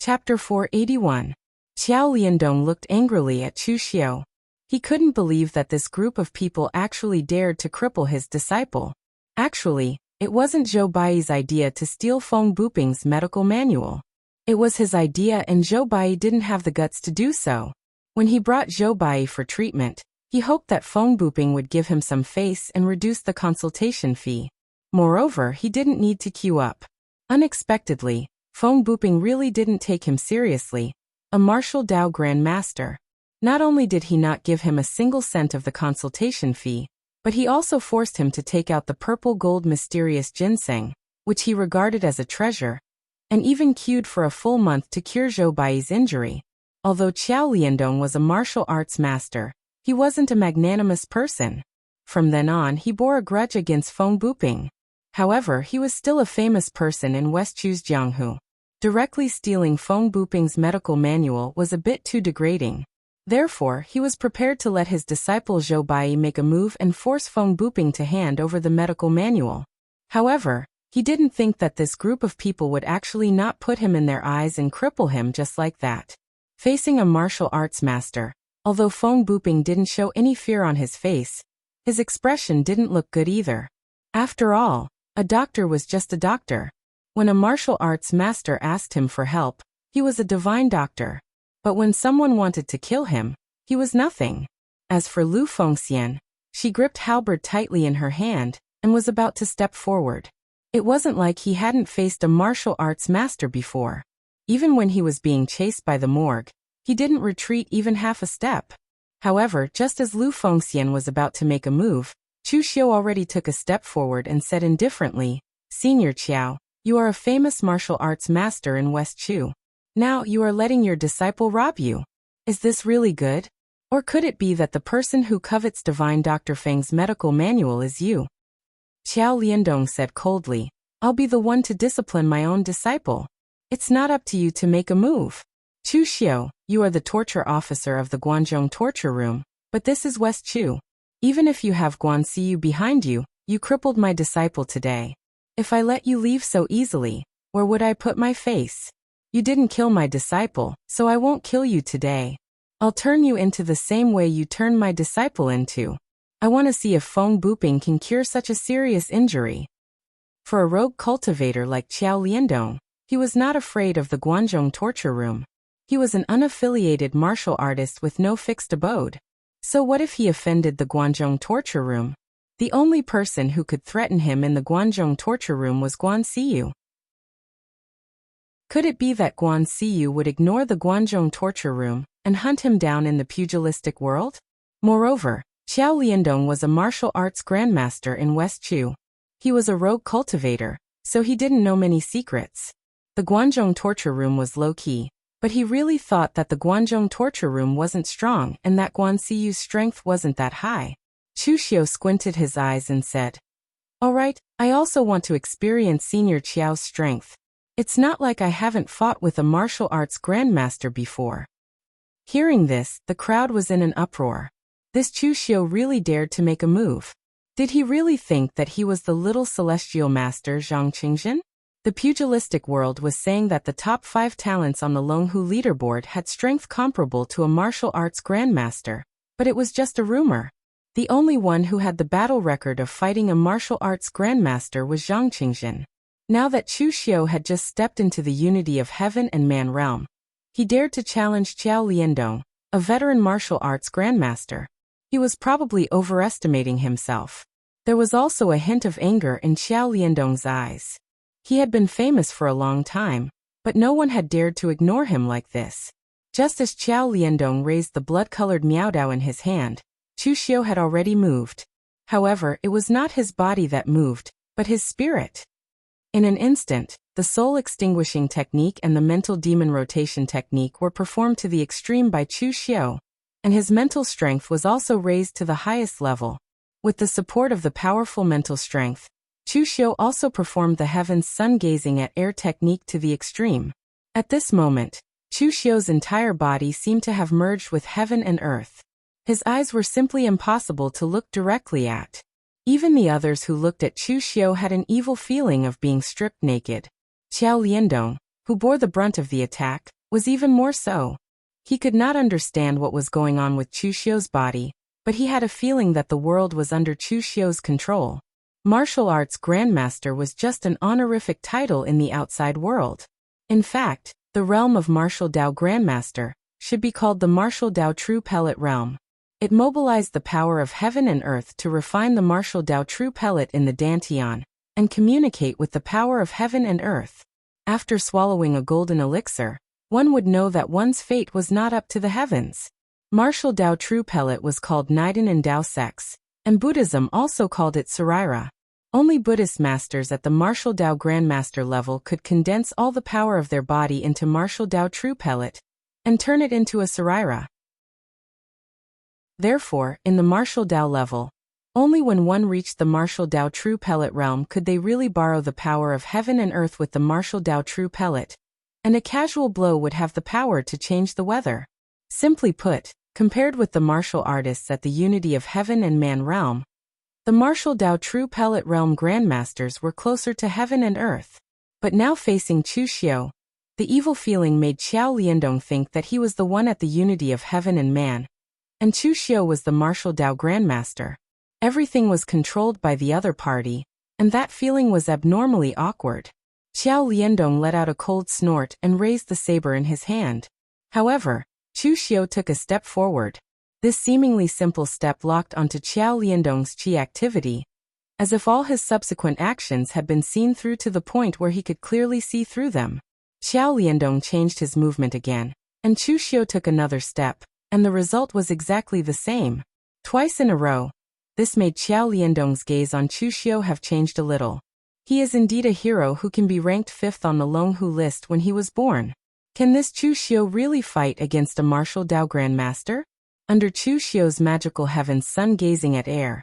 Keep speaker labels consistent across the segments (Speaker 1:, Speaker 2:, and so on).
Speaker 1: Chapter 481. Xiao Liandong looked angrily at Chu Xiu. He couldn't believe that this group of people actually dared to cripple his disciple. Actually, it wasn't Zhou Bai's idea to steal Feng Buping's medical manual. It was his idea and Zhou Bai didn't have the guts to do so. When he brought Zhou Bai for treatment, he hoped that Feng Buping would give him some face and reduce the consultation fee. Moreover, he didn't need to queue up. Unexpectedly, Feng Buping really didn't take him seriously, a martial Dao Grand Master. Not only did he not give him a single cent of the consultation fee, but he also forced him to take out the purple gold mysterious ginseng, which he regarded as a treasure, and even queued for a full month to cure Zhou Bai's injury. Although Xiao Liandong was a martial arts master, he wasn't a magnanimous person. From then on, he bore a grudge against Feng Buping. However, he was still a famous person in West Chu's Jianghu. Directly stealing Feng Buping's medical manual was a bit too degrading. Therefore, he was prepared to let his disciple Zhou Bai make a move and force Feng Buping to hand over the medical manual. However, he didn't think that this group of people would actually not put him in their eyes and cripple him just like that. Facing a martial arts master, although Feng Buping didn't show any fear on his face, his expression didn't look good either. After all, a doctor was just a doctor. When a martial arts master asked him for help, he was a divine doctor. But when someone wanted to kill him, he was nothing. As for Lu Fengxian, she gripped halberd tightly in her hand and was about to step forward. It wasn't like he hadn't faced a martial arts master before. Even when he was being chased by the morgue, he didn't retreat even half a step. However, just as Lu Fengxian was about to make a move, Chu Xiu already took a step forward and said indifferently, "Senior Qiao, you are a famous martial arts master in West Chu. Now you are letting your disciple rob you. Is this really good? Or could it be that the person who covets divine Dr. Feng's medical manual is you?" Xiao Liandong said coldly, "I'll be the one to discipline my own disciple. It's not up to you to make a move. Chu Xiu, you are the torture officer of the Guanzhong torture room, but this is West Chu. Even if you have Guan Siyu behind you, you crippled my disciple today. If I let you leave so easily, where would I put my face? You didn't kill my disciple, so I won't kill you today. I'll turn you into the same way you turned my disciple into. I want to see if Feng Buping can cure such a serious injury." For a rogue cultivator like Xiao Liandong, he was not afraid of the Guanzhong torture room. He was an unaffiliated martial artist with no fixed abode. So what if he offended the Guanzhong torture room? The only person who could threaten him in the Guanzhong torture room was Guan Siyu. Could it be that Guan Siyu would ignore the Guanzhong torture room and hunt him down in the pugilistic world? Moreover, Xiao Liandong was a martial arts grandmaster in West Chu. He was a rogue cultivator, so he didn't know many secrets. The Guanzhong torture room was low-key, but he really thought that the Guanzhong torture room wasn't strong and that Guan Siyu's strength wasn't that high. Chu Xiu squinted his eyes and said, "All right, I also want to experience Senior Qiao's strength. It's not like I haven't fought with a martial arts grandmaster before." Hearing this, the crowd was in an uproar. This Chu Xiu really dared to make a move. Did he really think that he was the little celestial master Zhang Qingzhen? The pugilistic world was saying that the top 5 talents on the Longhu leaderboard had strength comparable to a martial arts grandmaster, but it was just a rumor. The only one who had the battle record of fighting a martial arts grandmaster was Zhang Qingzhen. Now that Chu Xiu had just stepped into the unity of heaven and man realm, he dared to challenge Xiao Liandong, a veteran martial arts grandmaster. He was probably overestimating himself. There was also a hint of anger in Xiao Liandong's eyes. He had been famous for a long time, but no one had dared to ignore him like this. Just as Xiao Liandong raised the blood-colored Miaodao in his hand, Chu Xiu had already moved. However, it was not his body that moved, but his spirit. In an instant, the soul-extinguishing technique and the mental demon rotation technique were performed to the extreme by Chu Xiu, and his mental strength was also raised to the highest level. With the support of the powerful mental strength, Chu Xiu also performed the heavens sun-gazing at air technique to the extreme. At this moment, Chu Xiu's entire body seemed to have merged with heaven and earth. His eyes were simply impossible to look directly at. Even the others who looked at Chu Xiu had an evil feeling of being stripped naked. Xiao Liandong, who bore the brunt of the attack, was even more so. He could not understand what was going on with Chu Xiu's body, but he had a feeling that the world was under Chu Xiu's control. Martial arts grandmaster was just an honorific title in the outside world. In fact, the realm of martial Dao grandmaster should be called the martial Dao true pellet realm. It mobilized the power of heaven and earth to refine the martial Dao true pellet in the Dantian and communicate with the power of heaven and earth. After swallowing a golden elixir, one would know that one's fate was not up to the heavens. Martial Dao true pellet was called Niden in Dao sects, and Buddhism also called it Saraira. Only Buddhist masters at the martial Dao grandmaster level could condense all the power of their body into martial Dao true pellet and turn it into a Saraira. Therefore, in the martial Dao level, only when one reached the martial Dao true pellet realm could they really borrow the power of heaven and earth with the martial Dao true pellet, and a casual blow would have the power to change the weather. Simply put, compared with the martial artists at the unity of heaven and man realm, the martial Dao true pellet realm grandmasters were closer to heaven and earth. But now facing Chu Xiu, the evil feeling made Xiao Liandong think that he was the one at the unity of heaven and man, and Chu Xiu was the martial Dao grandmaster. Everything was controlled by the other party, and that feeling was abnormally awkward. Xiao Liandong let out a cold snort and raised the saber in his hand. However, Chu Xiu took a step forward. This seemingly simple step locked onto Xiao Liandong's qi activity, as if all his subsequent actions had been seen through to the point where he could clearly see through them. Xiao Liandong changed his movement again, and Chu Xiu took another step, and the result was exactly the same. Twice in a row. This made Xiao Liandong's gaze on Chu Xiu have changed a little. He is indeed a hero who can be ranked 5th on the Longhu list when he was born. Can this Chu Xiu really fight against a martial Dao grandmaster? Under Chu Xiu's magical heaven's sun gazing at air,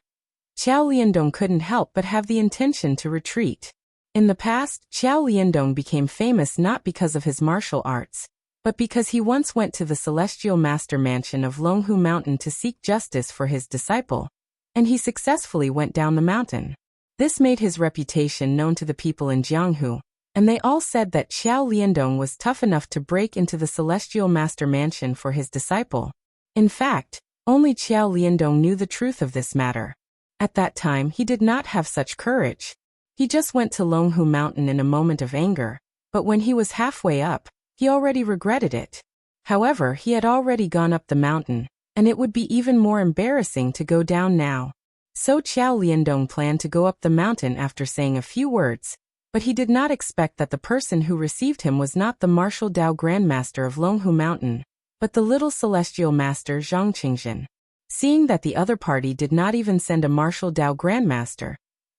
Speaker 1: Xiao Liandong couldn't help but have the intention to retreat. In the past, Xiao Liandong became famous not because of his martial arts, but because he once went to the celestial master mansion of Longhu Mountain to seek justice for his disciple, and he successfully went down the mountain. This made his reputation known to the people in Jianghu, and they all said that Xiao Liandong was tough enough to break into the celestial master mansion for his disciple. In fact, only Xiao Liandong knew the truth of this matter. At that time he did not have such courage. He just went to Longhu Mountain in a moment of anger, but when he was halfway up, he already regretted it. However, he had already gone up the mountain, and it would be even more embarrassing to go down now. So Xiao Liandong planned to go up the mountain after saying a few words, but he did not expect that the person who received him was not the martial Dao grandmaster of Longhu Mountain, but the little celestial master Zhang Qingjin. Seeing that the other party did not even send a martial Dao grandmaster,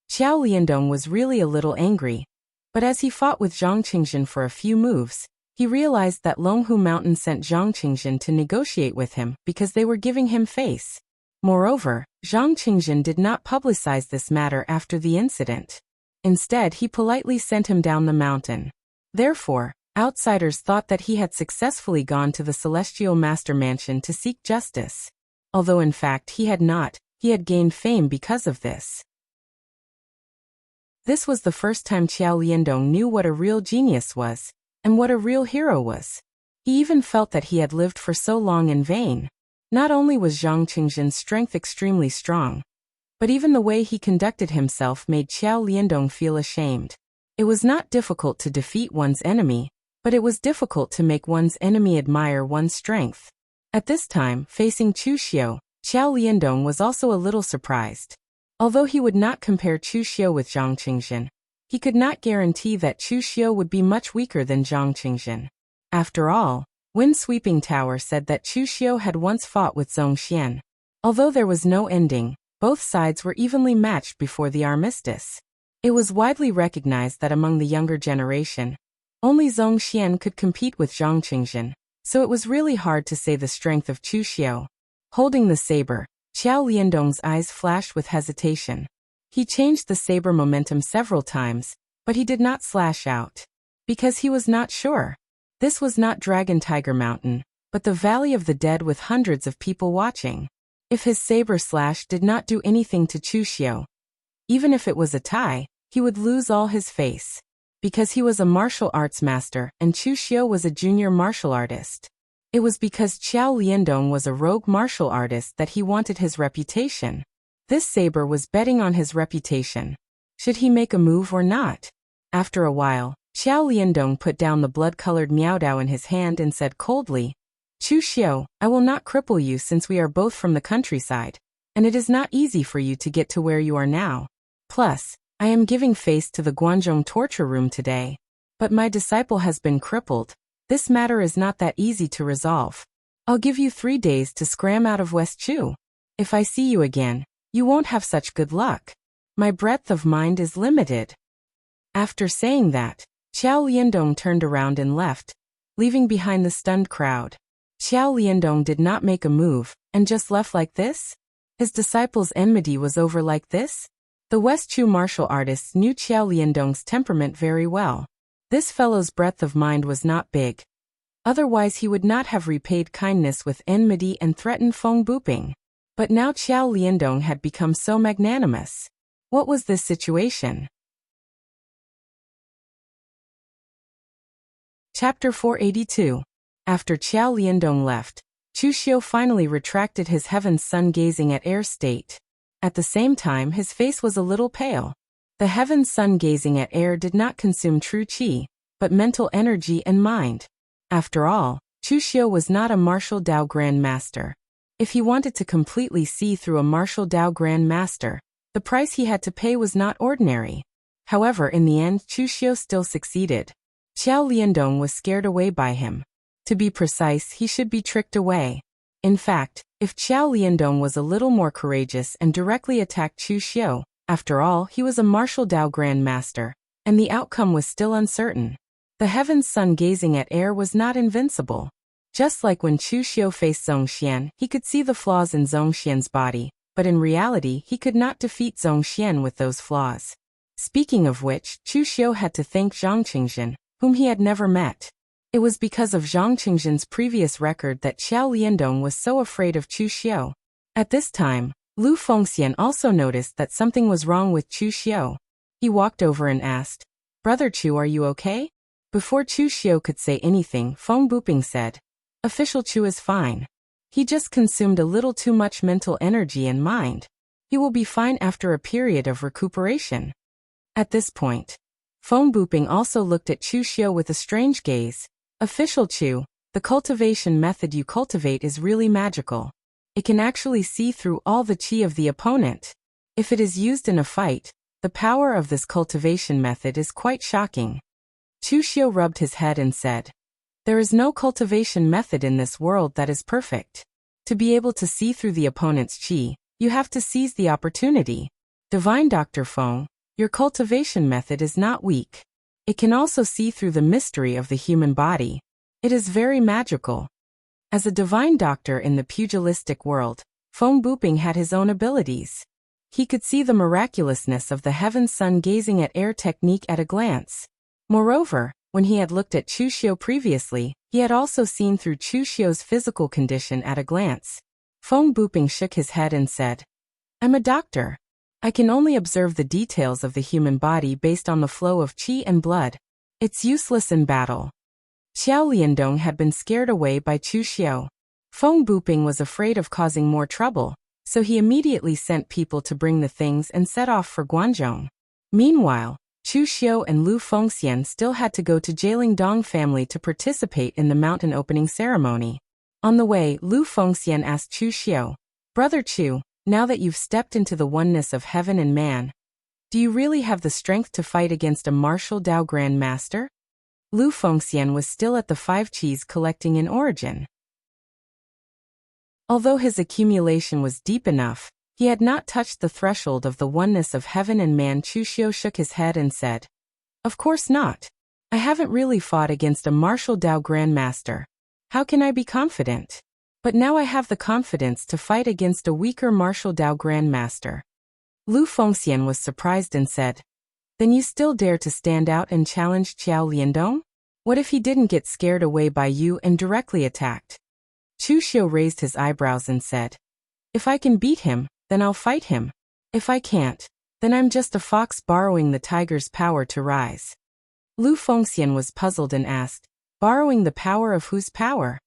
Speaker 1: Xiao Liandong was really a little angry, but as he fought with Zhang Qingjin for a few moves, he realized that Longhu Mountain sent Zhang Qingjin to negotiate with him because they were giving him face. Moreover, Zhang Qingjin did not publicize this matter after the incident. Instead, he politely sent him down the mountain. Therefore, outsiders thought that he had successfully gone to the Celestial Master Mansion to seek justice. Although in fact he had not, he had gained fame because of this. This was the first time Xiao Liandong knew what a real genius was, and what a real hero was. He even felt that he had lived for so long in vain. Not only was Zhang Qingjin's strength extremely strong, but even the way he conducted himself made Xiao Liandong feel ashamed. It was not difficult to defeat one's enemy, but it was difficult to make one's enemy admire one's strength. At this time, facing Chu Xiu, Xiao Liandong was also a little surprised. Although he would not compare Chu Xiu with Zhang Qingjin, he could not guarantee that Chu Xiu would be much weaker than Zhang Qingjin. After all, Wind Sweeping Tower said that Chu Xiu had once fought with Zhong Xian. Although there was no ending, both sides were evenly matched before the armistice. It was widely recognized that among the younger generation, only Zhong Xian could compete with Zhang Qingjin, so it was really hard to say the strength of Chu Xiu. Holding the saber, Xiao Liandong's eyes flashed with hesitation. He changed the saber momentum several times, but he did not slash out. Because he was not sure. This was not Dragon Tiger Mountain, but the Valley of the Dead with hundreds of people watching. If his saber slash did not do anything to Chu Xiu, even if it was a tie, he would lose all his face. Because he was a martial arts master and Chu Xiu was a junior martial artist. It was because Qiao Liandong was a rogue martial artist that he wanted his reputation. This saber was betting on his reputation. Should he make a move or not? After a while, Qiao Liandong put down the blood-colored Miaodao in his hand and said coldly, Chu Xiu, I will not cripple you since we are both from the countryside, and it is not easy for you to get to where you are now. Plus, I am giving face to the Guanzhong torture room today. But my disciple has been crippled. This matter is not that easy to resolve. I'll give you 3 days to scram out of West Chu. If I see you again, you won't have such good luck. My breadth of mind is limited. After saying that, Qiao Liandong turned around and left, leaving behind the stunned crowd. Qiao Liandong did not make a move, and just left like this? His disciple's enmity was over like this? The West Chu martial artists knew Qiao Liandong's temperament very well. This fellow's breadth of mind was not big. Otherwise he would not have repaid kindness with enmity and threatened Feng Buping. But now Qiao Liandong had become so magnanimous. What was this situation? Chapter 482. After Qiao Liandong left, Chu Xiu finally retracted his heaven's sun gazing at air state. At the same time his face was a little pale. The heaven's sun gazing at air did not consume true qi, but mental energy and mind. After all, Chu Xiu was not a martial Dao Grand Master. If he wanted to completely see through a martial Dao Grand Master, the price he had to pay was not ordinary. However, in the end Chu Xiu still succeeded. Qiao Liandong was scared away by him. To be precise, he should be tricked away. In fact, if Qiao Liandong was a little more courageous and directly attacked Chu Xiu, after all, he was a martial Dao Grand Master, and the outcome was still uncertain. The heaven's sun gazing at air was not invincible. Just like when Chu Xiu faced Zhongxian, he could see the flaws in Zhongxian's body, but in reality he could not defeat Zhongxian with those flaws. Speaking of which, Chu Xiu had to thank Zhang Qingzhen, whom he had never met. It was because of Zhang Qingzhen's previous record that Qiao Liandong was so afraid of Chu Xiu. At this time, Lu Fengxian also noticed that something was wrong with Chu Xiu. He walked over and asked, Brother Chu, are you okay? Before Chu Xiu could say anything, Feng Buping said, Official Chu is fine. He just consumed a little too much mental energy and mind. He will be fine after a period of recuperation. At this point, Feng Buping also looked at Chu Xiu with a strange gaze. Official Chu, the cultivation method you cultivate is really magical. It can actually see through all the qi of the opponent. If it is used in a fight, the power of this cultivation method is quite shocking. Chu Xiu rubbed his head and said, There is no cultivation method in this world that is perfect. To be able to see through the opponent's qi, you have to seize the opportunity. Divine Dr. Feng, your cultivation method is not weak. It can also see through the mystery of the human body. It is very magical. As a divine doctor in the pugilistic world, Feng Buping had his own abilities. He could see the miraculousness of the heaven's sun gazing at air technique at a glance. Moreover, when he had looked at Chu Xiu previously, he had also seen through Chu Xiu's physical condition at a glance. Feng Buping shook his head and said, I'm a doctor. I can only observe the details of the human body based on the flow of qi and blood. It's useless in battle. Qiao Liandong had been scared away by Chu Xiu. Feng Buping was afraid of causing more trouble, so he immediately sent people to bring the things and set off for Guanzhong. Meanwhile, Chu Xiu and Lu Fengxian still had to go to Jialing Dong family to participate in the mountain opening ceremony. On the way, Lu Fengxian asked Chu Xiu, Brother Chu, now that you've stepped into the oneness of heaven and man, do you really have the strength to fight against a martial Dao Grand Master? Lu Fengxian was still at the 5 qis collecting in origin. Although his accumulation was deep enough, he had not touched the threshold of the oneness of heaven and man. Chu Xiu shook his head and said, Of course not. I haven't really fought against a martial Dao Grand Master. How can I be confident? But now I have the confidence to fight against a weaker martial Dao Grand Master. Lu Fengxian was surprised and said, Then you still dare to stand out and challenge Qiao Liandong? What if he didn't get scared away by you and directly attacked? Chu Xiu raised his eyebrows and said, If I can beat him, then I'll fight him. If I can't, then I'm just a fox borrowing the tiger's power to rise. Lu Fengxian was puzzled and asked, borrowing the power of whose power?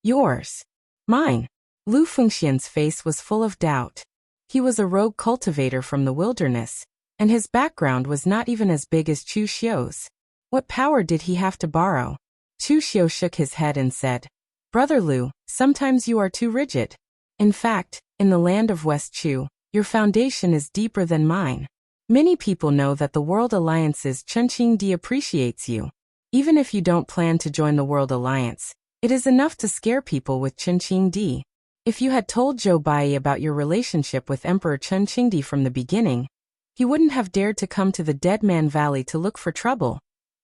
Speaker 1: Yours. Mine. Lu Fengxian's face was full of doubt. He was a rogue cultivator from the wilderness, and his background was not even as big as Chu Xiu's. What power did he have to borrow? Chu Xiu shook his head and said, Brother Lu, sometimes you are too rigid. In fact, in the land of West Chu, your foundation is deeper than mine. Many people know that the World Alliance's Chunqing Di appreciates you. Even if you don't plan to join the World Alliance, it is enough to scare people with Chunqing Di. If you had told Zhou Bai about your relationship with Emperor Chunqing Di from the beginning, he wouldn't have dared to come to the Dead Man Valley to look for trouble,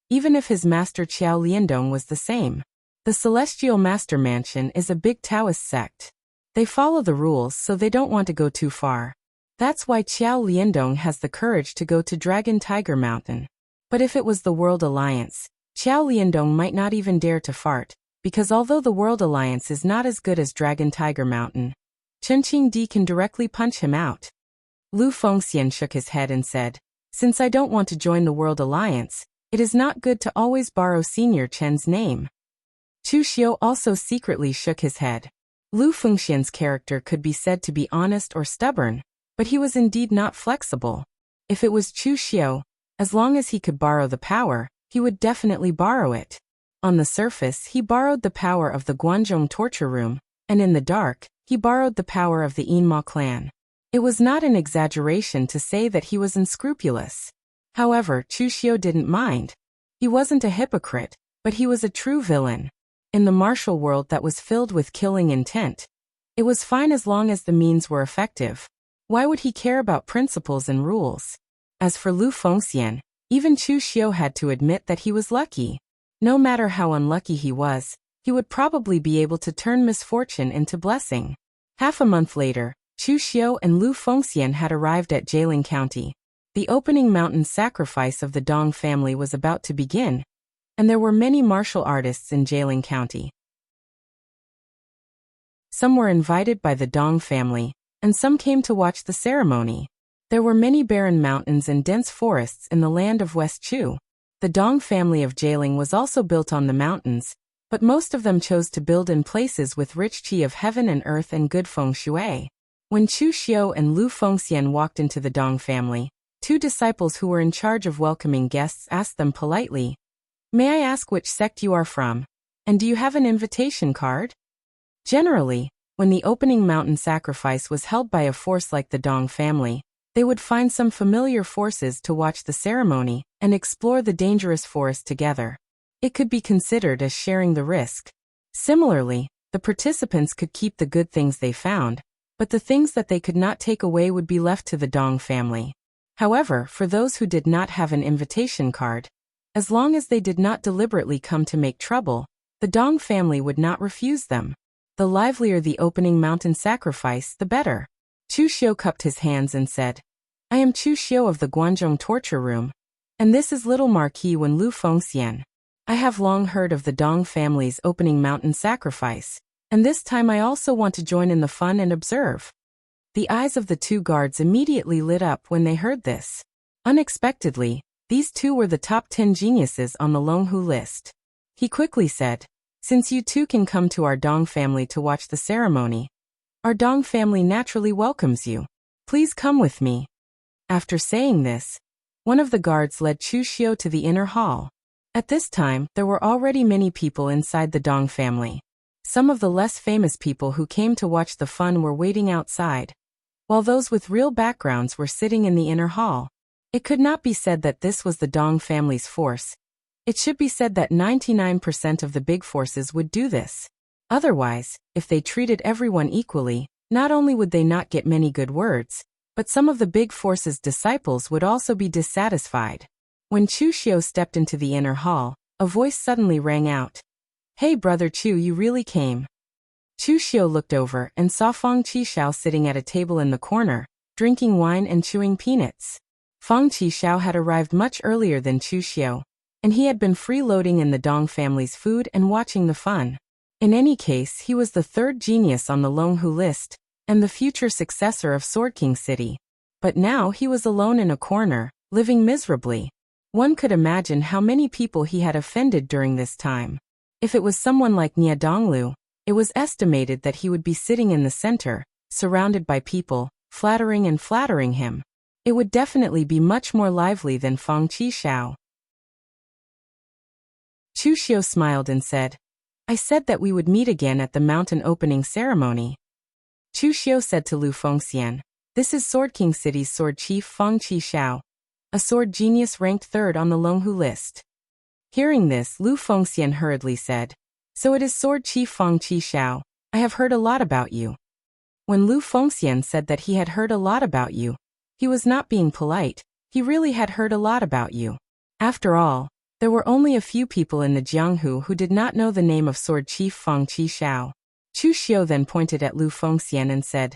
Speaker 1: even if his master Qiao Liandong was the same. The Celestial Master Mansion is a big Taoist sect. They follow the rules, so they don't want to go too far. That's why Qiao Liandong has the courage to go to Dragon Tiger Mountain. But if it was the World Alliance, Qiao Liandong might not even dare to fart, because although the World Alliance is not as good as Dragon Tiger Mountain, Chunqing Di can directly punch him out. Lu Fengxian shook his head and said, Since I don't want to join the World Alliance, it is not good to always borrow Senior Chen's name. Chu Xiu also secretly shook his head. Lu Fengxian's character could be said to be honest or stubborn, but he was indeed not flexible. If it was Chu Xiu, as long as he could borrow the power, he would definitely borrow it. On the surface, he borrowed the power of the Guanzhong torture room, and in the dark, he borrowed the power of the Yinma clan. It was not an exaggeration to say that he was unscrupulous. However, Chu Xiu didn't mind. He wasn't a hypocrite, but he was a true villain. In the martial world that was filled with killing intent, it was fine as long as the means were effective. Why would he care about principles and rules? As for Lu Fengxian, even Chu Xiu had to admit that he was lucky. No matter how unlucky he was, he would probably be able to turn misfortune into blessing. Half a month later, Chu Xiu and Lu Fengxian had arrived at Jialing County. The opening mountain sacrifice of the Dong family was about to begin, and there were many martial artists in Jialing County. Some were invited by the Dong family, and some came to watch the ceremony. There were many barren mountains and dense forests in the land of West Chu. The Dong family of Jialing was also built on the mountains, but most of them chose to build in places with rich qi of heaven and earth and good feng shui. When Chu Xiu and Lu Fengxian walked into the Dong family, two disciples who were in charge of welcoming guests asked them politely, May I ask which sect you are from? And do you have an invitation card? Generally, when the opening mountain sacrifice was held by a force like the Dong family, they would find some familiar forces to watch the ceremony and explore the dangerous forest together. It could be considered as sharing the risk. Similarly, the participants could keep the good things they found, but the things that they could not take away would be left to the Dong family. However, for those who did not have an invitation card, as long as they did not deliberately come to make trouble, the Dong family would not refuse them. The livelier the opening mountain sacrifice, the better. Chu Xiu cupped his hands and said, I am Chu Xiu of the Guanzhong torture room, and this is little Marquis Wen Lu Fengxian. I have long heard of the Dong family's opening mountain sacrifice, and this time I also want to join in the fun and observe. The eyes of the two guards immediately lit up when they heard this. Unexpectedly, these two were the top 10 geniuses on the Longhu list. He quickly said, Since you two can come to our Dong family to watch the ceremony, our Dong family naturally welcomes you. Please come with me. After saying this, one of the guards led Chu Xiu to the inner hall. At this time, there were already many people inside the Dong family. Some of the less famous people who came to watch the fun were waiting outside, while those with real backgrounds were sitting in the inner hall. It could not be said that this was the Dong family's force. It should be said that 99% of the big forces would do this. Otherwise, if they treated everyone equally, not only would they not get many good words, but some of the big force's disciples would also be dissatisfied. When Chu Xiu stepped into the inner hall, a voice suddenly rang out. Hey brother Chu, you really came. Chu Xiu looked over and saw Fang Qishao sitting at a table in the corner, drinking wine and chewing peanuts. Fang Qishao had arrived much earlier than Chu Xiu, and he had been freeloading in the Dong family's food and watching the fun. In any case, he was the third genius on the Longhu list, and the future successor of Sword King City. But now he was alone in a corner, living miserably. One could imagine how many people he had offended during this time. If it was someone like Nia Donglu, it was estimated that he would be sitting in the center, surrounded by people, flattering him. It would definitely be much more lively than Fang Qishao. Chu Xiu smiled and said, I said that we would meet again at the mountain opening ceremony. Chu Xiu said to Lu Fengxian, this is Sword King City's sword chief Fang Qishao, a sword genius ranked 3rd on the Longhu list. Hearing this, Lu Fengxian hurriedly said, so it is sword chief Fang Qishao, I have heard a lot about you. When Lu Fengxian said that he had heard a lot about you, he was not being polite, he really had heard a lot about you. After all, there were only a few people in the Jianghu who did not know the name of sword chief Fang Qishao. Chu Xiu then pointed at Lu Fengxian and said,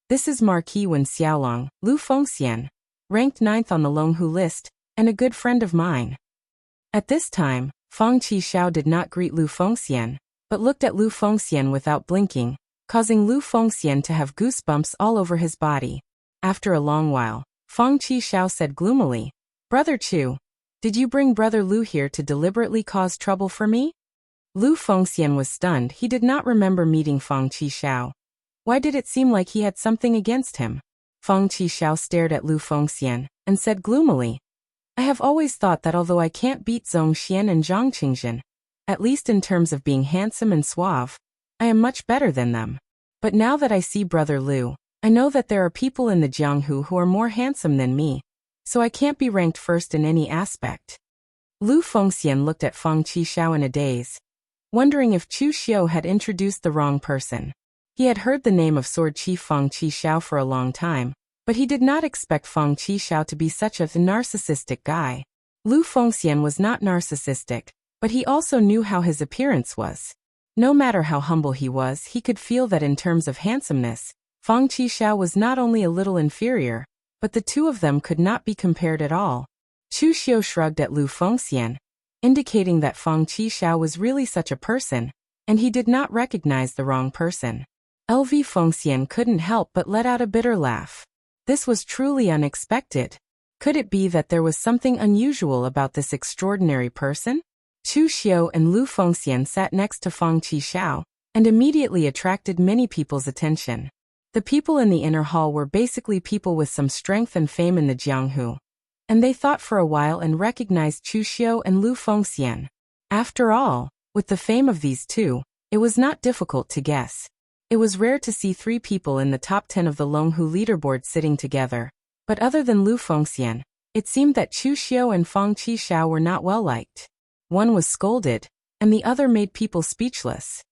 Speaker 1: this is Marquis Wen Xiaolong, Lu Fengxian, ranked 9th on the Longhu list, and a good friend of mine. At this time, Fang Qishao did not greet Lu Fengxian, but looked at Lu Fengxian without blinking, causing Lu Fengxian to have goosebumps all over his body. After a long while, Fang Qishao said gloomily, Brother Chu, did you bring Brother Lu here to deliberately cause trouble for me? Lu Fengxian was stunned. He did not remember meeting Fang Qishao. Why did it seem like he had something against him? Fang Qishao stared at Lu Fengxian and said gloomily, I have always thought that although I can't beat Zhong Xian and Zhang Qingzhen, at least in terms of being handsome and suave, I am much better than them. But now that I see Brother Lu, I know that there are people in the Jianghu who are more handsome than me, so I can't be ranked first in any aspect. Lu Fengxian looked at Fang Qishao in a daze, wondering if Chu Xiu had introduced the wrong person. He had heard the name of Sword Chief Fang Qishao for a long time, but he did not expect Fang Qishao to be such a narcissistic guy. Lu Fengxian was not narcissistic, but he also knew how his appearance was. No matter how humble he was, he could feel that in terms of handsomeness, Fang Qishao was not only a little inferior, but the two of them could not be compared at all. Chu Xiu shrugged at Lu Fengxian, indicating that Fang Qishao was really such a person, and he did not recognize the wrong person. LV Fengxian couldn't help but let out a bitter laugh. This was truly unexpected. Could it be that there was something unusual about this extraordinary person? Chu Xiu and Lu Fengxian sat next to Fang Qishao, and immediately attracted many people's attention. The people in the inner hall were basically people with some strength and fame in the Jianghu, and they thought for a while and recognized Chu Xiu and Lu Fengxian. After all, with the fame of these two, it was not difficult to guess. It was rare to see 3 people in the top 10 of the Longhu leaderboard sitting together, but other than Lu Fengxian, it seemed that Chu Xiu and Fang Qishao were not well liked. One was scolded, and the other made people speechless.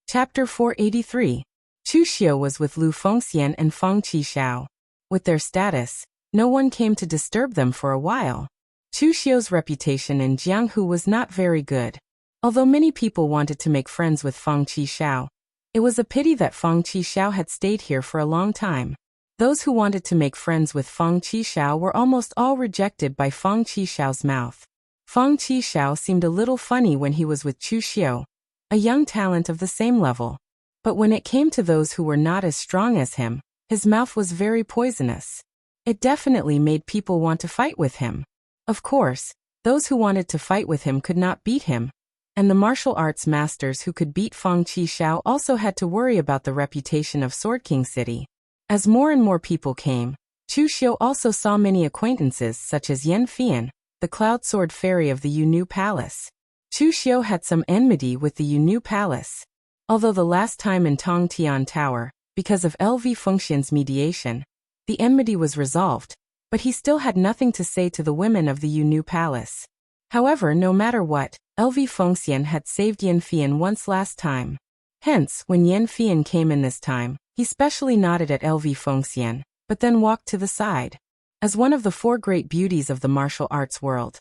Speaker 1: Chapter 483. Chu Xiu was with Lu Fengxian and Fang Qishao. With their status, no one came to disturb them for a while. Chu Xiu's reputation in Jianghu was not very good. Although many people wanted to make friends with Fang Qishao, it was a pity that Fang Qishao had stayed here for a long time. Those who wanted to make friends with Fang Qishao were almost all rejected by Fang Qishao's mouth. Fang Qishao seemed a little funny when he was with Chu Xiu, a young talent of the same level. But when it came to those who were not as strong as him, his mouth was very poisonous. It definitely made people want to fight with him. Of course, those who wanted to fight with him could not beat him, and the martial arts masters who could beat Fang Qishao also had to worry about the reputation of Sword King City. As more and more people came, Chu Xiu also saw many acquaintances such as Yan Fian, the Cloud Sword Fairy of the Yunnu Palace. Chu Xiu had some enmity with the Yunnu Palace. Although the last time in Tongtian Tower, because of LV Fengxian's mediation, the enmity was resolved, but he still had nothing to say to the women of the Yunnu Palace. However, no matter what, LV Fengxian had saved Yan Fian once last time. Hence, when Yan Fian came in this time, he specially nodded at LV Fengxian, but then walked to the side. As one of the 4 great beauties of the martial arts world,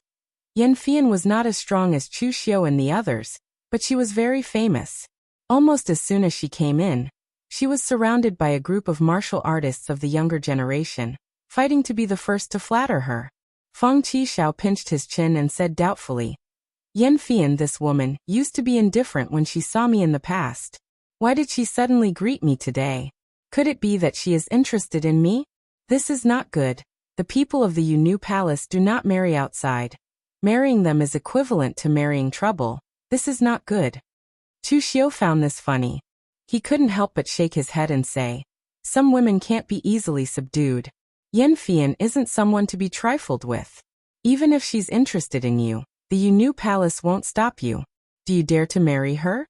Speaker 1: Yan Fian was not as strong as Chu Xiu and the others, but she was very famous. Almost as soon as she came in, she was surrounded by a group of martial artists of the younger generation, fighting to be the first to flatter her. Fang Qishao pinched his chin and said doubtfully, Yan Fian, this woman, used to be indifferent when she saw me in the past. Why did she suddenly greet me today? Could it be that she is interested in me? This is not good. The people of the Yu Palace do not marry outside. Marrying them is equivalent to marrying trouble. This is not good. Chu Xiu found this funny. He couldn't help but shake his head and say, some women can't be easily subdued. Yan Fian isn't someone to be trifled with. Even if she's interested in you, the Yu Palace won't stop you. Do you dare to marry her?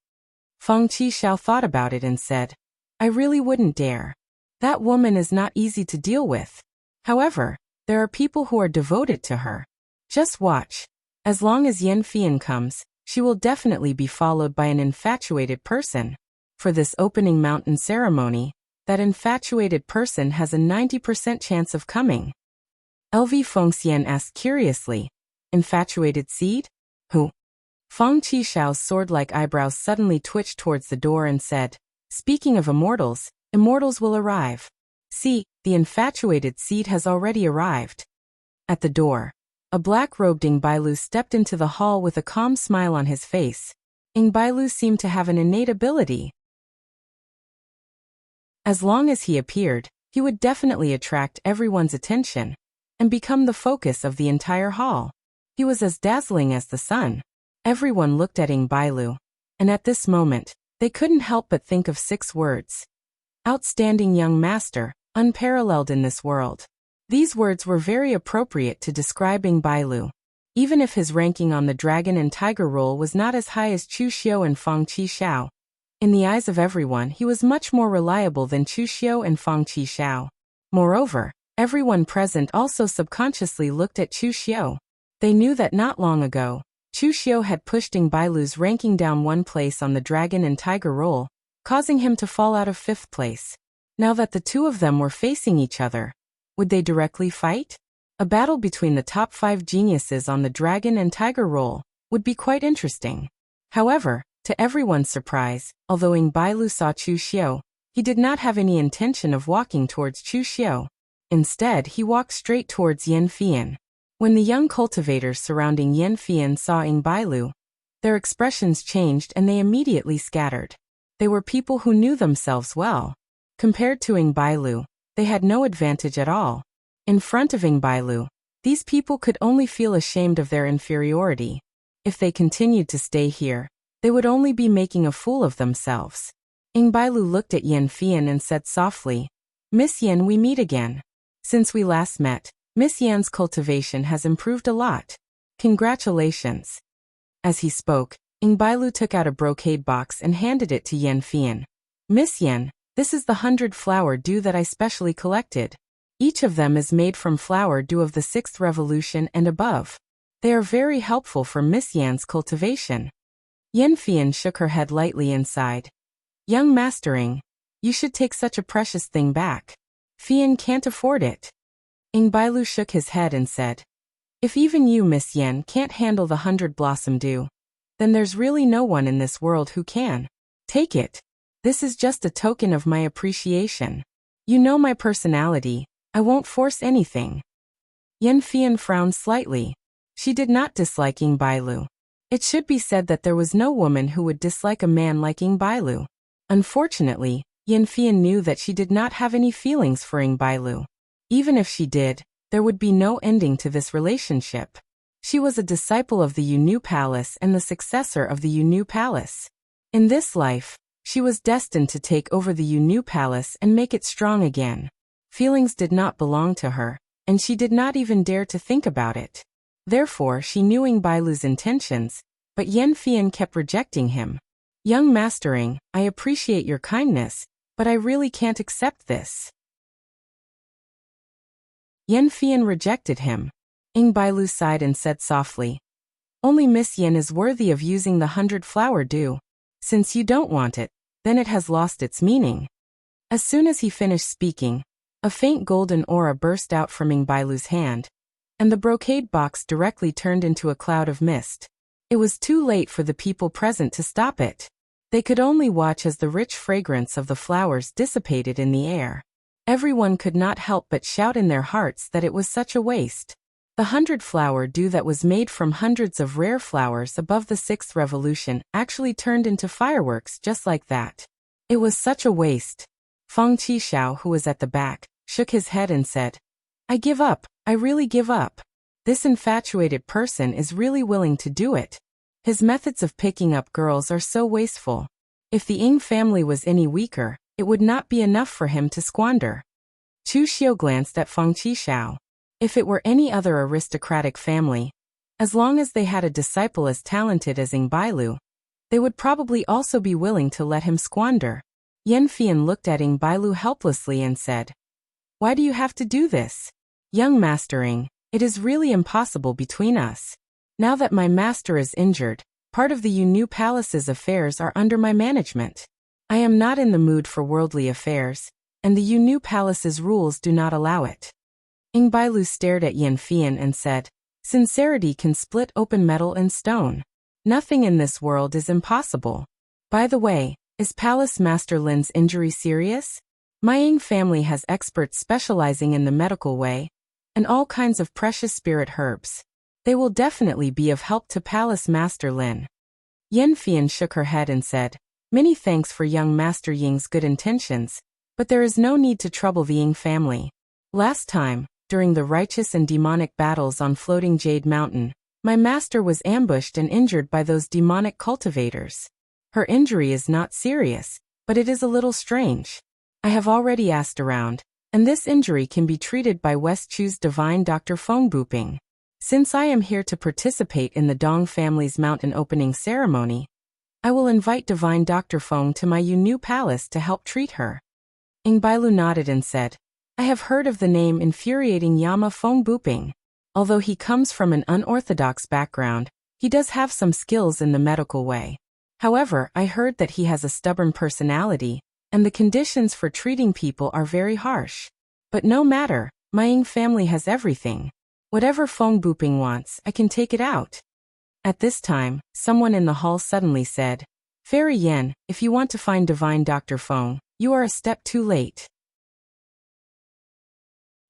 Speaker 1: Feng Qishao thought about it and said, I really wouldn't dare. That woman is not easy to deal with. However, there are people who are devoted to her. Just watch. As long as Yan Fian comes, she will definitely be followed by an infatuated person. For this opening mountain ceremony, that infatuated person has a 90% chance of coming. LV Fengxian asked curiously, infatuated seed? Who? Feng Qishao's sword-like eyebrows suddenly twitched towards the door and said, speaking of immortals, immortals will arrive. See, the infatuated seed has already arrived. At the door, a black-robed Ing Bailu stepped into the hall with a calm smile on his face. Ing Bailu seemed to have an innate ability. As long as he appeared, he would definitely attract everyone's attention and become the focus of the entire hall. He was as dazzling as the sun. Everyone looked at Ing Bailu, and at this moment, they couldn't help but think of 6 words. Outstanding young master, unparalleled in this world. These words were very appropriate to describe Ing Bailu. Even if his ranking on the dragon and tiger roll was not as high as Chu Xiu and Feng Qishao, in the eyes of everyone he was much more reliable than Chu Xiu and Feng Qishao. Moreover, everyone present also subconsciously looked at Chu Xiu. They knew that not long ago, Chu Xiu had pushed Ing Bailu's ranking down 1 place on the dragon and tiger roll, causing him to fall out of 5th place. Now that the two of them were facing each other, would they directly fight? A battle between the top 5 geniuses on the dragon and tiger roll would be quite interesting. However, to everyone's surprise, although Ing Bailu saw Chu Xiu, he did not have any intention of walking towards Chu Xiu. Instead, he walked straight towards Yan Fian. When the young cultivators surrounding Yan Fian saw Ing Bailu, their expressions changed and they immediately scattered. They were people who knew themselves well. Compared to Ing Bailu, they had no advantage at all. In front of Ing Bailu, these people could only feel ashamed of their inferiority. If they continued to stay here, they would only be making a fool of themselves. Ing Bailu looked at Yan Fian and said softly, Miss Yan, we meet again. Since we last met, Miss Yan's cultivation has improved a lot. Congratulations. As he spoke, Ing Bailu took out a brocade box and handed it to Yan Fian. Miss Yan, this is the 100-flower dew that I specially collected. Each of them is made from flower dew of the 6th revolution and above. They are very helpful for Miss Yan's cultivation. Yan Fian shook her head lightly and sighed. Young mastering, you should take such a precious thing back. Fian can't afford it. Ing Bailu shook his head and said, if even you, Miss Yan, can't handle the 100-blossom dew, then there's really no one in this world who can. Take it. This is just a token of my appreciation. You know my personality, I won't force anything. Yan Fian frowned slightly. She did not dislike Ing Bailu. It should be said that there was no woman who would dislike a man like Ing Bailu. Unfortunately, Yan Fian knew that she did not have any feelings for Ing Bailu. Even if she did, there would be no ending to this relationship. She was a disciple of the Yu Palace and the successor of the Yu Palace. In this life, she was destined to take over the Yu Palace and make it strong again. Feelings did not belong to her, and she did not even dare to think about it. Therefore, she knew Ing Bailu's intentions, but Yan Fian kept rejecting him. Young mastering, I appreciate your kindness, but I really can't accept this. Yan Fian rejected him. Ing Bailu sighed and said softly, only Miss Yan is worthy of using the 100-flower dew. Since you don't want it, then it has lost its meaning. As soon as he finished speaking, a faint golden aura burst out from Ing Bailu's hand, and the brocade box directly turned into a cloud of mist. It was too late for the people present to stop it. They could only watch as the rich fragrance of the flowers dissipated in the air. Everyone could not help but shout in their hearts that it was such a waste. The 100-flower dew that was made from hundreds of rare flowers above the 6th revolution actually turned into fireworks just like that. It was such a waste. Feng Qishao, who was at the back, shook his head and said, I give up, I really give up. This infatuated person is really willing to do it. His methods of picking up girls are so wasteful. If the Ying family was any weaker, it would not be enough for him to squander. Chu Xiu glanced at Feng Qishao. If it were any other aristocratic family, as long as they had a disciple as talented as Ying Bailu, they would probably also be willing to let him squander. Yan Fian looked at Ying Bailu helplessly and said, Why do you have to do this? Young Master Ying, it is really impossible between us. Now that my master is injured, part of the Yu Palace's affairs are under my management. I am not in the mood for worldly affairs, and the Yu Palace's rules do not allow it. Ying Bailu stared at Yan Fian and said, Sincerity can split open metal and stone. Nothing in this world is impossible. By the way, is Palace Master Lin's injury serious? My Ying family has experts specializing in the medical way, and all kinds of precious spirit herbs. They will definitely be of help to Palace Master Lin. Yan Fian shook her head and said, Many thanks for young Master Ying's good intentions, but there is no need to trouble the Ying family. Last time, during the righteous and demonic battles on Floating Jade Mountain, my master was ambushed and injured by those demonic cultivators. Her injury is not serious, but it is a little strange. I have already asked around, and this injury can be treated by West Chu's divine Dr. Feng Buping. Since I am here to participate in the Dong family's mountain opening ceremony, I will invite divine Dr. Feng to my Yu Palace to help treat her. Ying Bailu nodded and said, I have heard of the name infuriating Yama Feng Buping. Although he comes from an unorthodox background, he does have some skills in the medical way. However, I heard that he has a stubborn personality, and the conditions for treating people are very harsh. But no matter, my Ying family has everything. Whatever Feng Buping wants, I can take it out. At this time, someone in the hall suddenly said, Fairy Yen, if you want to find divine Dr. Feng, you are a step too late.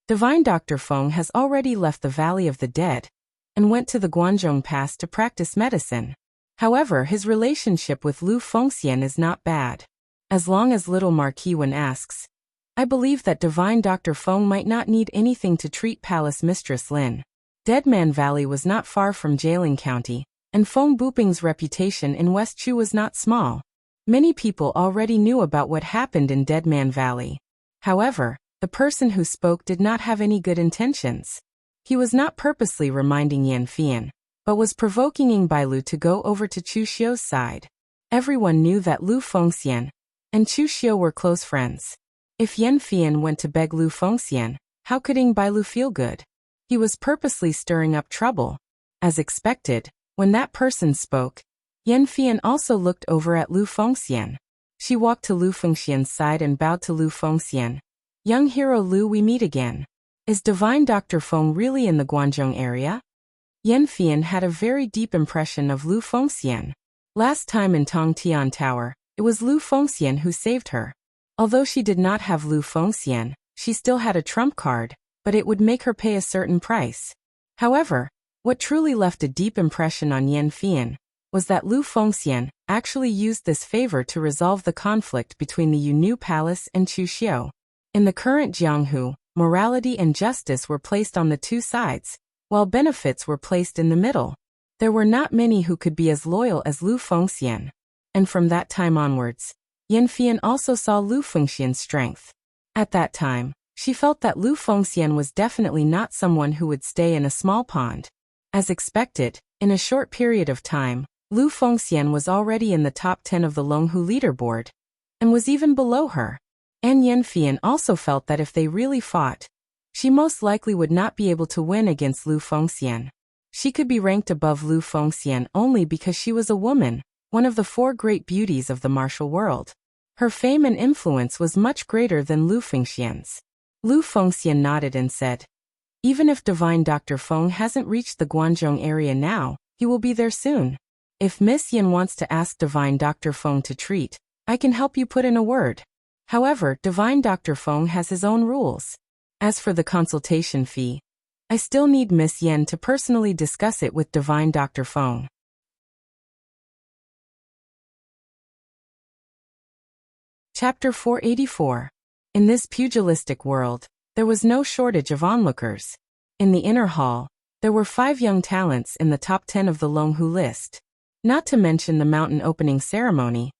Speaker 1: Divine Dr. Feng has already left the Valley of the Dead and went to the Guanzhong Pass to practice medicine. However, his relationship with Lu Fengxian is not bad. As long as little Marquis Wen asks, I believe that divine Dr. Feng might not need anything to treat Palace Mistress Lin. Deadman Valley was not far from Jialing County, and Feng Buping's reputation in West Chu was not small. Many people already knew about what happened in Deadman Valley. However, the person who spoke did not have any good intentions. He was not purposely reminding Yan Fian, but was provoking Ying Bailu to go over to Chu Xiu's side. Everyone knew that Lu Fengxian and Chu Xiu were close friends. If Yan Fian went to beg Lu Fengxian, how could Ying Bailu feel good? He was purposely stirring up trouble. As expected, when that person spoke, Yan Fian also looked over at Lu Fengxian. She walked to Lu Fengxian's side and bowed to Lu Fengxian. Young hero Lu, we meet again. Is divine Dr. Feng really in the Guanzhong area? Yan Fian had a very deep impression of Lu Fengxian. Last time in Tongtian Tower, it was Lu Fengxian who saved her. Although she did not have Lu Fengxian, she still had a trump card, but it would make her pay a certain price. However, what truly left a deep impression on Yan Fian was that Lu Fengxian actually used this favor to resolve the conflict between the Yu Palace and Chu Xiu. In the current Jianghu, morality and justice were placed on the two sides, while benefits were placed in the middle. There were not many who could be as loyal as Lu Fengxian. And from that time onwards, Yan Fian also saw Lu Fengxian's strength. At that time, she felt that Lu Fengxian was definitely not someone who would stay in a small pond. As expected, in a short period of time, Lu Fengxian was already in the top 10 of the Longhu leaderboard, and was even below her. And Yan Fian also felt that if they really fought, she most likely would not be able to win against Lu Fengxian. She could be ranked above Lu Fengxian only because she was a woman, one of the four great beauties of the martial world. Her fame and influence was much greater than Lu Fengxian's. Lu Fengxian nodded and said, even if divine Dr. Feng hasn't reached the Guanzhong area now, he will be there soon. If Miss Yin wants to ask divine Dr. Feng to treat, I can help you put in a word. However, divine Dr. Feng has his own rules. As for the consultation fee, I still need Miss Yin to personally discuss it with divine Dr. Feng. Chapter 484. In this pugilistic world, There was no shortage of onlookers. In the inner hall, there were 5 young talents in the top 10 of the Longhu list. Not to mention the mountain opening ceremony.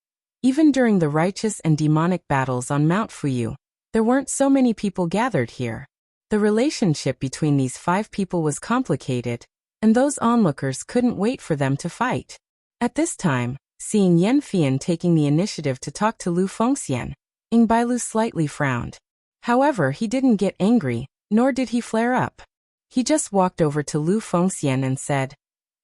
Speaker 1: Even during the righteous and demonic battles on Mount Fuyu, there weren't so many people gathered here. The relationship between these 5 people was complicated, and those onlookers couldn't wait for them to fight. At this time, seeing Yan Fian taking the initiative to talk to Lu Fengxian, Ying Bailu slightly frowned. However, he didn't get angry, nor did he flare up. He just walked over to Lu Fengxian and said,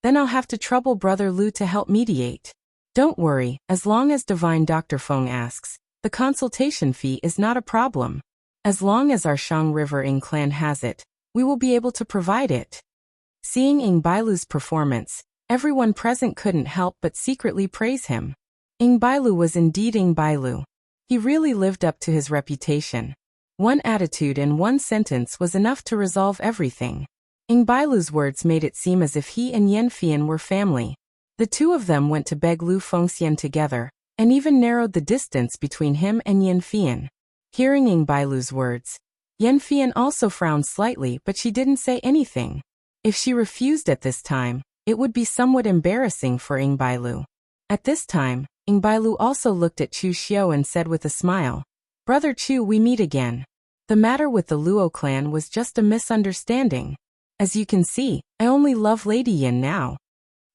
Speaker 1: "Then I'll have to trouble Brother Lu to help mediate. Don't worry, as long as Divine Dr. Feng asks, the consultation fee is not a problem. As long as our Shang River Ying clan has it, we will be able to provide it." Seeing Ying Bailu's performance, everyone present couldn't help but secretly praise him. Ying Bailu was indeed Ying Bailu. He really lived up to his reputation. One attitude and one sentence was enough to resolve everything. Ying Bailu's words made it seem as if he and Yan Fian were family. The two of them went to beg Lu Fengxian together, and even narrowed the distance between him and Yan Fian. Hearing Ying Bailu's words, Yan Fian also frowned slightly, but she didn't say anything. If she refused at this time, it would be somewhat embarrassing for Ying Bailu. At this time, Ying Bailu also looked at Chu Xiu and said with a smile, "Brother Chu, we meet again. The matter with the Luo clan was just a misunderstanding. As you can see, I only love Lady Yin now."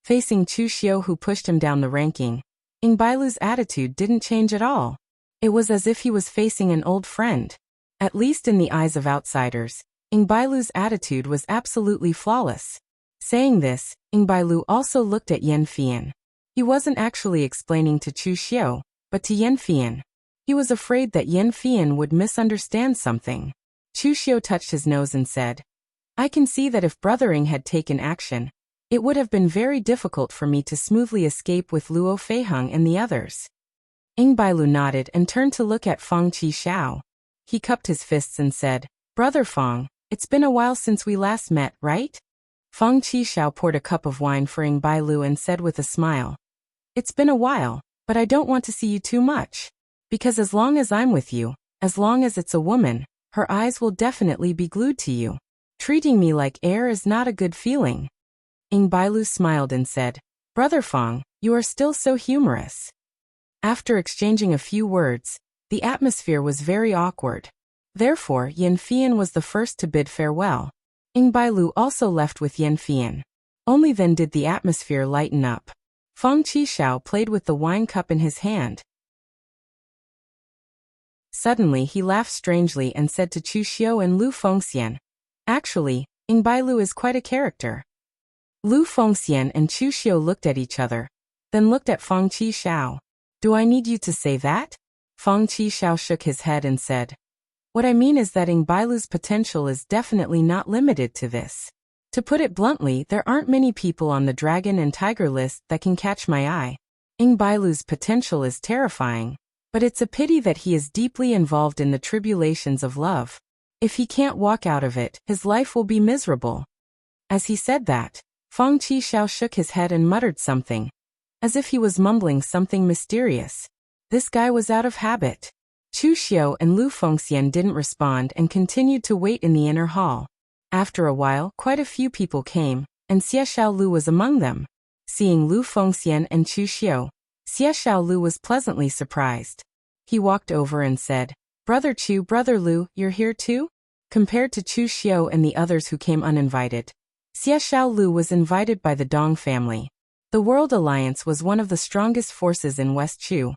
Speaker 1: Facing Chu Xiu, who pushed him down the ranking, Ying Bailu's attitude didn't change at all. It was as if he was facing an old friend. At least in the eyes of outsiders, Ying Bailu's attitude was absolutely flawless. Saying this, Ying Bailu also looked at Yan Fian. He wasn't actually explaining to Chu Xiu, but to Yan Fian. He was afraid that Yan Fian would misunderstand something. Chu Xiu touched his nose and said, "I can see that if Brother Ying had taken action, it would have been very difficult for me to smoothly escape with Luo Feiheng and the others." Ying Bailu nodded and turned to look at Feng Qixiao. He cupped his fists and said, "Brother Feng, it's been a while since we last met, right?" Feng Qixiao poured a cup of wine for Ying Bailu and said with a smile, "It's been a while, but I don't want to see you too much. Because as long as I'm with you, as long as it's a woman, her eyes will definitely be glued to you. Treating me like air is not a good feeling." Ying Bailu smiled and said, "Brother Feng, you are still so humorous." After exchanging a few words, the atmosphere was very awkward. Therefore, Yan Fian was the first to bid farewell. Ying Bailu also left with Yan Fian. Only then did the atmosphere lighten up. Feng Qixiao played with the wine cup in his hand. Suddenly he laughed strangely and said to Chu Xiu and Lu Fengxian, "Actually, Ying Bailu is quite a character." Lu Fengxian and Chu Xiu looked at each other, then looked at Feng Qixiao. "Do I need you to say that?" Feng Qixiao shook his head and said, "What I mean is that Ying Bailu's potential is definitely not limited to this. To put it bluntly, there aren't many people on the Dragon and Tiger list that can catch my eye. Ying Bailu's potential is terrifying, but it's a pity that he is deeply involved in the tribulations of love. If he can't walk out of it, his life will be miserable." As he said that, Feng Qixiao shook his head and muttered something, as if he was mumbling something mysterious. This guy was out of habit. Chu Xiu and Lu Fengxian didn't respond and continued to wait in the inner hall. After a while, quite a few people came, and Xiaoxiao Lu was among them. Seeing Lu Fengxian and Chu Xiu, Xiaoxiao Lu was pleasantly surprised. He walked over and said, "Brother Chu, Brother Lu, you're here too?" Compared to Chu Xiu and the others who came uninvited, Xiaoxiao Lu was invited by the Dong family. The World Alliance was one of the strongest forces in West Chu,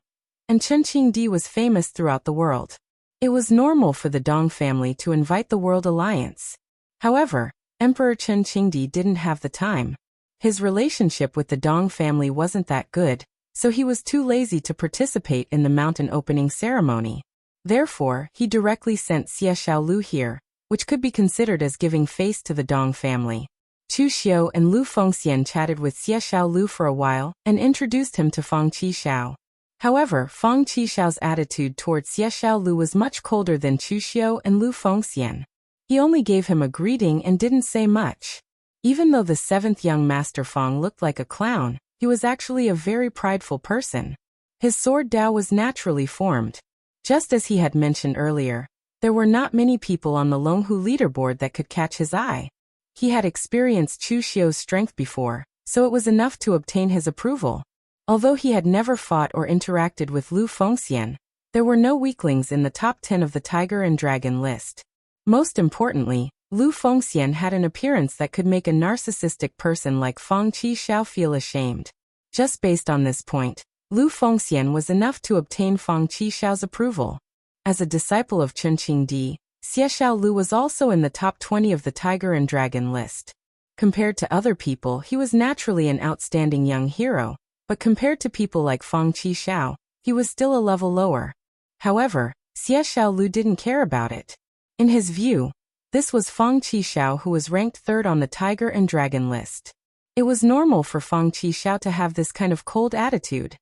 Speaker 1: and Chen Qingdi was famous throughout the world. It was normal for the Dong family to invite the World Alliance. However, Emperor Chen Qingdi didn't have the time. His relationship with the Dong family wasn't that good, so he was too lazy to participate in the mountain opening ceremony. Therefore, he directly sent Xiaoxiao Lu here, which could be considered as giving face to the Dong family. Chu Xiu and Lu Fengxian chatted with Xiaoxiao Lu for a while and introduced him to Feng Qixiao. However, Feng Qixiao's attitude towards Xiaoxiao Lu was much colder than Chu Xiu and Lu Fengxian. He only gave him a greeting and didn't say much. Even though the 7th young master Feng looked like a clown, he was actually a very prideful person. His sword Dao was naturally formed. Just as he had mentioned earlier, There were not many people on the Longhu leaderboard that could catch his eye. He had experienced Chu Xiu's strength before, so it was enough to obtain his approval. Although he had never fought or interacted with Lu Fengxian, there were no weaklings in the top 10 of the Tiger and Dragon list. Most importantly, Lu Fengxian had an appearance that could make a narcissistic person like Fang Qishao feel ashamed. Just based on this point, Lu Fengxian was enough to obtain Fang Qishao's approval. As a disciple of Chen Qingdi, Xieshao Lu was also in the top 20 of the Tiger and Dragon list. Compared to other people, he was naturally an outstanding young hero, but compared to people like Fang Qishao, he was still a level lower. However, Xieshao Lu didn't care about it. In his view, this was Fang Qishao who was ranked third on the Tiger and Dragon list. It was normal for Fang Qishao to have this kind of cold attitude.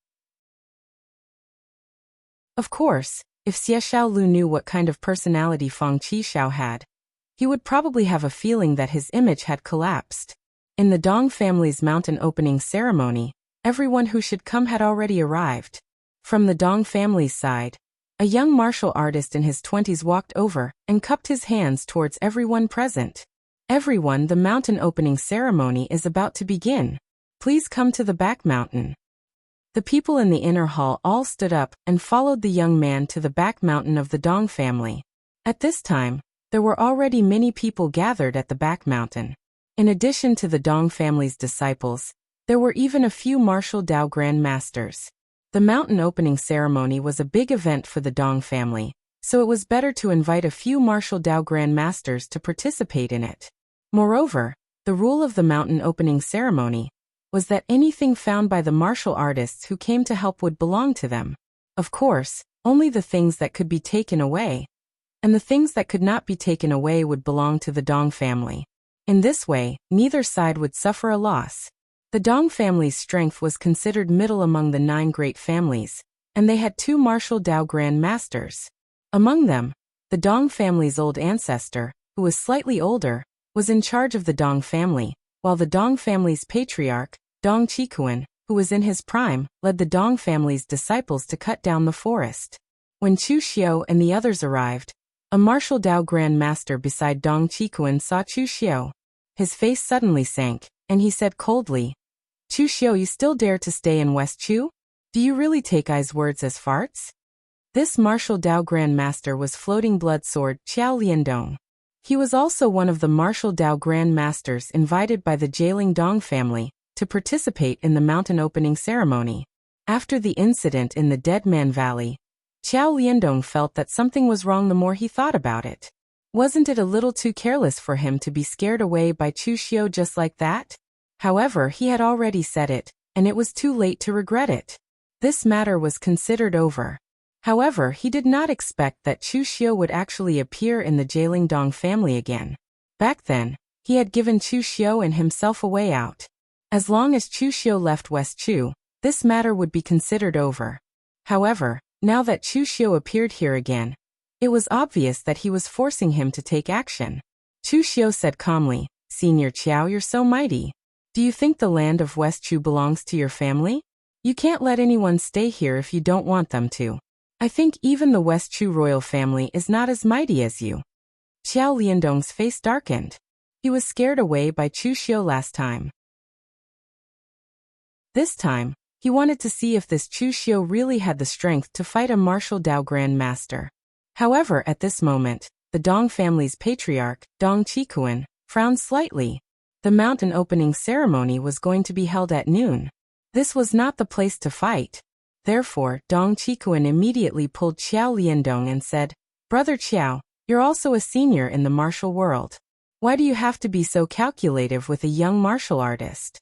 Speaker 1: Of course, if Xieshao Lu knew what kind of personality Fang Qishao had, he would probably have a feeling that his image had collapsed. In the Dong family's mountain opening ceremony, everyone who should come had already arrived. From the Dong family's side, a young martial artist in his 20s walked over and cupped his hands towards everyone present. Everyone, the mountain opening ceremony is about to begin. Please come to the back mountain. The people in the inner hall all stood up and followed the young man to the back mountain of the Dong family. At this time, there were already many people gathered at the back mountain. In addition to the Dong family's disciples, there were even a few martial Dao Grand Masters. The mountain opening ceremony was a big event for the Dong family, so it was better to invite a few martial Dao Grand Masters to participate in it. Moreover, the rule of the mountain opening ceremony was that anything found by the martial artists who came to help would belong to them. Of course, only the things that could be taken away, and the things that could not be taken away would belong to the Dong family. In this way, neither side would suffer a loss. The Dong family's strength was considered middle among the 9 great families, and they had 2 martial Dao Grand Masters. Among them, the Dong family's old ancestor, who was slightly older, was in charge of the Dong family, while the Dong family's patriarch, Dong Qikuan, who was in his prime, led the Dong family's disciples to cut down the forest. When Chu Xiu and the others arrived, a martial Dao Grand Master beside Dong Qikuan saw Chu Xiu. His face suddenly sank, and he said coldly, "Chu Xiu, you still dare to stay in West Chu? Do you really take I's words as farts?" This martial Dao Grand Master was Floating Blood Sword Qiao Liandong. He was also one of the martial Dao Grand Masters invited by the Jailing Dong family to participate in the mountain opening ceremony. After the incident in the Dead Man Valley, Qiao Liandong felt that something was wrong the more he thought about it. Wasn't it a little too careless for him to be scared away by Chu Xiu just like that? However, he had already said it, and it was too late to regret it. This matter was considered over. However, he did not expect that Chu Xiu would actually appear in the Jailing Dong family again. Back then, he had given Chu Xiu and himself a way out. As long as Chu Xiu left West Chu, this matter would be considered over. However, now that Chu Xiu appeared here again, it was obvious that he was forcing him to take action. Chu Xiu said calmly, "Senior Qiao, you're so mighty. Do you think the land of West Chu belongs to your family? You can't let anyone stay here if you don't want them to. I think even the West Chu royal family is not as mighty as you." Qiao Liandong's face darkened. He was scared away by Chu Xiu last time. This time, he wanted to see if this Chu Xiu really had the strength to fight a martial Dao Grand Master. However, at this moment, the Dong family's patriarch, Dong Qikuan, frowned slightly. The mountain opening ceremony was going to be held at noon. This was not the place to fight. Therefore, Dong Qikuan immediately pulled Qiao Liandong and said, "Brother Qiao, you're also a senior in the martial world. Why do you have to be so calculative with a young martial artist?"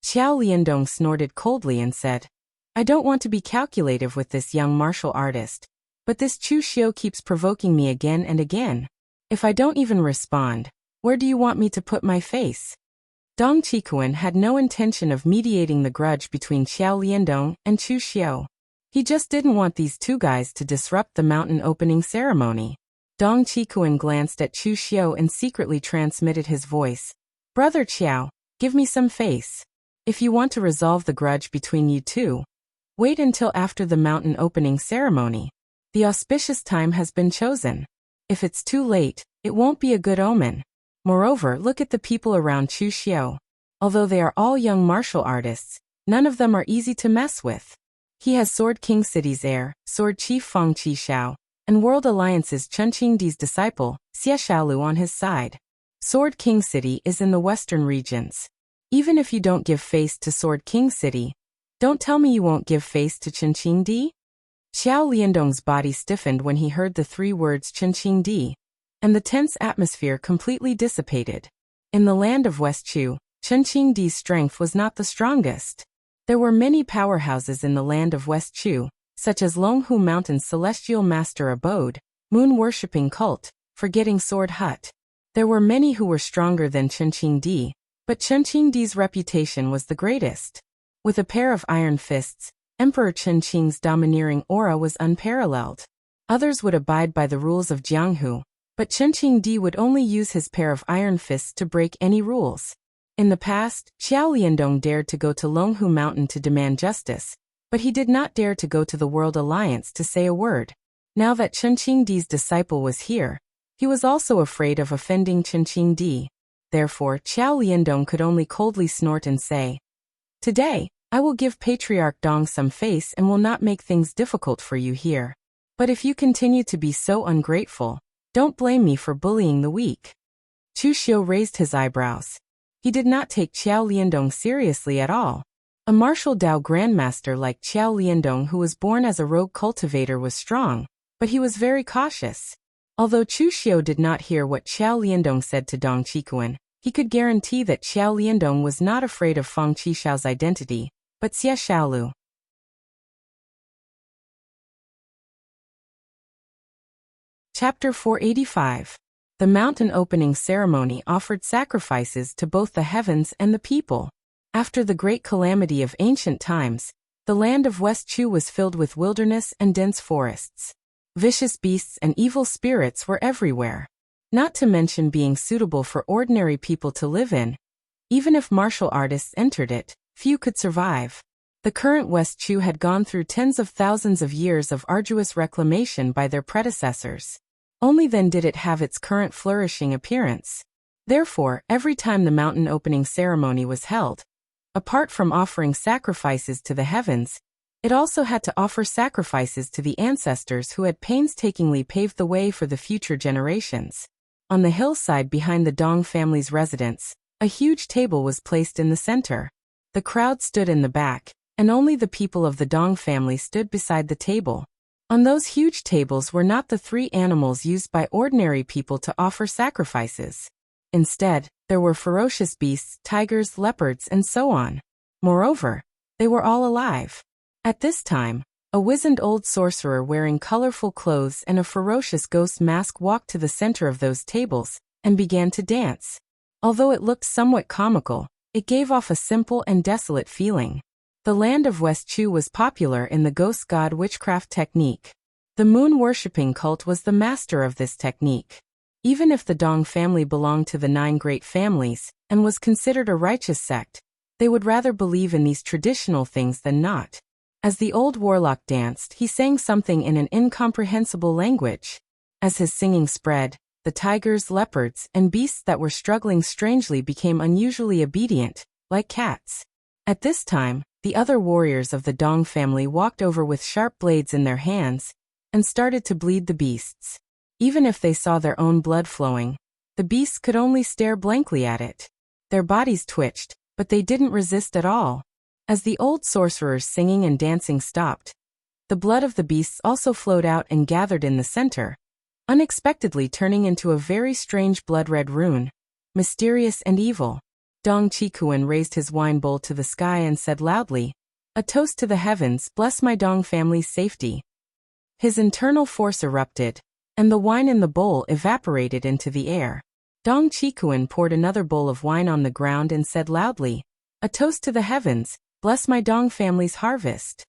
Speaker 1: Qiao Liandong snorted coldly and said, "I don't want to be calculative with this young martial artist, but this Chu Xiu keeps provoking me again and again. If I don't even respond, where do you want me to put my face?" Dong Qikuan had no intention of mediating the grudge between Qiao Liandong and Chu Xiu. He just didn't want these 2 guys to disrupt the mountain opening ceremony. Dong Qikuan glanced at Chu Xiu and secretly transmitted his voice, "Brother Qiao, give me some face. If you want to resolve the grudge between you 2, wait until after the mountain opening ceremony. The auspicious time has been chosen." If it's too late, it won't be a good omen. Moreover, look at the people around Chu Xiu. Although they are all young martial artists, none of them are easy to mess with. He has Sword King City's heir, Sword Chief Feng Qishao, and World Alliance's Chen Qingdi's disciple, Xie Xiaolu on his side. Sword King City is in the western regions. Even if you don't give face to Sword King City, don't tell me you won't give face to Chen Qingdi? Xiao Liandong's body stiffened when he heard the three words Chen Qingdi, and the tense atmosphere completely dissipated. In the land of West Chu, Chen Qingdi's strength was not the strongest. There were many powerhouses in the land of West Chu, such as Longhu Mountain's Celestial Master Abode, Moon-worshipping cult, Forgetting Sword Hut. There were many who were stronger than Chen Qingdi, but Chen Qingdi's reputation was the greatest. With a pair of iron fists, Emperor Chen Qing's domineering aura was unparalleled. Others would abide by the rules of Jianghu, but Chen Qingdi would only use his pair of iron fists to break any rules. In the past, Xiao Liandong dared to go to Longhu Mountain to demand justice, but he did not dare to go to the World Alliance to say a word. Now that Chen Qingdi's disciple was here, he was also afraid of offending Chen Qingdi. Therefore, Xiao Liandong could only coldly snort and say, "Today, I will give Patriarch Dong some face and will not make things difficult for you here. But if you continue to be so ungrateful, don't blame me for bullying the weak." Chu Xiu raised his eyebrows. He did not take Xiao Liandong seriously at all. A martial Dao grandmaster like Xiao Liandong, who was born as a rogue cultivator, was strong, but he was very cautious. Although Chu Xiu did not hear what Xiao Liandong said to Dong Qikuan, he could guarantee that Xiao Liandong was not afraid of Feng Qishao's identity, but Xie Xiaolu. Chapter 485. The mountain opening ceremony offered sacrifices to both the heavens and the people. After the great calamity of ancient times, the land of West Chu was filled with wilderness and dense forests. Vicious beasts and evil spirits were everywhere. Not to mention being suitable for ordinary people to live in. Even if martial artists entered it, few could survive. The current West Chu had gone through tens of thousands of years of arduous reclamation by their predecessors. Only then did it have its current flourishing appearance. Therefore, every time the mountain opening ceremony was held, apart from offering sacrifices to the heavens, it also had to offer sacrifices to the ancestors who had painstakingly paved the way for the future generations. On the hillside behind the Dong family's residence, a huge table was placed in the center. The crowd stood in the back, and only the people of the Dong family stood beside the table. On those huge tables were not the three animals used by ordinary people to offer sacrifices. Instead, there were ferocious beasts, tigers, leopards, and so on. Moreover, they were all alive. At this time, a wizened old sorcerer wearing colorful clothes and a ferocious ghost mask walked to the center of those tables and began to dance. Although it looked somewhat comical, it gave off a simple and desolate feeling. The land of West Chu was popular in the ghost god witchcraft technique. The moon-worshipping cult was the master of this technique. Even if the Dong family belonged to the 9 great families and was considered a righteous sect, they would rather believe in these traditional things than not. As the old warlock danced, he sang something in an incomprehensible language. As his singing spread, the tigers, leopards, and beasts that were struggling strangely became unusually obedient, like cats. At this time, the other warriors of the Dong family walked over with sharp blades in their hands and started to bleed the beasts. Even if they saw their own blood flowing, the beasts could only stare blankly at it. Their bodies twitched, but they didn't resist at all. As the old sorcerer's singing and dancing stopped, the blood of the beasts also flowed out and gathered in the center, unexpectedly turning into a very strange blood-red rune, mysterious and evil. Dong Qikuan raised his wine bowl to the sky and said loudly, "A toast to the heavens, bless my Dong family's safety." His internal force erupted, and the wine in the bowl evaporated into the air. Dong Qikuan poured another bowl of wine on the ground and said loudly, "A toast to the heavens, bless my Dong family's harvest."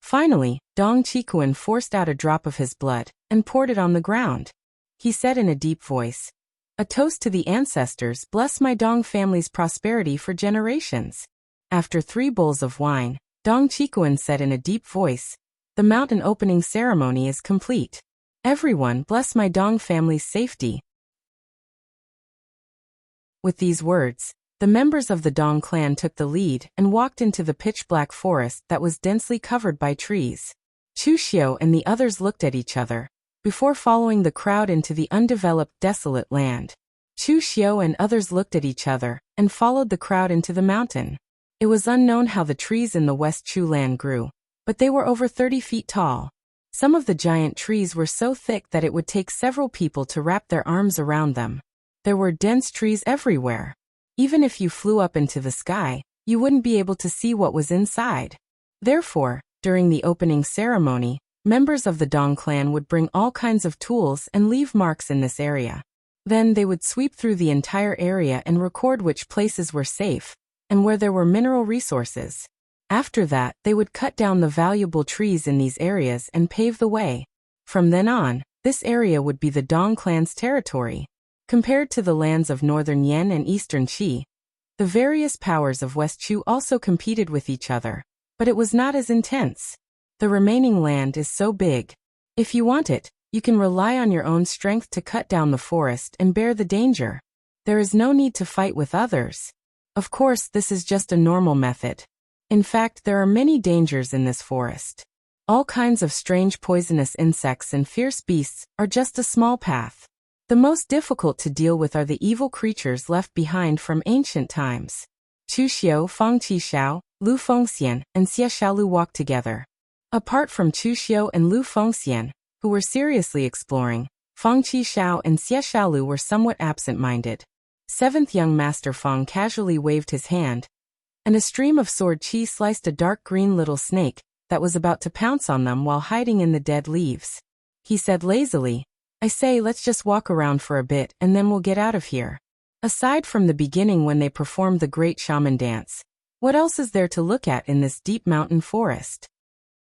Speaker 1: Finally, Dong Qikuan forced out a drop of his blood and poured it on the ground. He said in a deep voice, "A toast to the ancestors, bless my Dong family's prosperity for generations." After 3 bowls of wine, Dong Qikuan said in a deep voice, "The mountain opening ceremony is complete. Everyone bless my Dong family's safety. With these words, the members of the Dong clan took the lead and walked into the pitch-black forest that was densely covered by trees. Chu Xiu and the others looked at each other, before following the crowd into the undeveloped, desolate land. Chu Xiu and others looked at each other, and followed the crowd into the mountain. It was unknown how the trees in the West Chu land grew, but they were over 30 feet tall. Some of the giant trees were so thick that it would take several people to wrap their arms around them. There were dense trees everywhere. Even if you flew up into the sky, you wouldn't be able to see what was inside. Therefore, during the opening ceremony, members of the Dong clan would bring all kinds of tools and leave marks in this area. Then they would sweep through the entire area and record which places were safe, and where there were mineral resources. After that, they would cut down the valuable trees in these areas and pave the way. From then on, this area would be the Dong clan's territory. Compared to the lands of northern Yan and eastern Qi, the various powers of West Chu also competed with each other, but it was not as intense. The remaining land is so big. If you want it, you can rely on your own strength to cut down the forest and bear the danger. There is no need to fight with others. Of course, this is just a normal method. In fact, there are many dangers in this forest. All kinds of strange poisonous insects and fierce beasts are just a small path. The most difficult to deal with are the evil creatures left behind from ancient times. Chu Xiu, Fang Qishao, Lu Fengxian, and Xie Xiaolu walked together. Apart from Chu Xiu and Lu Fengxian, who were seriously exploring, Fang Qishao and Xie Xiaolu were somewhat absent-minded. Seventh young master Fang casually waved his hand, and a stream of sword qi sliced a dark green little snake that was about to pounce on them while hiding in the dead leaves. He said lazily, "I say, let's just walk around for a bit and then we'll get out of here." Aside from the beginning when they performed the great shaman dance, what else is there to look at in this deep mountain forest?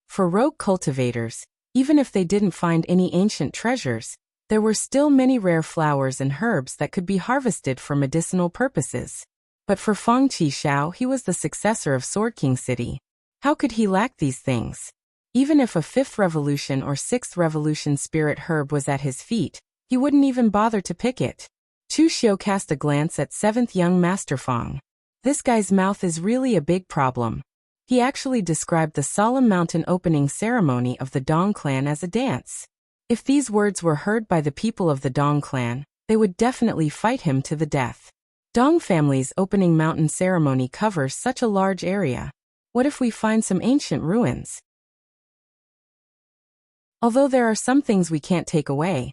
Speaker 1: For rogue cultivators, even if they didn't find any ancient treasures, there were still many rare flowers and herbs that could be harvested for medicinal purposes. But for Fang Qishao, he was the successor of Sword King City. How could he lack these things? Even if a 5th revolution or 6th revolution spirit herb was at his feet, he wouldn't even bother to pick it. Chu Xiu cast a glance at 7th young master Fang. This guy's mouth is really a big problem. He actually described the solemn mountain opening ceremony of the Dong clan as a dance. If these words were heard by the people of the Dong clan, they would definitely fight him to the death. Dong family's opening mountain ceremony covers such a large area. What if we find some ancient ruins? Although there are some things we can't take away,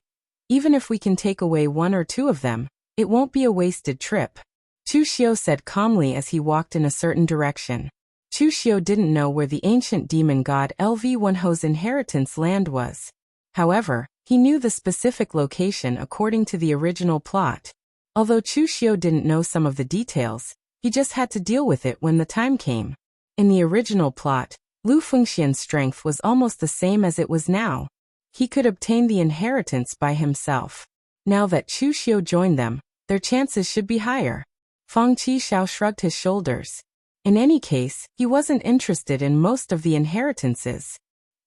Speaker 1: even if we can take away 1 or 2 of them, it won't be a wasted trip. Chu Xiu said calmly as he walked in a certain direction. Chu Xiu didn't know where the ancient demon god Lv1Ho's inheritance land was. However, he knew the specific location according to the original plot. Although Chu Xiu didn't know some of the details, he just had to deal with it when the time came. In the original plot, Lu Fengxian's strength was almost the same as it was now. He could obtain the inheritance by himself. Now that Chu Xiu joined them, their chances should be higher. Fang Qishao shrugged his shoulders. In any case, he wasn't interested in most of the inheritances.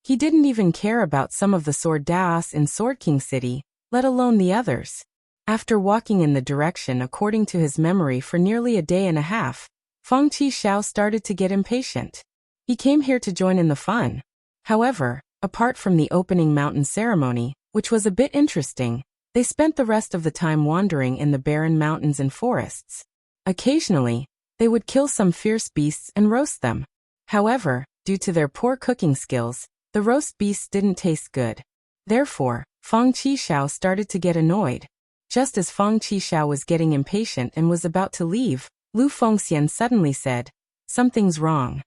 Speaker 1: He didn't even care about some of the sword daos in Sword King City, let alone the others. After walking in the direction according to his memory for nearly a day and a half, Fang Qishao started to get impatient. He came here to join in the fun. However, apart from the opening mountain ceremony, which was a bit interesting, they spent the rest of the time wandering in the barren mountains and forests. Occasionally, they would kill some fierce beasts and roast them. However, due to their poor cooking skills, the roast beasts didn't taste good. Therefore, Fang Qishao started to get annoyed. Just as Fang Qishao was getting impatient and was about to leave, Lu Fengxian suddenly said, "Something's wrong."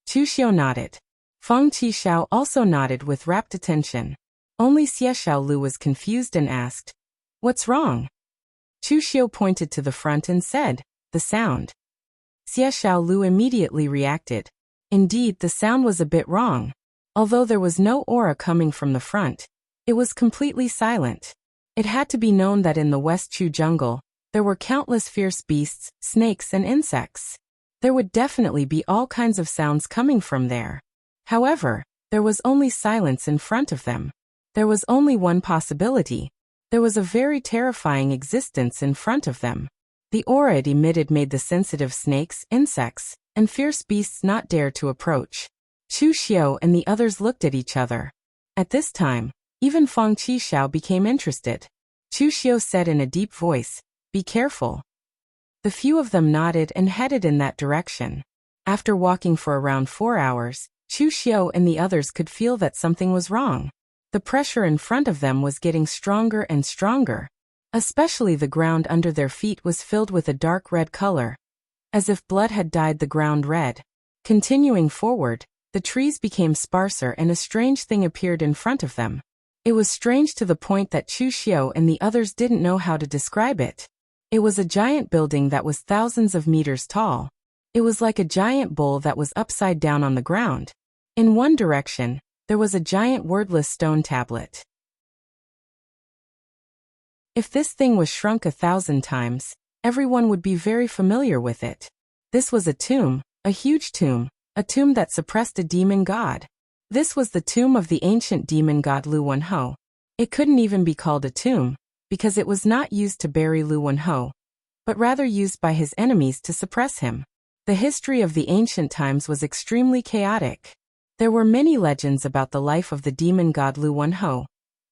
Speaker 1: Chu Xiu nodded. Fang Qishao also nodded with rapt attention. Only Xie Xiaolu was confused and asked, "What's wrong?" Chu Xiu pointed to the front and said, "The sound." Xie Xiaolu immediately reacted. Indeed, the sound was a bit wrong. Although there was no aura coming from the front, it was completely silent. It had to be known that in the West Chu jungle, there were countless fierce beasts, snakes, and insects. There would definitely be all kinds of sounds coming from there. However, there was only silence in front of them. There was only one possibility. There was a very terrifying existence in front of them. The aura it emitted made the sensitive snakes, insects, and fierce beasts not dare to approach. Chu Xiu and the others looked at each other. At this time, even Feng Qishao became interested. Chu Xiu said in a deep voice, "Be careful." The few of them nodded and headed in that direction. After walking for around 4 hours, Chu Xiu and the others could feel that something was wrong. The pressure in front of them was getting stronger and stronger. Especially the ground under their feet was filled with a dark red color, as if blood had dyed the ground red. Continuing forward, the trees became sparser and a strange thing appeared in front of them. It was strange to the point that Chu Xiu and the others didn't know how to describe it. It was a giant building that was thousands of meters tall. It was like a giant bowl that was upside down on the ground. In one direction, there was a giant wordless stone tablet. If this thing was shrunk 1,000 times, everyone would be very familiar with it. This was a tomb, a huge tomb, a tomb that suppressed a demon god. This was the tomb of the ancient demon god Lu Wenhou. It couldn't even be called a tomb, because it was not used to bury Lu Wenhou, but rather used by his enemies to suppress him. The history of the ancient times was extremely chaotic. There were many legends about the life of the demon god Lu Wenhou,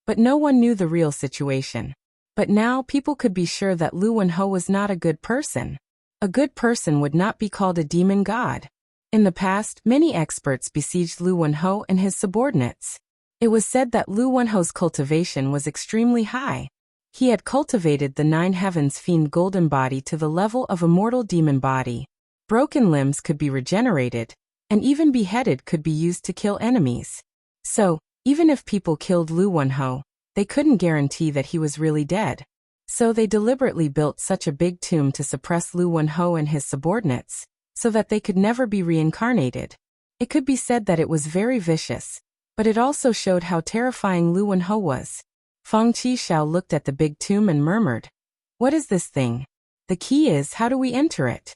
Speaker 1: but no one knew the real situation. But now people could be sure that Lu Wenhou was not a good person. A good person would not be called a demon god. In the past, many experts besieged Lu Wenhou and his subordinates. It was said that Lu Wenhou's cultivation was extremely high. He had cultivated the 9 heavens fiend golden body to the level of a mortal demon body. Broken limbs could be regenerated, and even beheaded could be used to kill enemies. So, even if people killed Lu Wenhou, they couldn't guarantee that he was really dead. So they deliberately built such a big tomb to suppress Lu Wenhou and his subordinates, so that they could never be reincarnated. It could be said that it was very vicious, but it also showed how terrifying Lu Wenhou was. Feng Qishao looked at the big tomb and murmured, "What is this thing? The key is, how do we enter it?"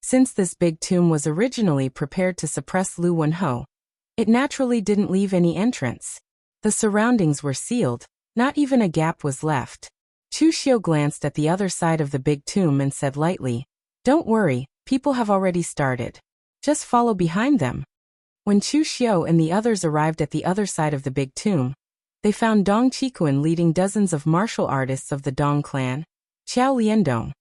Speaker 1: Since this big tomb was originally prepared to suppress Lu Wenhou, it naturally didn't leave any entrance. The surroundings were sealed, not even a gap was left. Chu Xiu glanced at the other side of the big tomb and said lightly, "Don't worry, people have already started. Just follow behind them." When Chu Xiu and the others arrived at the other side of the big tomb, they found Dong Qikuan leading dozens of martial artists of the Dong clan, Qiao Liandong,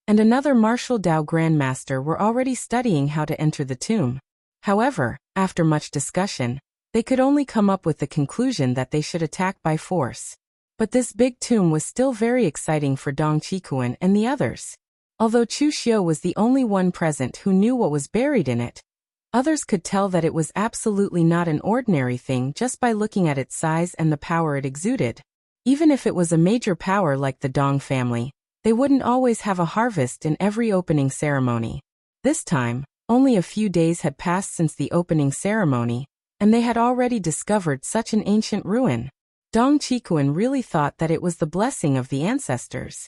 Speaker 1: and another martial Dao grandmaster were already studying how to enter the tomb. However, after much discussion, they could only come up with the conclusion that they should attack by force. But this big tomb was still very exciting for Dong Qikuan and the others. Although Chu Xiu was the only one present who knew what was buried in it, others could tell that it was absolutely not an ordinary thing just by looking at its size and the power it exuded. Even if it was a major power like the Dong family, they wouldn't always have a harvest in every opening ceremony. This time, only a few days had passed since the opening ceremony, and they had already discovered such an ancient ruin. Dong Qikuan really thought that it was the blessing of the ancestors.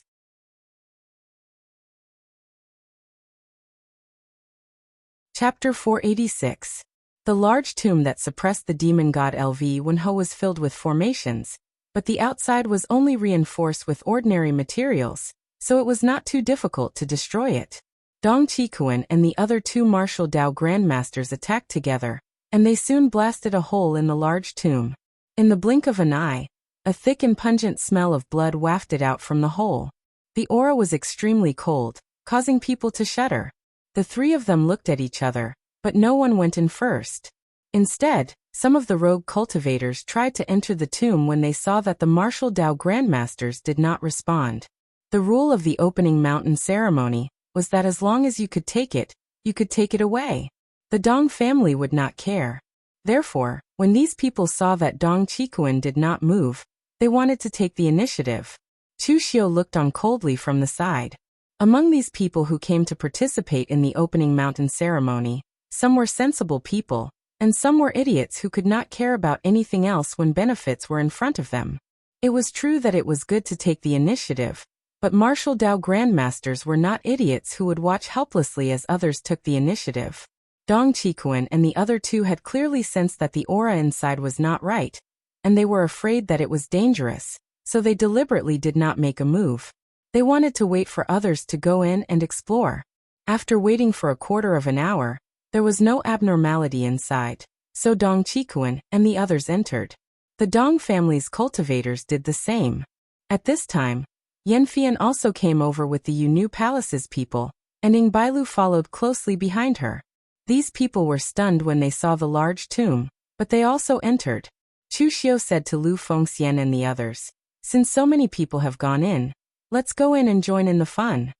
Speaker 1: Chapter 486. The large tomb that suppressed the demon god Lv Wenhou was filled with formations, but the outside was only reinforced with ordinary materials, so it was not too difficult to destroy it. Dong Qikuan and the other 2 martial Dao grandmasters attacked together, and they soon blasted a hole in the large tomb. In the blink of an eye, a thick and pungent smell of blood wafted out from the hole. The aura was extremely cold, causing people to shudder. The 3 of them looked at each other, but no one went in first. Instead, some of the rogue cultivators tried to enter the tomb when they saw that the martial Dao grandmasters did not respond. The rule of the opening mountain ceremony was that as long as you could take it away. The Dong family would not care. Therefore, when these people saw that Dong Qikuan did not move, they wanted to take the initiative. Chu Xiu looked on coldly from the side. Among these people who came to participate in the opening mountain ceremony, some were sensible people, and some were idiots who could not care about anything else when benefits were in front of them. It was true that it was good to take the initiative, but martial Dao grandmasters were not idiots who would watch helplessly as others took the initiative. Dong Qikuan and the other 2 had clearly sensed that the aura inside was not right, and they were afraid that it was dangerous, so they deliberately did not make a move. They wanted to wait for others to go in and explore. After waiting for a quarter of an hour, there was no abnormality inside, so Dong Chikuan and the others entered. The Dong family's cultivators did the same. At this time, Yanfian also came over with the Yunu Palace's people, and Ing Bailu followed closely behind her. These people were stunned when they saw the large tomb, but they also entered. Chu Xiu said to Lu Fengxian and the others, "Since so many people have gone in, let's go in and join in the fun."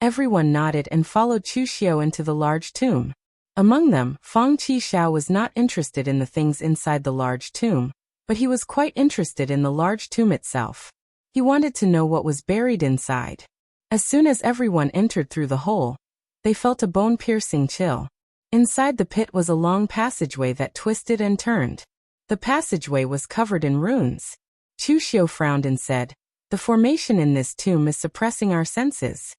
Speaker 1: Everyone nodded and followed Chu Xiu into the large tomb. Among them, Feng Qi was not interested in the things inside the large tomb, but he was quite interested in the large tomb itself. He wanted to know what was buried inside. As soon as everyone entered through the hole, they felt a bone-piercing chill. Inside the pit was a long passageway that twisted and turned. The passageway was covered in runes. Chu Xiu frowned and said, "The formation in this tomb is suppressing our senses."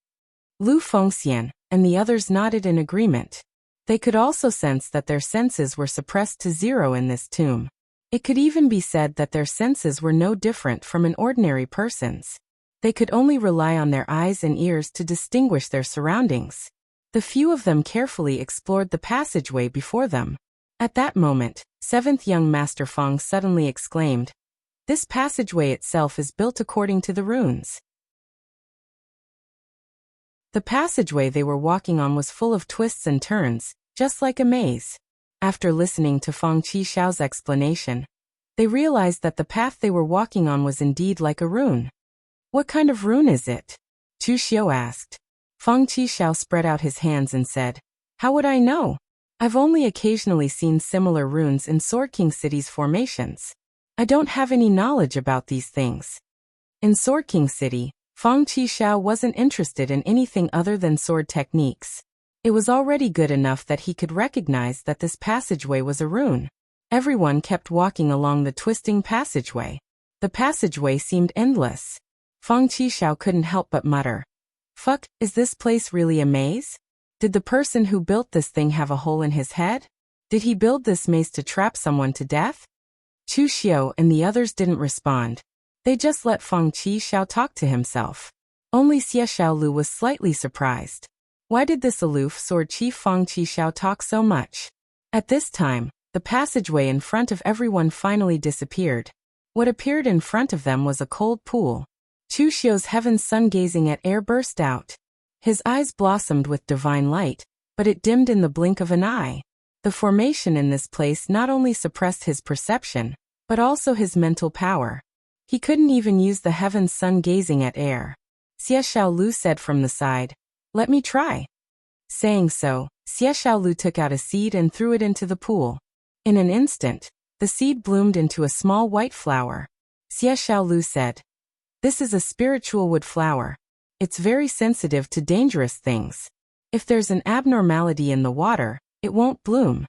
Speaker 1: Lu Fengxian and the others nodded in agreement. They could also sense that their senses were suppressed to zero in this tomb. It could even be said that their senses were no different from an ordinary person's. They could only rely on their eyes and ears to distinguish their surroundings. The few of them carefully explored the passageway before them. At that moment, seventh young Master Feng suddenly exclaimed, "This passageway itself is built according to the runes." The passageway they were walking on was full of twists and turns, just like a maze. After listening to Feng Qixiao's explanation, they realized that the path they were walking on was indeed like a rune. "What kind of rune is it?" Chu Xiu asked. Feng Qixiao spread out his hands and said, "How would I know? I've only occasionally seen similar runes in Sword King City's formations. I don't have any knowledge about these things." In Sword King City, Feng Qixiao wasn't interested in anything other than sword techniques. It was already good enough that he could recognize that this passageway was a rune. Everyone kept walking along the twisting passageway. The passageway seemed endless. Feng Qixiao couldn't help but mutter, "Fuck, is this place really a maze? Did the person who built this thing have a hole in his head? Did he build this maze to trap someone to death?" Chu Xiu and the others didn't respond. They just let Feng Qixiao talk to himself. Only Xie Xiaolu was slightly surprised. Why did this aloof sword chief Feng Qixiao talk so much? At this time, the passageway in front of everyone finally disappeared. What appeared in front of them was a cold pool. Chu Xiu's heaven sun gazing at air burst out. His eyes blossomed with divine light, but it dimmed in the blink of an eye. The formation in this place not only suppressed his perception, but also his mental power. He couldn't even use the heaven sun gazing at air. Xie Xiaolu said from the side, "Let me try." Saying so, Xie Xiaolu took out a seed and threw it into the pool. In an instant, the seed bloomed into a small white flower. Xie Xiaolu said, "This is a spiritual wood flower. It's very sensitive to dangerous things. If there's an abnormality in the water, it won't bloom."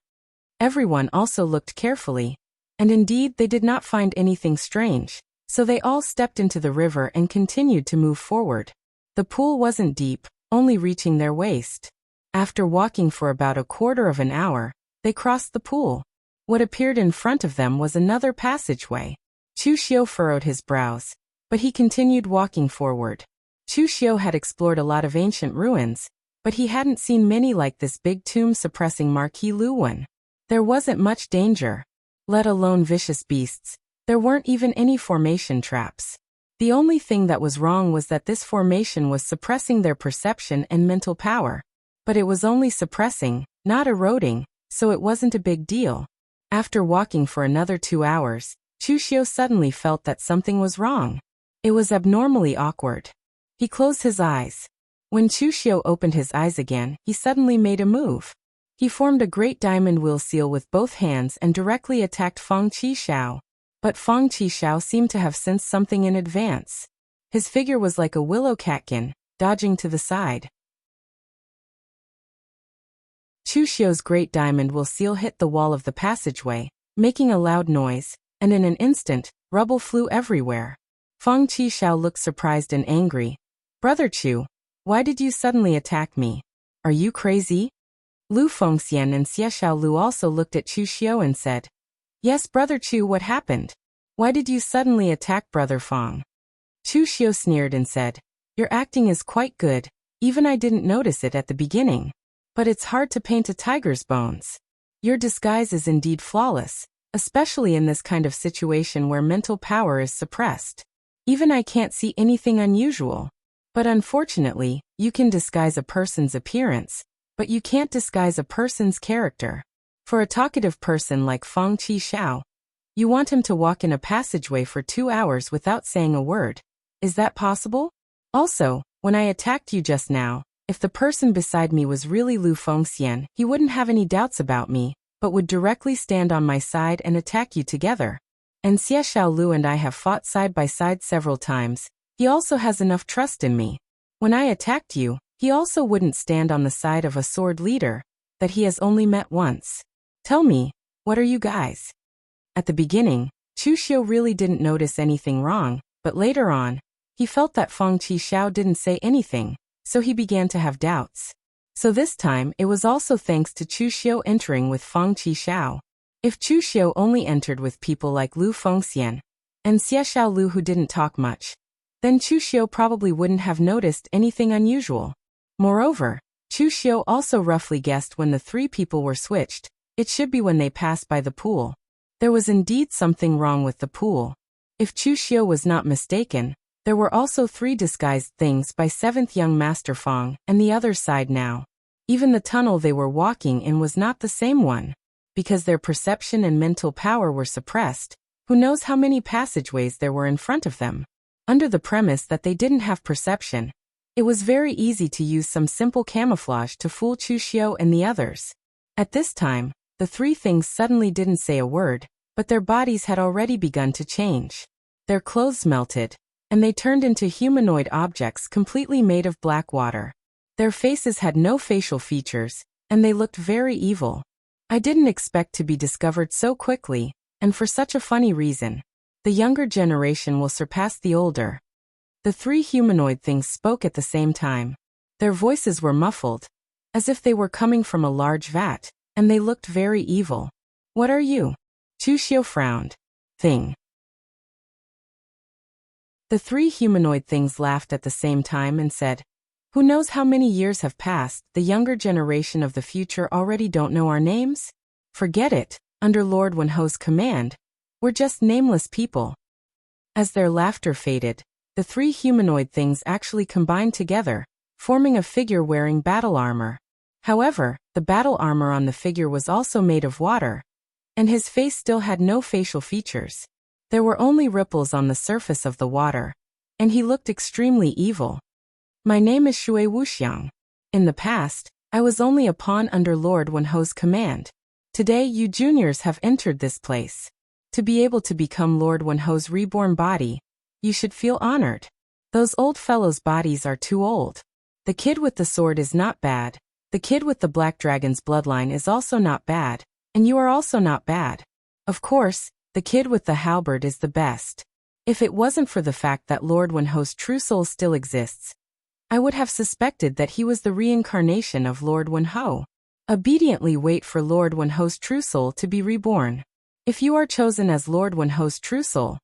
Speaker 1: Everyone also looked carefully, and indeed they did not find anything strange. So they all stepped into the river and continued to move forward. The pool wasn't deep, only reaching their waist. After walking for about a quarter of an hour, they crossed the pool. What appeared in front of them was another passageway. Chu Xiu furrowed his brows, but he continued walking forward. Chu Xiu had explored a lot of ancient ruins, but he hadn't seen many like this big tomb-suppressing Marquis Luwen. There wasn't much danger, let alone vicious beasts. There weren't even any formation traps. The only thing that was wrong was that this formation was suppressing their perception and mental power. But it was only suppressing, not eroding, so it wasn't a big deal. After walking for another 2 hours, Chu Xiu suddenly felt that something was wrong. It was abnormally awkward. He closed his eyes. When Chu Xiu opened his eyes again, he suddenly made a move. He formed a great diamond will seal with both hands and directly attacked Feng Qixiao. But Feng Qixiao seemed to have sensed something in advance. His figure was like a willow catkin, dodging to the side. Chu Xiu's great diamond will seal hit the wall of the passageway, making a loud noise, and in an instant, rubble flew everywhere. Feng Qixiao looked surprised and angry. "Brother Chu, why did you suddenly attack me? Are you crazy?" Lu Fengxian and Xie Xiaolu also looked at Chu Xiu and said, "Yes, Brother Chu, what happened? Why did you suddenly attack Brother Fong? Chu Xiu sneered and said, your acting is quite good, even I didn't notice it at the beginning. But it's hard to paint a tiger's bones. Your disguise is indeed flawless, especially in this kind of situation where mental power is suppressed. Even I can't see anything unusual. But unfortunately, you can disguise a person's appearance, but you can't disguise a person's character. For a talkative person like Fong Chi Xiao, you want him to walk in a passageway for 2 hours without saying a word. Is that possible? Also, when I attacked you just now, if the person beside me was really Lu Fengxian, he wouldn't have any doubts about me, but would directly stand on my side and attack you together. And Xie Xiaolu and I have fought side by side several times. He also has enough trust in me. When I attacked you, he also wouldn't stand on the side of a sword leader that he has only met once. Tell me, what are you guys? At the beginning, Chu Xiu really didn't notice anything wrong, but later on, he felt that Fong Chi Xiao didn't say anything, so he began to have doubts. So this time, it was also thanks to Chu Xiu entering with Fong Chi Xiao. If Chu Xiu only entered with people like Lu Fengxian and Xie Xiaolu who didn't talk much, then Chu Xiu probably wouldn't have noticed anything unusual. Moreover, Chu Xiu also roughly guessed when the 3 people were switched. It should be when they passed by the pool. There was indeed something wrong with the pool. If Chu Xiu was not mistaken, there were also 3 disguised things by 7th young Master Fong and the other side now. Even the tunnel they were walking in was not the same one. Because their perception and mental power were suppressed, who knows how many passageways there were in front of them. Under the premise that they didn't have perception, it was very easy to use some simple camouflage to fool Chu Xiu and the others. At this time, the 3 things suddenly didn't say a word, but their bodies had already begun to change. Their clothes melted, and they turned into humanoid objects completely made of black water. Their faces had no facial features, and they looked very evil. I didn't expect to be discovered so quickly, and for such a funny reason. The younger generation will surpass the older. The 3 humanoid things spoke at the same time. Their voices were muffled, as if they were coming from a large vat, and they looked very evil. What are you? Chu Xiu frowned. Thing. The 3 humanoid things laughed at the same time and said, who knows how many years have passed, the younger generation of the future already don't know our names? Forget it, under Lord Wenho's command, we're just nameless people. As their laughter faded, the 3 humanoid things actually combined together, forming a figure wearing battle armor. However, the battle armor on the figure was also made of water, and his face still had no facial features. There were only ripples on the surface of the water, and he looked extremely evil. My name is Shui Wuxiang. In the past, I was only a pawn under Lord Wenho's command. Today you juniors have entered this place. To be able to become Lord Wenho's reborn body, you should feel honored. Those old fellows' bodies are too old. The kid with the sword is not bad. The kid with the black dragon's bloodline is also not bad, and you are also not bad. Of course, the kid with the halberd is the best. If it wasn't for the fact that Lord Wenho's true soul still exists, I would have suspected that he was the reincarnation of Lord Wenho. Obediently wait for Lord Wenho's true soul to be reborn. If you are chosen as Lord Wenho's true soul,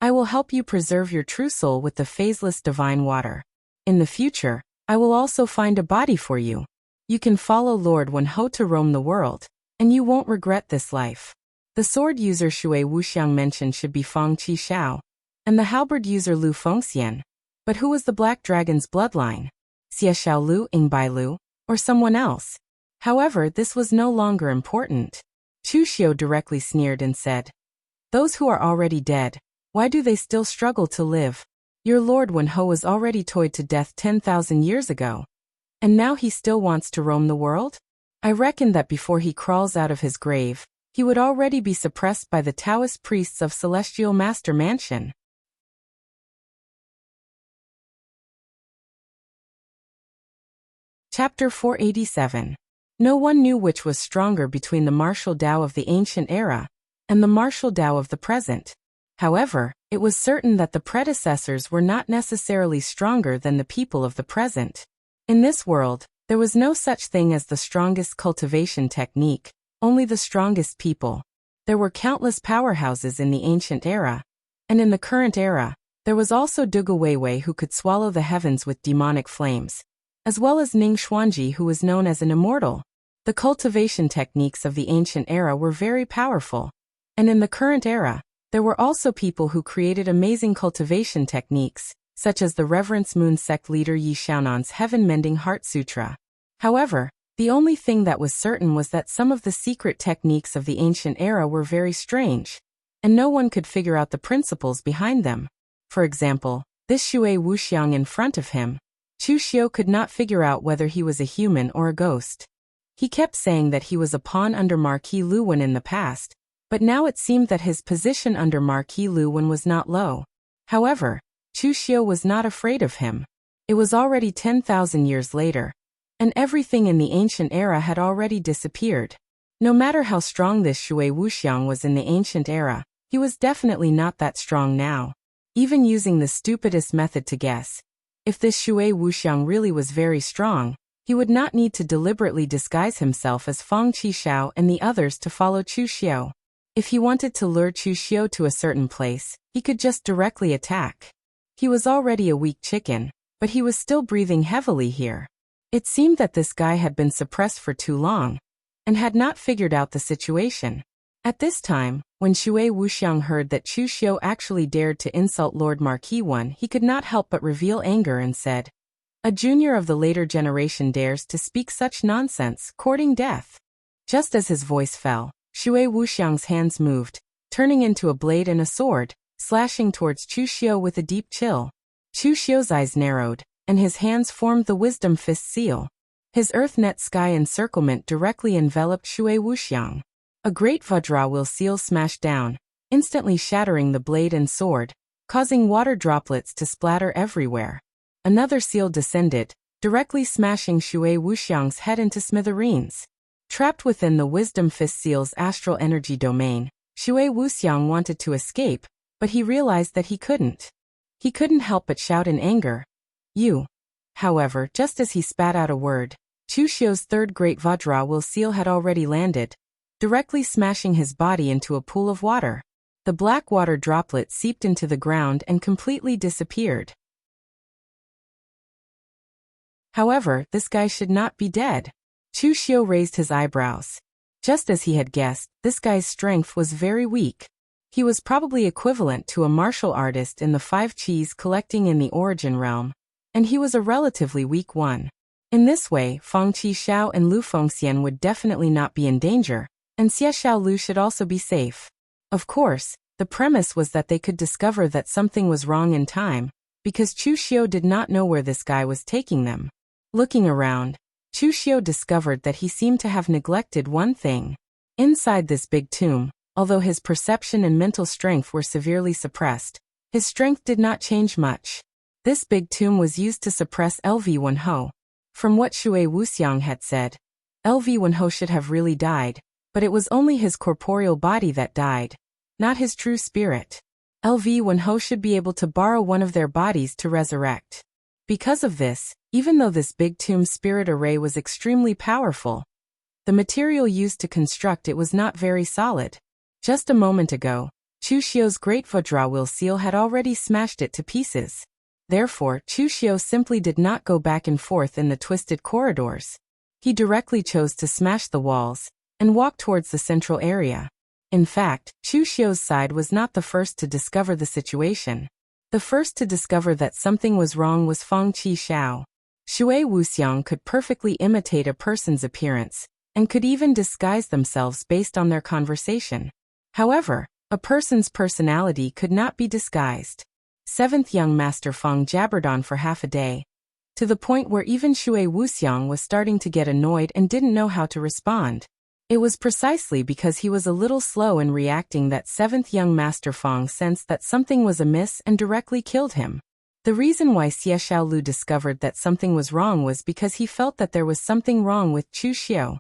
Speaker 1: I will help you preserve your true soul with the phaseless divine water. In the future, I will also find a body for you. You can follow Lord Wenho to roam the world, and you won't regret this life. The sword user Shui Wuxiang mentioned should be Fong Chi Xiao, and the halberd user Lu Fengxian. But who was the black dragon's bloodline? Xie Xiaolu, Ingbai Lu, or someone else? However, this was no longer important. Chu Xiu directly sneered and said, those who are already dead, why do they still struggle to live? Your Lord Wenho was already toyed to death 10,000 years ago. And now he still wants to roam the world? I reckon that before he crawls out of his grave, he would already be suppressed by the Taoist priests of Celestial Master Mansion. Chapter 487. No one knew which was stronger between the martial Tao of the ancient era and the martial Tao of the present. However, it was certain that the predecessors were not necessarily stronger than the people of the present. In this world, there was no such thing as the strongest cultivation technique, only the strongest people. There were countless powerhouses in the ancient era, And in the current era, there was also Duga Weiwei who could swallow the heavens with demonic flames, as well as Ning Xuanji who was known as an immortal. The cultivation techniques of the ancient era were very powerful. And in the current era, there were also people who created amazing cultivation techniques, such as the Reverence Moon sect leader Yi Xiaonan's heaven-mending heart sutra. However, the only thing that was certain was that some of the secret techniques of the ancient era were very strange, and no one could figure out the principles behind them. For example, this Shui Wuxiang in front of him, Chu Xiu could not figure out whether he was a human or a ghost. He kept saying that he was a pawn under Marquis Lu Wen in the past, but now it seemed that his position under Marquis Lu Wen was not low. However, Chu Xiu was not afraid of him. It was already 10,000 years later, and everything in the ancient era had already disappeared. No matter how strong this Shui Wuxiang was in the ancient era, he was definitely not that strong now. Even using the stupidest method to guess, if this Shui Wuxiang really was very strong, he would not need to deliberately disguise himself as Fang Qishao and the others to follow Chu Xiu. If he wanted to lure Chu Xiu to a certain place, he could just directly attack. He was already a weak chicken, but he was still breathing heavily here. It seemed that this guy had been suppressed for too long, and had not figured out the situation. At this time, when Shui Wuxiang heard that Chu Xiu actually dared to insult Lord Marquis Wen, he could not help but reveal anger and said, "A junior of the later generation dares to speak such nonsense, courting death." Just as his voice fell, Shui Wuxiang's hands moved, turning into a blade and a sword, slashing towards Chu Xiu with a deep chill. Chu Xiu's eyes narrowed, and his hands formed the wisdom fist seal. His earth net sky encirclement directly enveloped Shui Wuxiang. A great Vajra will seal smashed down, instantly shattering the blade and sword, causing water droplets to splatter everywhere. Another seal descended, directly smashing Shui Wuxiang's head into smithereens. Trapped within the wisdom fist seal's astral energy domain, Shui Wuxiang wanted to escape, but he realized that he couldn't. He couldn't help but shout in anger, "You!" However, just as he spat out a word, Chu Xiu's third great Vajra will seal had already landed, directly smashing his body into a pool of water. The black water droplet seeped into the ground and completely disappeared. However, this guy should not be dead. Chu Xiu raised his eyebrows. Just as he had guessed, this guy's strength was very weak. He was probably equivalent to a martial artist in the 5 Qis collecting in the origin realm, and he was a relatively weak one. In this way, Fang Qishao and Lu Fengxian would definitely not be in danger, and Xie Xiaolu should also be safe. Of course, the premise was that they could discover that something was wrong in time, because Chu Xiu did not know where this guy was taking them. Looking around, Chu Xiu discovered that he seemed to have neglected one thing. Inside this big tomb, although his perception and mental strength were severely suppressed, his strength did not change much. This big tomb was used to suppress LV Wenhou. From what Shui Wuxiang had said, LV Wenhou should have really died, but it was only his corporeal body that died, not his true spirit. LV Wenhou should be able to borrow one of their bodies to resurrect. Because of this, even though this big tomb spirit array was extremely powerful, the material used to construct it was not very solid. Just a moment ago, Chu Xiu's great Vajra will seal had already smashed it to pieces. Therefore, Chu Xiu simply did not go back and forth in the twisted corridors. He directly chose to smash the walls and walk towards the central area. In fact, Chu Xiu's side was not the first to discover the situation. The first to discover that something was wrong was Fang Qishao. Shui Wuxiang could perfectly imitate a person's appearance, and could even disguise themselves based on their conversation. However, a person's personality could not be disguised. 7th young master Fang jabbered on for half a day, to the point where even Shui Wuxiang was starting to get annoyed and didn't know how to respond. It was precisely because he was a little slow in reacting that 7th young master Fang sensed that something was amiss and directly killed him. The reason why Xie Xiaolu discovered that something was wrong was because he felt that there was something wrong with Chu Xiu.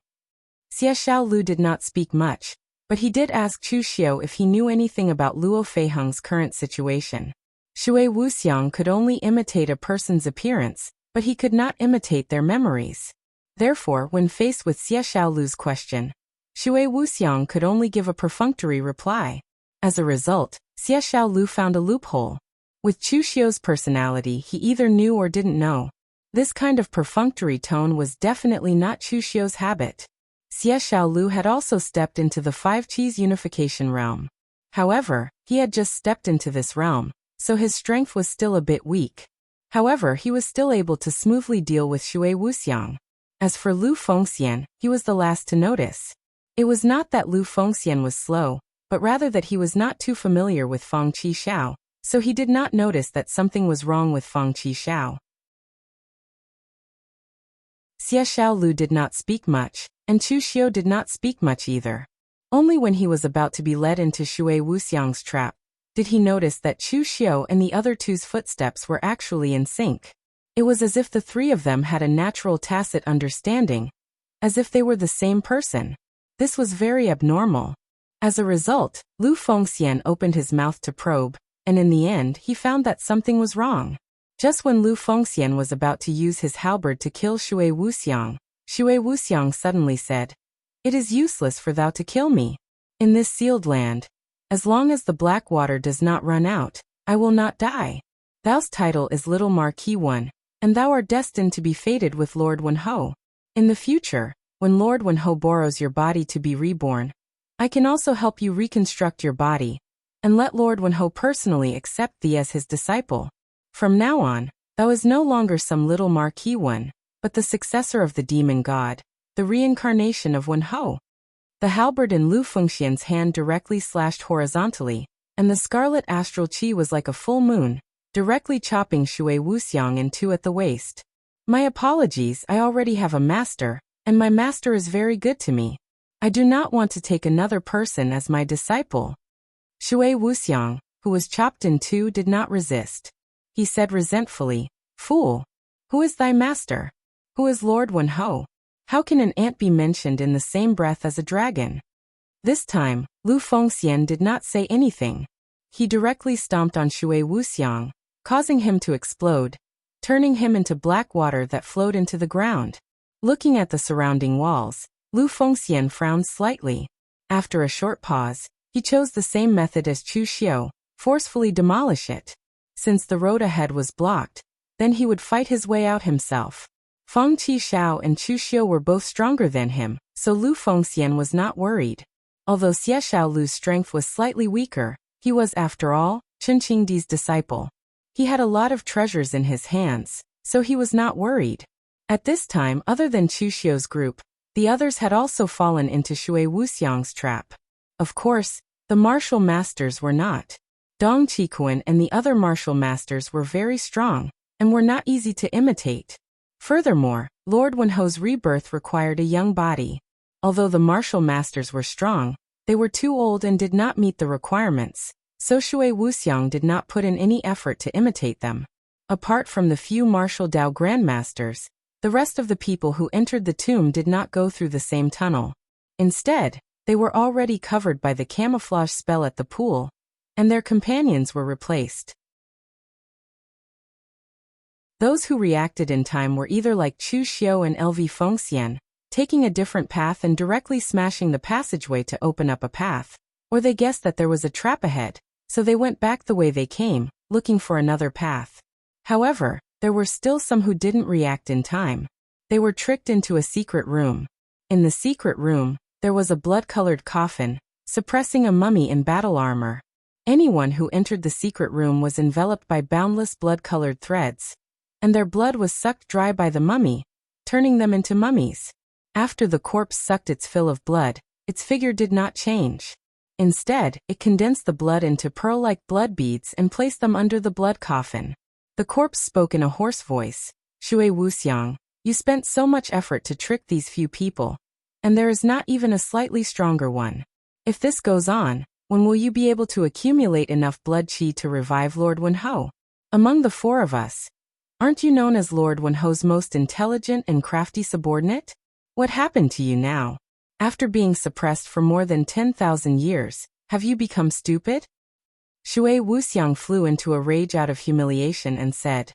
Speaker 1: Xie Xiaolu did not speak much, but he did ask Chu Xiu if he knew anything about Luo Feiheng's current situation. Shui Wuxiang could only imitate a person's appearance, but he could not imitate their memories. Therefore, when faced with Xie Xiaolu's question, Shui Wuxiang could only give a perfunctory reply. As a result, Xie Xiaolu found a loophole. With Chu Xiu's personality, he either knew or didn't know. This kind of perfunctory tone was definitely not Chu Xiu's habit. Xie Xiaolu had also stepped into the five qis unification realm. However, he had just stepped into this realm, so his strength was still a bit weak. However, he was still able to smoothly deal with Shui Wuxiang. As for Lu Fengxian, he was the last to notice. It was not that Lu Fengxian was slow, but rather that he was not too familiar with Feng Qi Xiao, so he did not notice that something was wrong with Feng Qi Xiao. Xie Xiaolu did not speak much, and Chu Xiu did not speak much either. Only when he was about to be led into Shui Wuxiang's trap did he notice that Chu Xiu and the other two's footsteps were actually in sync. It was as if the three of them had a natural tacit understanding, as if they were the same person. This was very abnormal. As a result, Lu Fengxian opened his mouth to probe, and in the end he found that something was wrong. Just when Lu Fengxian was about to use his halberd to kill Shui Wuxiang suddenly said, "It is useless for thou to kill me. In this sealed land, as long as the black water does not run out, I will not die. Thou's title is Little Marquis One, and thou art destined to be fated with Lord Wenhou. In the future, when Lord Wenhou borrows your body to be reborn, I can also help you reconstruct your body, and let Lord Wenhou personally accept thee as his disciple. From now on, thou is no longer some little Marquis One, but the successor of the demon god, the reincarnation of Wenhou." The halberd in Lu Fengxian's hand directly slashed horizontally, and the scarlet astral qi was like a full moon, directly chopping Shui Wuxiang in two at the waist. "My apologies, I already have a master, and my master is very good to me. I do not want to take another person as my disciple." Shui Wuxiang, who was chopped in two, did not resist. He said resentfully, "Fool! Who is thy master? Who is Lord Wenhou? How can an ant be mentioned in the same breath as a dragon?" This time, Lu Fengxian did not say anything. He directly stomped on Shui Wuxiang, causing him to explode, turning him into black water that flowed into the ground. Looking at the surrounding walls, Lu Fengxian frowned slightly. After a short pause, he chose the same method as Chu Xiu, forcefully demolish it. Since the road ahead was blocked, then he would fight his way out himself. Feng Qi Xiao and Chu Xiu were both stronger than him, so Lu Fengxian was not worried. Although Xie Xiaolu's strength was slightly weaker, he was, after all, Chen Qingdi's disciple. He had a lot of treasures in his hands, so he was not worried. At this time, other than Chu Xiu's group, the others had also fallen into Shui Wuxiang's trap. Of course, the martial masters were not. Dong Qikuan and the other martial masters were very strong, and were not easy to imitate. Furthermore, Lord Wenhou's rebirth required a young body. Although the martial masters were strong, they were too old and did not meet the requirements, so Shui Wuxiang did not put in any effort to imitate them. Apart from the few martial Dao grandmasters, the rest of the people who entered the tomb did not go through the same tunnel. Instead, they were already covered by the camouflage spell at the pool, and their companions were replaced. Those who reacted in time were either like Chu Xiu and LV Fengxian, taking a different path and directly smashing the passageway to open up a path, or they guessed that there was a trap ahead, so they went back the way they came, looking for another path. However, there were still some who didn't react in time. They were tricked into a secret room. In the secret room, there was a blood-colored coffin, suppressing a mummy in battle armor. Anyone who entered the secret room was enveloped by boundless blood-colored threads, and their blood was sucked dry by the mummy, turning them into mummies. After the corpse sucked its fill of blood, its figure did not change. Instead, it condensed the blood into pearl-like blood beads and placed them under the blood coffin. The corpse spoke in a hoarse voice, "Shui Wuxiang, you spent so much effort to trick these few people, and there is not even a slightly stronger one. If this goes on, when will you be able to accumulate enough blood qi to revive Lord Wenhou? Among the four of us, aren't you known as Lord Wenhou's most intelligent and crafty subordinate? What happened to you now? After being suppressed for more than 10,000 years, have you become stupid?" Shui Wuxiang flew into a rage out of humiliation and said,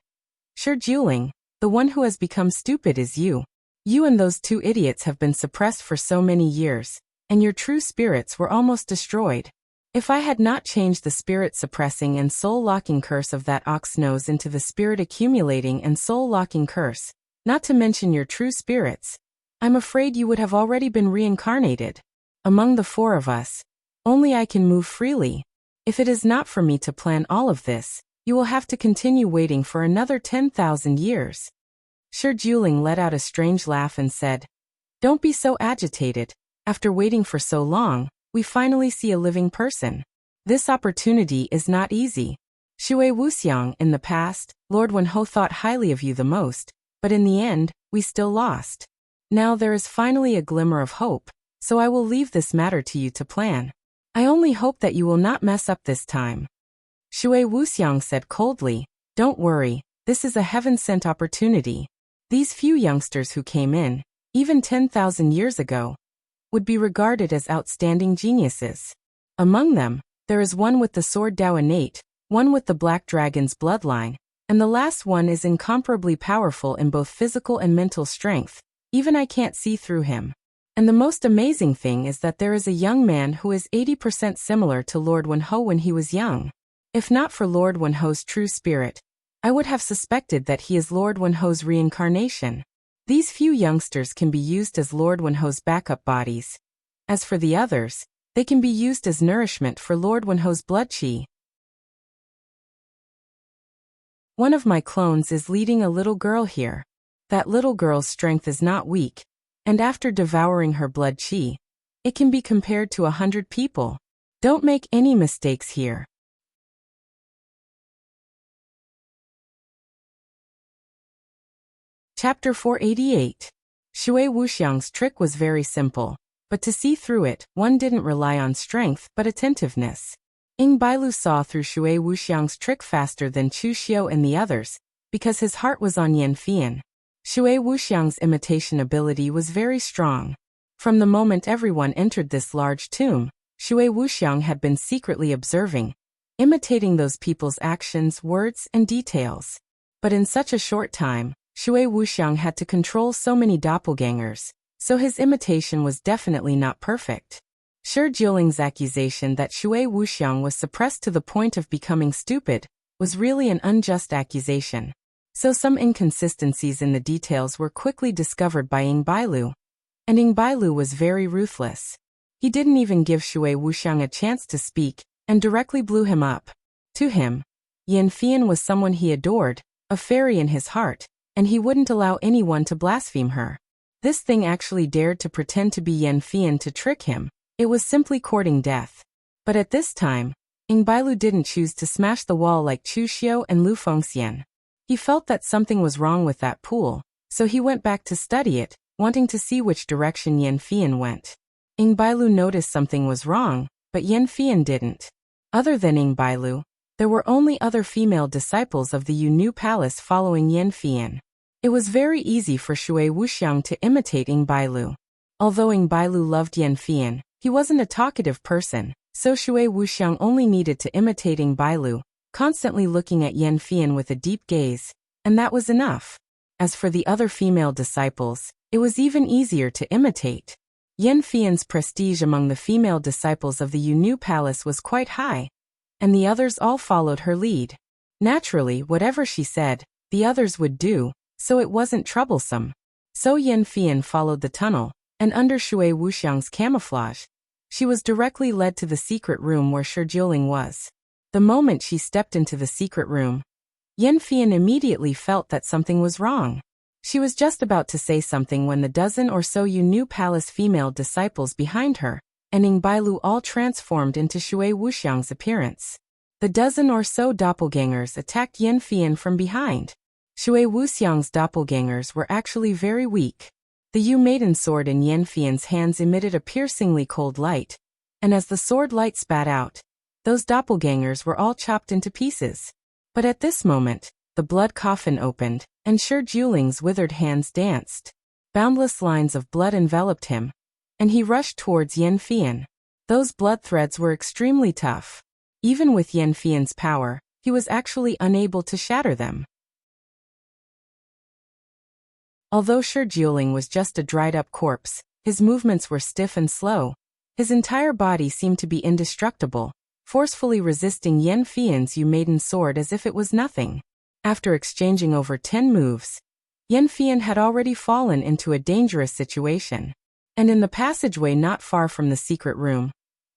Speaker 1: "Shi Juling, the one who has become stupid is you. You and those two idiots have been suppressed for so many years, and your true spirits were almost destroyed. If I had not changed the spirit-suppressing and soul-locking curse of that ox nose into the spirit-accumulating and soul-locking curse, not to mention your true spirits, I'm afraid you would have already been reincarnated. Among the four of us, only I can move freely. If it is not for me to plan all of this, you will have to continue waiting for another 10,000 years. Shi Juling let out a strange laugh and said, "Don't be so agitated. After waiting for so long, we finally see a living person. This opportunity is not easy. Shui Wuxiang, in the past, Lord Wenhou thought highly of you the most, but in the end, we still lost. Now there is finally a glimmer of hope, so I will leave this matter to you to plan. I only hope that you will not mess up this time." Shui Wuxiang said coldly, "Don't worry, this is a heaven-sent opportunity. These few youngsters who came in, even 10,000 years ago, would be regarded as outstanding geniuses. Among them, there is one with the sword Dao innate, one with the Black Dragon's bloodline, and the last one is incomparably powerful in both physical and mental strength. Even I can't see through him. And the most amazing thing is that there is a young man who is 80% similar to Lord Wenhou when he was young. If not for Lord Wenhou's true spirit, I would have suspected that he is Lord Wenhou's reincarnation. These few youngsters can be used as Lord Wenhou's backup bodies. As for the others, they can be used as nourishment for Lord Wenhou's blood qi. One of my clones is leading a little girl here. That little girl's strength is not weak, and after devouring her blood qi, it can be compared to 100 people. Don't make any mistakes here." Chapter 488. Shui Wuxiang's trick was very simple, but to see through it, one didn't rely on strength but attentiveness. Ying Bailu saw through Shui Wuxiang's trick faster than Chu Xiu and the others, because his heart was on Yan Fian. Shui Wuxiang's imitation ability was very strong. From the moment everyone entered this large tomb, Shui Wuxiang had been secretly observing, imitating those people's actions, words, and details. But in such a short time, Shui Wuxiang had to control so many doppelgangers, so his imitation was definitely not perfect. Shi Jiling's accusation that Shui Wuxiang was suppressed to the point of becoming stupid was really an unjust accusation. So some inconsistencies in the details were quickly discovered by Ying Bailu. And Ying Bailu was very ruthless. He didn't even give Shui Wuxiang a chance to speak, and directly blew him up. To him, Yan Fian was someone he adored, a fairy in his heart, and he wouldn't allow anyone to blaspheme her. This thing actually dared to pretend to be Yan Fian to trick him. It was simply courting death. But at this time, Ying Bailu didn't choose to smash the wall like Chu Xiu and Lu Fengxian. He felt that something was wrong with that pool, so he went back to study it, wanting to see which direction Yan Fian went. Ying Bailu noticed something was wrong, but Yan Fian didn't. Other than Ying Bailu, there were only other female disciples of the Yu Palace following Yan Fian. It was very easy for Shui Wuxiang to imitate Ying Bailu. Although Ying Bailu loved Yan Fian, he wasn't a talkative person, so Shui Wuxiang only needed to imitate Ying Bailu, constantly looking at Yan Fian with a deep gaze, and that was enough. As for the other female disciples, it was even easier to imitate. Yan Fian's prestige among the female disciples of the Yu Palace was quite high, and the others all followed her lead. Naturally, whatever she said, the others would do, so it wasn't troublesome. So Yan Fian followed the tunnel, and under Shui Wuxiang's camouflage, she was directly led to the secret room where Shi Jiling was. The moment she stepped into the secret room, Yan Fian immediately felt that something was wrong. She was just about to say something when the dozen or so Yu Palace female disciples behind her, and Ying Bailu all transformed into Shui Wuxiang's appearance. The dozen or so doppelgangers attacked Yan Fian from behind. Shui Wuxiang's doppelgangers were actually very weak. The Yu Maiden sword in Yan Fian's hands emitted a piercingly cold light, and as the sword light spat out, those doppelgangers were all chopped into pieces. But at this moment, the blood coffin opened, and Shi Juling's withered hands danced. Boundless lines of blood enveloped him, and he rushed towards Yan Fian. Those blood threads were extremely tough. Even with Yan Fian's power, he was actually unable to shatter them. Although Shi Jiling was just a dried-up corpse, his movements were stiff and slow. His entire body seemed to be indestructible, forcefully resisting Yan Fian's Yu-maiden sword as if it was nothing. After exchanging over 10 moves, Yan Fian had already fallen into a dangerous situation. And in the passageway not far from the secret room,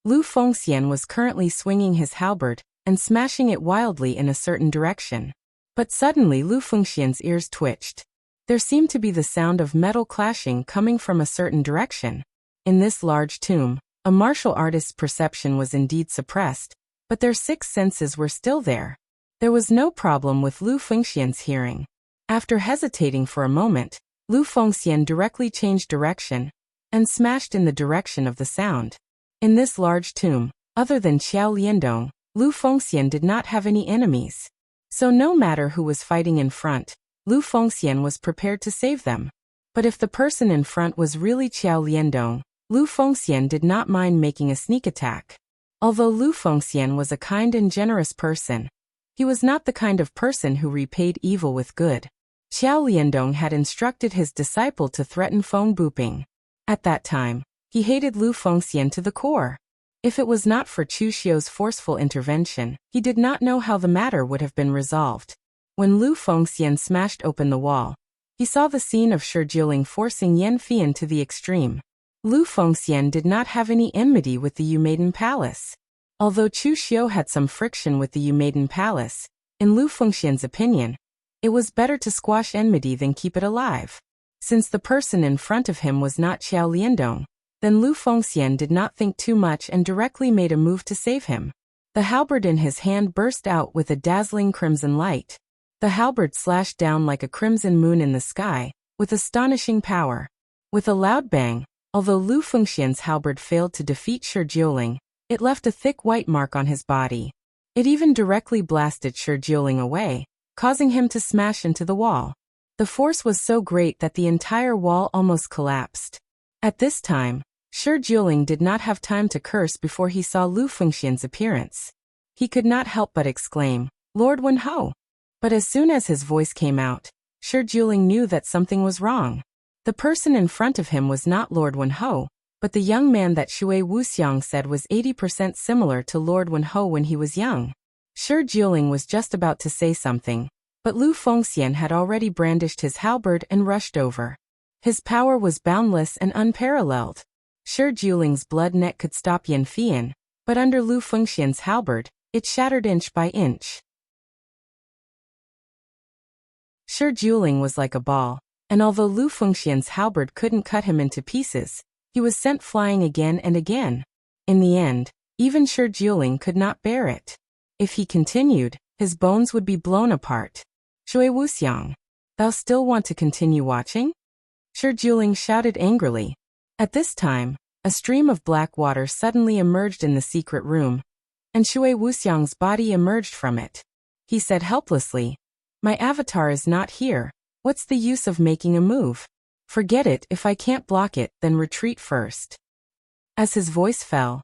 Speaker 1: Lu Fengxian was currently swinging his halberd and smashing it wildly in a certain direction. But suddenly Lu Fengxian's ears twitched. There seemed to be the sound of metal clashing coming from a certain direction. In this large tomb, a martial artist's perception was indeed suppressed, but their 6 senses were still there. There was no problem with Lu Fengxian's hearing. After hesitating for a moment, Lu Fengxian directly changed direction and smashed in the direction of the sound. In this large tomb, other than Xiao Liandong, Lu Fengxian did not have any enemies. So no matter who was fighting in front, Lu Fengxian was prepared to save them. But if the person in front was really Xiao Liandong, Lu Fengxian did not mind making a sneak attack. Although Lu Fengxian was a kind and generous person, he was not the kind of person who repaid evil with good. Xiao Liandong had instructed his disciple to threaten Feng Buping. At that time, he hated Lu Fengxian to the core. If it was not for Chu Xiu's forceful intervention, he did not know how the matter would have been resolved. When Lu Fengxian smashed open the wall, he saw the scene of Shi Jiuling forcing Yan Fian to the extreme. Lu Fengxian did not have any enmity with the Yu-maiden Palace. Although Chu Xiu had some friction with the Yu-maiden Palace, in Lu Fengxian's opinion, it was better to squash enmity than keep it alive. Since the person in front of him was not Xiao Liandong, then Lu Fengxian did not think too much and directly made a move to save him. The halberd in his hand burst out with a dazzling crimson light. The halberd slashed down like a crimson moon in the sky, with astonishing power. With a loud bang, although Lu Fengxian's halberd failed to defeat Shi Jiuling, it left a thick white mark on his body. It even directly blasted Shi Jiuling away, causing him to smash into the wall. The force was so great that the entire wall almost collapsed. At this time, Shi Jiuling did not have time to curse before he saw Lu Fengxian's appearance. He could not help but exclaim, "Lord Wenhou!" But as soon as his voice came out, Shi Jiuling knew that something was wrong. The person in front of him was not Lord Wenhou, but the young man that Shui Wuxiang said was 80% similar to Lord Wenhou when he was young. Shi Jiuling was just about to say something, but Lu Fengxian had already brandished his halberd and rushed over. His power was boundless and unparalleled. Shi Jiuling's blood net could stop Yan Fian, but under Lu Fengxian's halberd, it shattered inch by inch. Shi Jiuling was like a ball, and although Lu Fengxian's halberd couldn't cut him into pieces, he was sent flying again and again. In the end, even Shi Jiuling could not bear it. If he continued, his bones would be blown apart. Shui Wuxiang, thou still want to continue watching? Shi Jiuling shouted angrily. At this time, a stream of black water suddenly emerged in the secret room, and Shui Wuxiang's body emerged from it. He said helplessly, "My avatar is not here. What's the use of making a move? Forget it. If I can't block it, then retreat first." As his voice fell,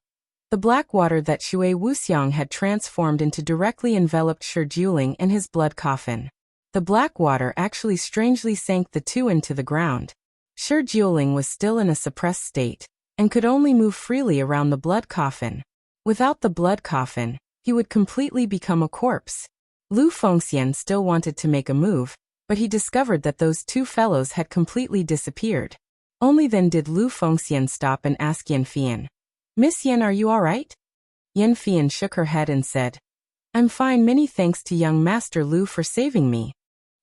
Speaker 1: the black water that Shui Wuxiang had transformed into directly enveloped Shi Jiuling and his blood coffin. The black water actually strangely sank the two into the ground. Shi Jiuling was still in a suppressed state, and could only move freely around the blood coffin. Without the blood coffin, he would completely become a corpse. Lu Fengxian still wanted to make a move, but he discovered that those two fellows had completely disappeared. Only then did Lu Fengxian stop and ask Yan Fian, "Miss Yan, are you all right?" Yan Fian shook her head and said, "I'm fine, many thanks to young Master Lu for saving me."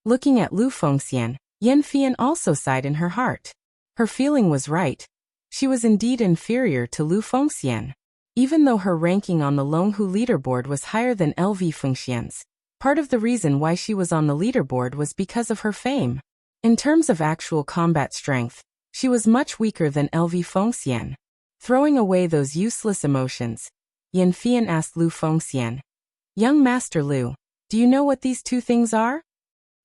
Speaker 1: Looking at Lu Fengxian, Yan Fian also sighed in her heart. Her feeling was right. She was indeed inferior to Lu Fengxian. Even though her ranking on the Longhu leaderboard was higher than LV Fengxian's, part of the reason why she was on the leaderboard was because of her fame. In terms of actual combat strength, she was much weaker than LV Fengxian. Throwing away those useless emotions, Yan Fian asked Lu Fengxian, "Young Master Lu, do you know what these two things are?"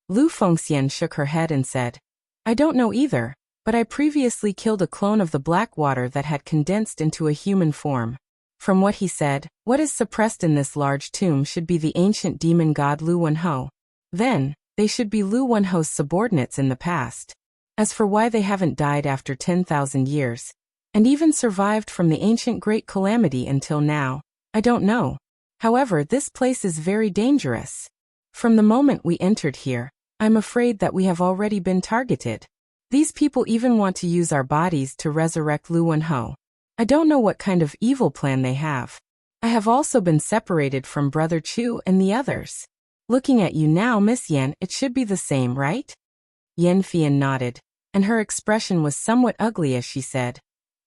Speaker 1: Lu Fengxian shook her head and said, "I don't know either, but I previously killed a clone of the black water that had condensed into a human form." From what he said, what is suppressed in this large tomb should be the ancient demon god Lu Wenhou. Then, they should be Lu Wenhou's subordinates in the past. As for why they haven't died after 10,000 years, and even survived from the ancient Great Calamity until now, I don't know. However, this place is very dangerous. From the moment we entered here, I'm afraid that we have already been targeted. These people even want to use our bodies to resurrect Lu Wenho. I don't know what kind of evil plan they have. I have also been separated from Brother Chu and the others. Looking at you now, Miss Yan, it should be the same, right? Yan Fian nodded, and her expression was somewhat ugly as she said,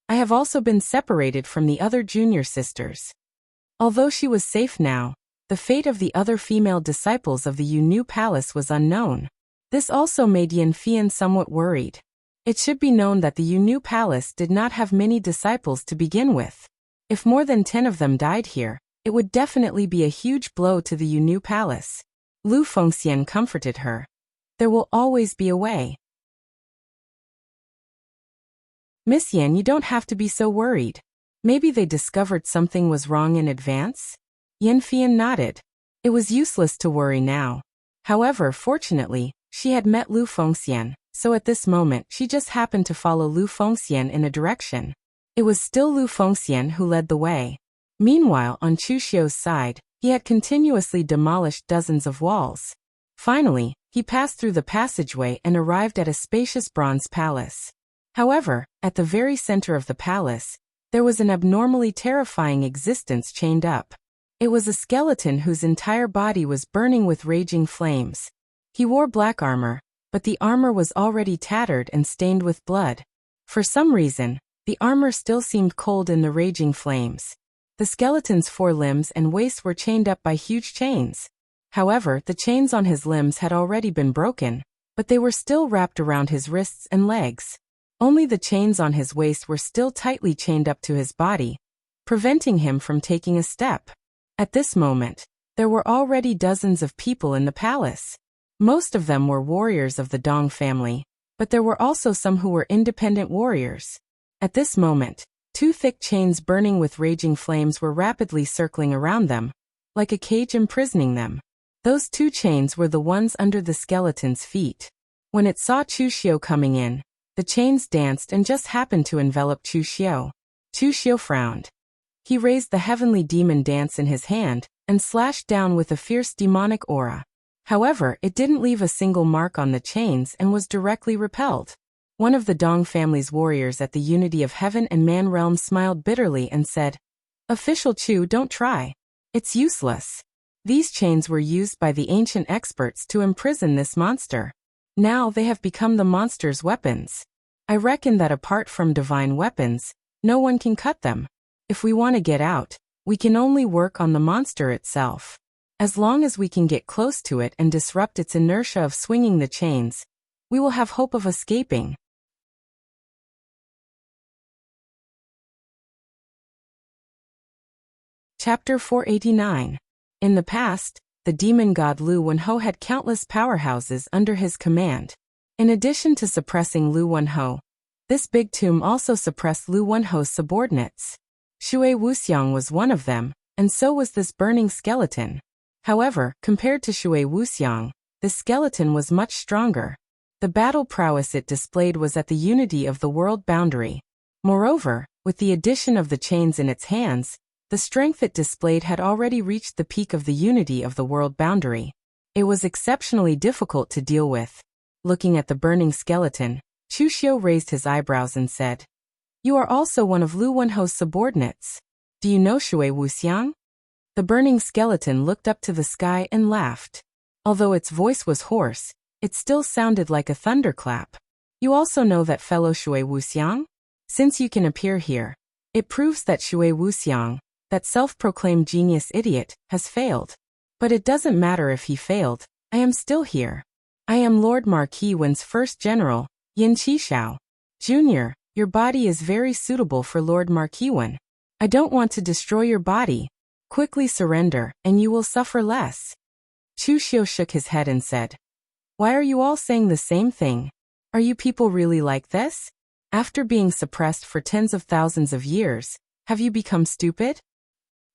Speaker 1: I have also been separated from the other junior sisters. Although she was safe now, the fate of the other female disciples of the Yu Palace was unknown. This also made Yan Fian somewhat worried. It should be known that the Yu Palace did not have many disciples to begin with. If more than 10 of them died here, it would definitely be a huge blow to the Yu Palace. Lu Fengxian comforted her. There will always be a way. Miss Yan, you don't have to be so worried. Maybe they discovered something was wrong in advance? Yan Fian nodded. It was useless to worry now. However, fortunately, she had met Lu Fengxian, so at this moment she just happened to follow Lu Fengxian in a direction. It was still Lu Fengxian who led the way. Meanwhile, on Chu Xiu's side, he had continuously demolished dozens of walls. Finally, he passed through the passageway and arrived at a spacious bronze palace. However, at the very center of the palace, there was an abnormally terrifying existence chained up. It was a skeleton whose entire body was burning with raging flames. He wore black armor, but the armor was already tattered and stained with blood. For some reason, the armor still seemed cold in the raging flames. The skeleton's 4 limbs and waist were chained up by huge chains. However, the chains on his limbs had already been broken, but they were still wrapped around his wrists and legs. Only the chains on his waist were still tightly chained up to his body, preventing him from taking a step. At this moment, there were already dozens of people in the palace. Most of them were warriors of the Dong family, but there were also some who were independent warriors. At this moment, 2 thick chains burning with raging flames were rapidly circling around them, like a cage imprisoning them. Those 2 chains were the ones under the skeleton's feet. When it saw Chu Xiu coming in, the chains danced and just happened to envelop Chu Xiu. Chu Xiu frowned. He raised the heavenly demon dance in his hand and slashed down with a fierce demonic aura. However, it didn't leave a single mark on the chains and was directly repelled. One of the Dong family's warriors at the Unity of Heaven and Man realm smiled bitterly and said, Official Chu, don't try. It's useless. These chains were used by the ancient experts to imprison this monster. Now they have become the monster's weapons. I reckon that apart from divine weapons, no one can cut them. If we want to get out, we can only work on the monster itself. As long as we can get close to it and disrupt its inertia of swinging the chains, we will have hope of escaping. Chapter 489. In the past, the demon god Lu Wenho had countless powerhouses under his command. In addition to suppressing Lu Wenho, this big tomb also suppressed Lu Wenho's subordinates. Shui Wuxiang was one of them, and so was this burning skeleton. However, compared to Shui Wuxiang, this skeleton was much stronger. The battle prowess it displayed was at the unity of the world boundary. Moreover, with the addition of the chains in its hands, the strength it displayed had already reached the peak of the unity of the world boundary. It was exceptionally difficult to deal with. Looking at the burning skeleton, Chu Xiu raised his eyebrows and said, You are also one of Lu Wenho's subordinates. Do you know Shui Wuxiang? The burning skeleton looked up to the sky and laughed. Although its voice was hoarse, it still sounded like a thunderclap. You also know that fellow Shui Wuxiang? Since you can appear here, it proves that Shui Wuxiang, that self-proclaimed genius idiot, has failed. But it doesn't matter if he failed, I am still here. I am Lord Marquis Wen's first general, Yin Qishao. Junior, your body is very suitable for Lord Marquis Wen. I don't want to destroy your body. Quickly surrender, and you will suffer less. Chu Xiu shook his head and said, Why are you all saying the same thing? Are you people really like this? After being suppressed for tens of thousands of years, have you become stupid?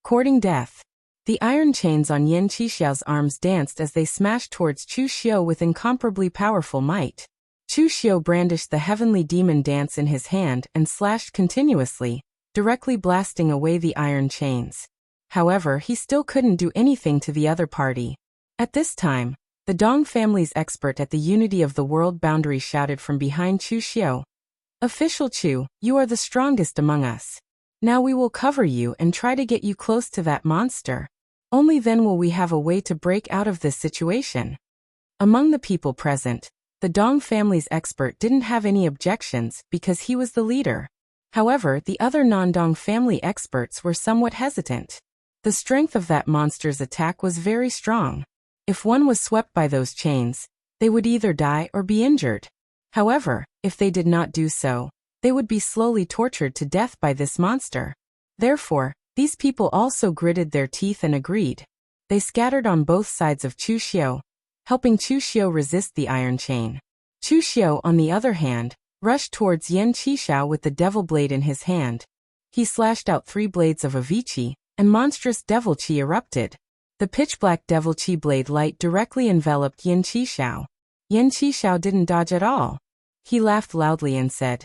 Speaker 1: Courting death. The iron chains on Yin Qixiao's arms danced as they smashed towards Chu Xiu with incomparably powerful might. Chu Xiu brandished the heavenly demon dance in his hand and slashed continuously, directly blasting away the iron chains. However, he still couldn't do anything to the other party. At this time, the Dong family's expert at the Unity of the World boundary shouted from behind Chu Xiu. Official Chu, you are the strongest among us. Now we will cover you and try to get you close to that monster. Only then will we have a way to break out of this situation. Among the people present, the Dong family's expert didn't have any objections because he was the leader. However, the other non-Dong family experts were somewhat hesitant. The strength of that monster's attack was very strong. If one was swept by those chains, they would either die or be injured. However, if they did not do so, they would be slowly tortured to death by this monster. Therefore, these people also gritted their teeth and agreed. They scattered on both sides of Chu Xiu, helping Chu Xiu resist the iron chain. Chu Xiu, on the other hand, rushed towards Yan Qishao with the devil blade in his hand. He slashed out 3 blades of Avici, and monstrous devil chi erupted. The pitch-black devil chi blade light directly enveloped Yan Qishao. Yan Qishao didn't dodge at all. He laughed loudly and said,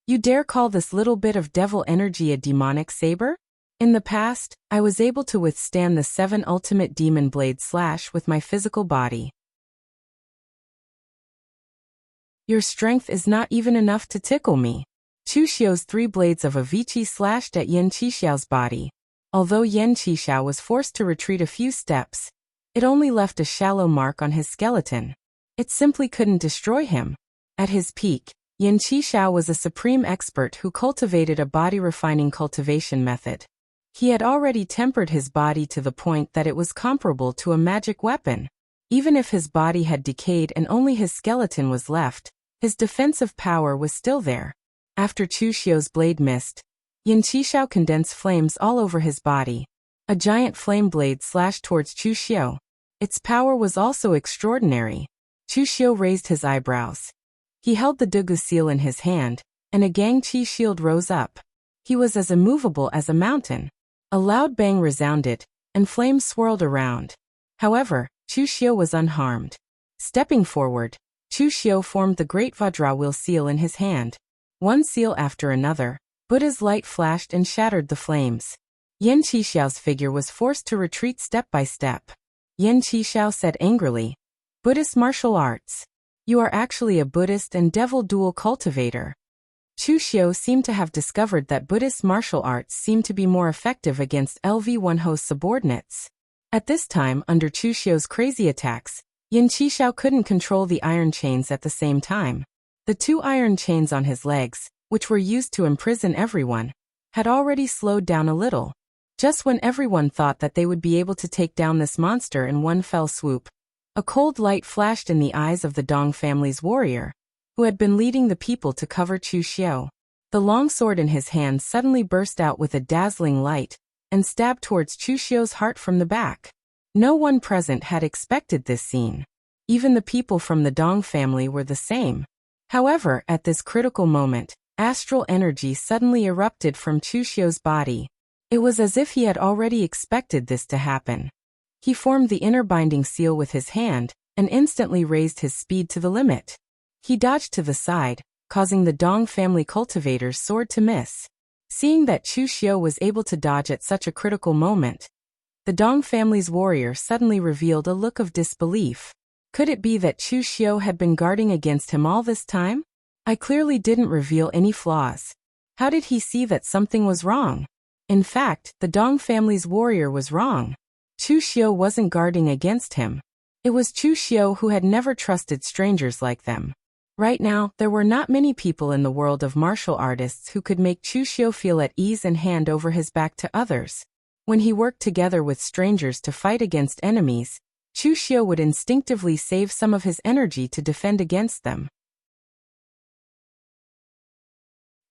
Speaker 1: "You dare call this little bit of devil energy a demonic saber? In the past, I was able to withstand the 7 ultimate demon blade slash with my physical body. Your strength is not even enough to tickle me." Chu Xiu's 3 blades of Avici slashed at Yan Qishao's body. Although Yan Qishao was forced to retreat a few steps, it only left a shallow mark on his skeleton. It simply couldn't destroy him. At his peak, Yan Qishao was a supreme expert who cultivated a body-refining cultivation method. He had already tempered his body to the point that it was comparable to a magic weapon. Even if his body had decayed and only his skeleton was left, his defensive power was still there. After Chu Xiu's blade missed, Yan Qishao condensed flames all over his body. A giant flame blade slashed towards Chu Xiu. Its power was also extraordinary. Chu Xiu raised his eyebrows. He held the Dugu seal in his hand, and a Gang Qi shield rose up. He was as immovable as a mountain. A loud bang resounded, and flames swirled around. However, Chu Xiu was unharmed. Stepping forward, Chu Xiu formed the Great Vajra Wheel seal in his hand. One seal after another, Buddha's light flashed and shattered the flames. Yan Qishao's figure was forced to retreat step by step. Yan Qishao said angrily, "Buddhist martial arts. You are actually a Buddhist and devil dual cultivator." Chu Xiu seemed to have discovered that Buddhist martial arts seemed to be more effective against LV1Ho's subordinates. At this time, under Chu Xiu's crazy attacks, Yan Qishao couldn't control the iron chains at the same time. The 2 iron chains on his legs, which were used to imprison everyone, had already slowed down a little. Just when everyone thought that they would be able to take down this monster in one fell swoop, a cold light flashed in the eyes of the Dong family's warrior, who had been leading the people to cover Chu Xiu. The long sword in his hand suddenly burst out with a dazzling light, and stabbed towards Chu Xiu's heart from the back. No one present had expected this scene. Even the people from the Dong family were the same. However, at this critical moment, astral energy suddenly erupted from Chu Xiu's body. It was as if he had already expected this to happen. He formed the inner binding seal with his hand, and instantly raised his speed to the limit. He dodged to the side, causing the Dong family cultivator's sword to miss. Seeing that Chu Xiu was able to dodge at such a critical moment, the Dong family's warrior suddenly revealed a look of disbelief. Could it be that Chu Xiu had been guarding against him all this time? I clearly didn't reveal any flaws. How did he see that something was wrong? In fact, the Dong family's warrior was wrong. Chu Xiu wasn't guarding against him. It was Chu Xiu who had never trusted strangers like them. Right now, there were not many people in the world of martial artists who could make Chu Xiu feel at ease and hand over his back to others. When he worked together with strangers to fight against enemies, Chu Xiu would instinctively save some of his energy to defend against them.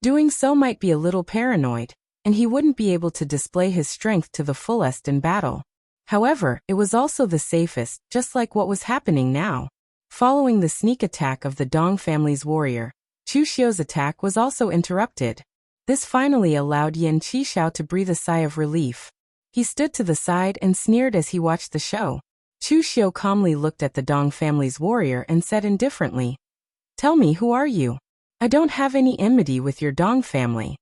Speaker 1: Doing so might be a little paranoid, and he wouldn't be able to display his strength to the fullest in battle. However, it was also the safest, just like what was happening now. Following the sneak attack of the Dong family's warrior, Chu Xiu's attack was also interrupted. This finally allowed Yan Qishao to breathe a sigh of relief. He stood to the side and sneered as he watched the show. Chu Xiu calmly looked at the Dong family's warrior and said indifferently, "Tell me, who are you? I don't have any enmity with your Dong family."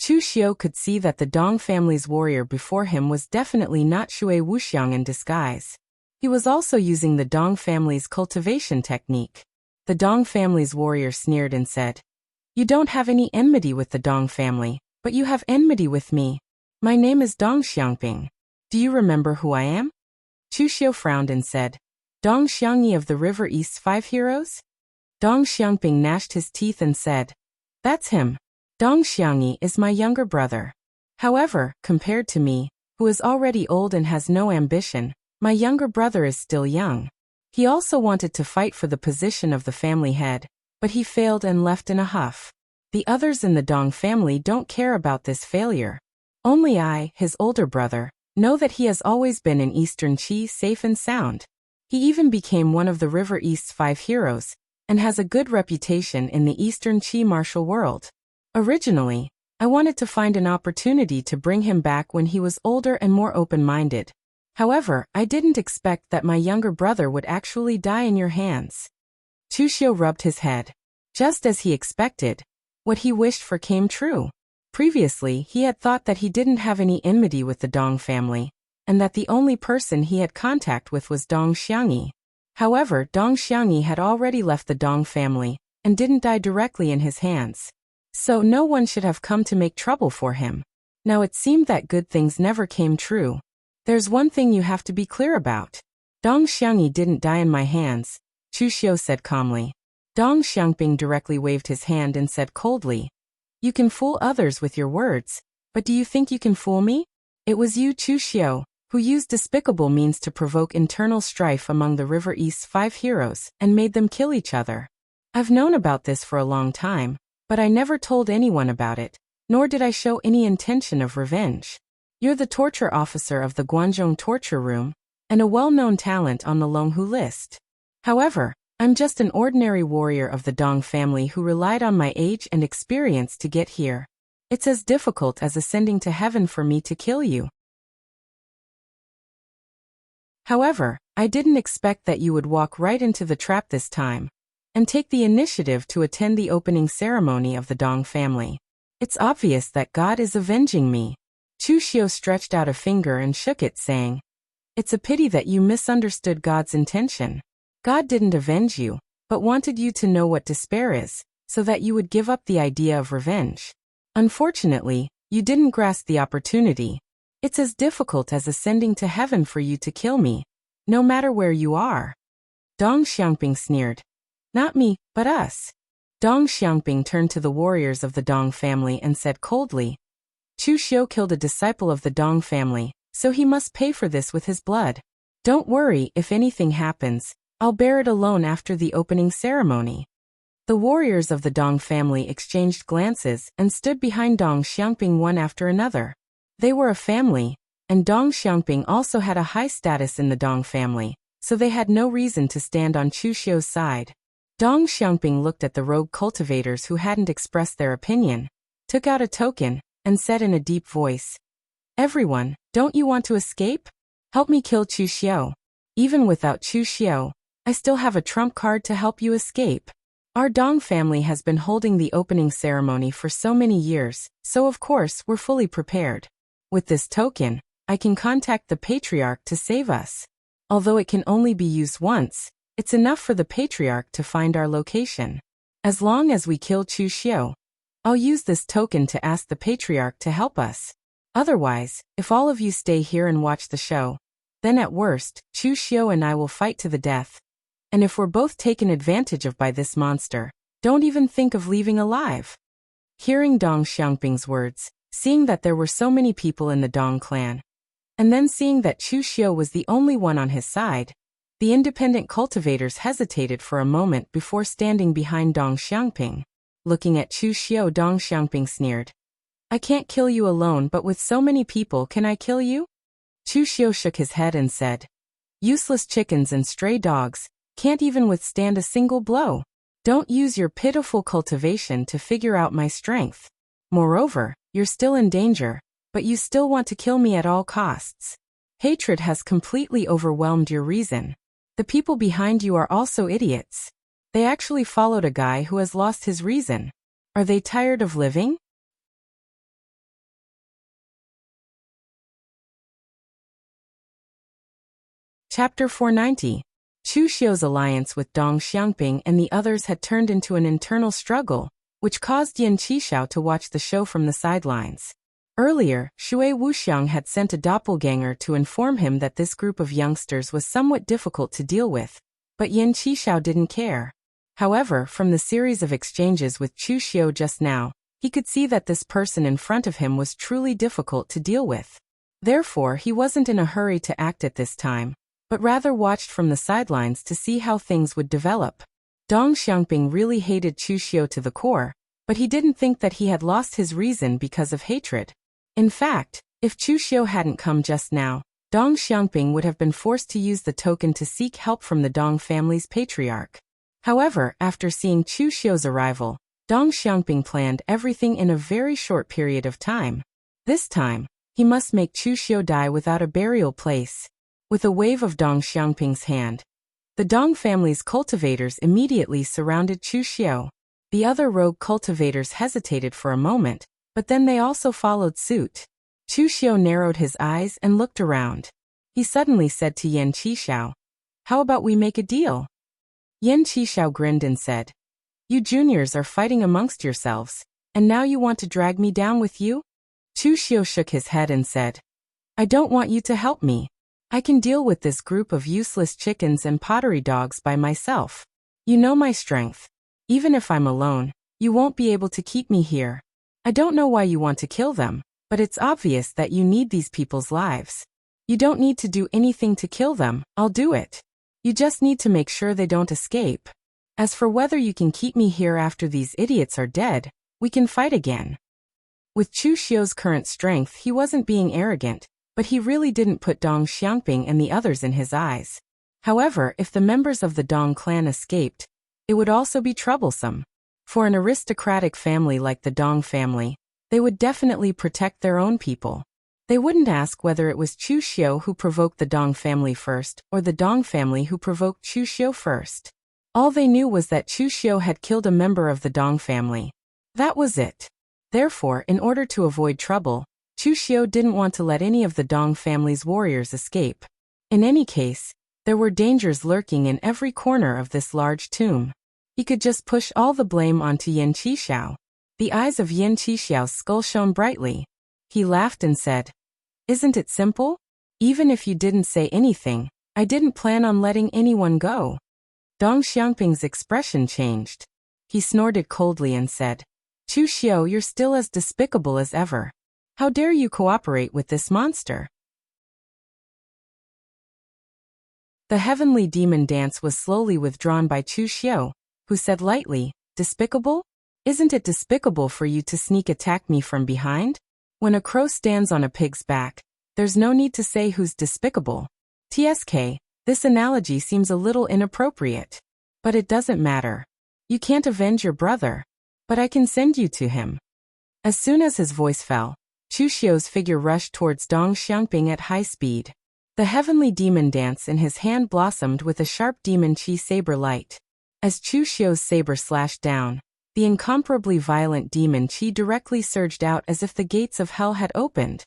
Speaker 1: Chu Xiu could see that the Dong family's warrior before him was definitely not Shui Wuxiang in disguise. He was also using the Dong family's cultivation technique. The Dong family's warrior sneered and said, "You don't have any enmity with the Dong family, but you have enmity with me. My name is Dong Xiangping. Do you remember who I am?" Chu Xiu frowned and said, "Dong Xiangyi of the River East's 5 heroes?" Dong Xiangping gnashed his teeth and said, "That's him. Dong Xiangyi is my younger brother. However, compared to me, who is already old and has no ambition, my younger brother is still young. He also wanted to fight for the position of the family head, but he failed and left in a huff. The others in the Dong family don't care about this failure. Only I, his older brother, know that he has always been in Eastern Qi safe and sound. He even became one of the River East's 5 heroes, and has a good reputation in the Eastern Qi martial world. Originally, I wanted to find an opportunity to bring him back when he was older and more open-minded. However, I didn't expect that my younger brother would actually die in your hands." Chu Xiu rubbed his head. Just as he expected, what he wished for came true. Previously, he had thought that he didn't have any enmity with the Dong family, and that the only person he had contact with was Dong Xiangyi. However, Dong Xiangyi had already left the Dong family, and didn't die directly in his hands. So no one should have come to make trouble for him. Now it seemed that good things never came true. "There's one thing you have to be clear about. Dong Xiangyi didn't die in my hands," Chu Xiu said calmly. Dong Xiangping directly waved his hand and said coldly, "You can fool others with your words, but do you think you can fool me? It was you, Chu Xiu, who used despicable means to provoke internal strife among the River East's 5 heroes and made them kill each other. I've known about this for a long time, but I never told anyone about it, nor did I show any intention of revenge. You're the torture officer of the Guanzhong torture room, and a well-known talent on the Longhu list. However, I'm just an ordinary warrior of the Dong family who relied on my age and experience to get here. It's as difficult as ascending to heaven for me to kill you. However, I didn't expect that you would walk right into the trap this time, and take the initiative to attend the opening ceremony of the Dong family. It's obvious that God is avenging me." Chu Xiu stretched out a finger and shook it, saying, "It's a pity that you misunderstood God's intention. God didn't avenge you, but wanted you to know what despair is, so that you would give up the idea of revenge. Unfortunately, you didn't grasp the opportunity. It's as difficult as ascending to heaven for you to kill me, no matter where you are." Dong Xiangping sneered. "Not me, but us." Dong Xiangping turned to the warriors of the Dong family and said coldly, "Chu Xiu killed a disciple of the Dong family, so he must pay for this with his blood. Don't worry, if anything happens, I'll bear it alone after the opening ceremony." The warriors of the Dong family exchanged glances and stood behind Dong Xiangping one after another. They were a family, and Dong Xiangping also had a high status in the Dong family, so they had no reason to stand on Chu Xiu's side. Dong Xiangping looked at the rogue cultivators who hadn't expressed their opinion, took out a token, and said in a deep voice, "Everyone, don't you want to escape? Help me kill Chu Xiu. Even without Chu Xiu, I still have a trump card to help you escape. Our Dong family has been holding the opening ceremony for so many years, so of course we're fully prepared. With this token, I can contact the Patriarch to save us. Although it can only be used once, it's enough for the Patriarch to find our location. As long as we kill Chu Xiu, I'll use this token to ask the Patriarch to help us. Otherwise, if all of you stay here and watch the show, then at worst, Chu Xiu and I will fight to the death. And if we're both taken advantage of by this monster, don't even think of leaving alive." Hearing Dong Xiangping's words, seeing that there were so many people in the Dong clan, and then seeing that Chu Xiu was the only one on his side, the independent cultivators hesitated for a moment before standing behind Dong Xiangping. Looking at Chu Xiu, Dong Xiangping sneered, "I can't kill you alone, but with so many people can I kill you?" Chu Xiu shook his head and said, "Useless chickens and stray dogs can't even withstand a single blow. Don't use your pitiful cultivation to figure out my strength. Moreover, you're still in danger, but you still want to kill me at all costs. Hatred has completely overwhelmed your reason. The people behind you are also idiots. They actually followed a guy who has lost his reason. Are they tired of living?" Chapter 490. Chu Xiu's alliance with Dong Xiangping and the others had turned into an internal struggle, which caused Yin Qishao to watch the show from the sidelines. Earlier, Shui Wuxiang had sent a doppelganger to inform him that this group of youngsters was somewhat difficult to deal with, but Yin Qishao didn't care. However, from the series of exchanges with Chu Xiu just now, he could see that this person in front of him was truly difficult to deal with. Therefore, he wasn't in a hurry to act at this time, but rather watched from the sidelines to see how things would develop. Dong Xiangping really hated Chu Xiu to the core, but he didn't think that he had lost his reason because of hatred. In fact, if Chu Xiu hadn't come just now, Dong Xiangping would have been forced to use the token to seek help from the Dong family's patriarch. However, after seeing Chu Xiu's arrival, Dong Xiangping planned everything in a very short period of time. This time, he must make Chu Xiu die without a burial place. With a wave of Dong Xiangping's hand, the Dong family's cultivators immediately surrounded Chu Xiu. The other rogue cultivators hesitated for a moment, but then they also followed suit. Chu Xiu narrowed his eyes and looked around. He suddenly said to Yin Qishao, "How about we make a deal?" Yin Qishao grinned and said, "You juniors are fighting amongst yourselves, and now you want to drag me down with you?" Chu Xiu shook his head and said, "I don't want you to help me. I can deal with this group of useless chickens and pottery dogs by myself. You know my strength. Even if I'm alone, you won't be able to keep me here. I don't know why you want to kill them, but it's obvious that you need these people's lives. You don't need to do anything to kill them, I'll do it. You just need to make sure they don't escape. As for whether you can keep me here after these idiots are dead, we can fight again." With Chu Xiu's current strength, he wasn't being arrogant, but he really didn't put Dong Xiangping and the others in his eyes. However, if the members of the Dong clan escaped, it would also be troublesome. For an aristocratic family like the Dong family, they would definitely protect their own people. They wouldn't ask whether it was Chu Xiu who provoked the Dong family first or the Dong family who provoked Chu Xiu first. All they knew was that Chu Xiu had killed a member of the Dong family. That was it. Therefore, in order to avoid trouble, Chu Xiu didn't want to let any of the Dong family's warriors escape. In any case, there were dangers lurking in every corner of this large tomb. He could just push all the blame onto Yin Qishao. The eyes of Yin Qishao's skull shone brightly. He laughed and said, "Isn't it simple? Even if you didn't say anything, I didn't plan on letting anyone go." Dong Xiangping's expression changed. He snorted coldly and said, "Chu Xiu, you're still as despicable as ever. How dare you cooperate with this monster?" The heavenly demon dance was slowly withdrawn by Chu Xiu, who said lightly, "Despicable? Isn't it despicable for you to sneak attack me from behind? When a crow stands on a pig's back, there's no need to say who's despicable. TSK, this analogy seems a little inappropriate. But it doesn't matter. You can't avenge your brother, but I can send you to him." As soon as his voice fell, Chu Xiu's figure rushed towards Dong Xiangping at high speed. The heavenly demon dance in his hand blossomed with a sharp demon chi saber light. As Chu Xiu's saber slashed down, the incomparably violent demon chi directly surged out as if the gates of hell had opened.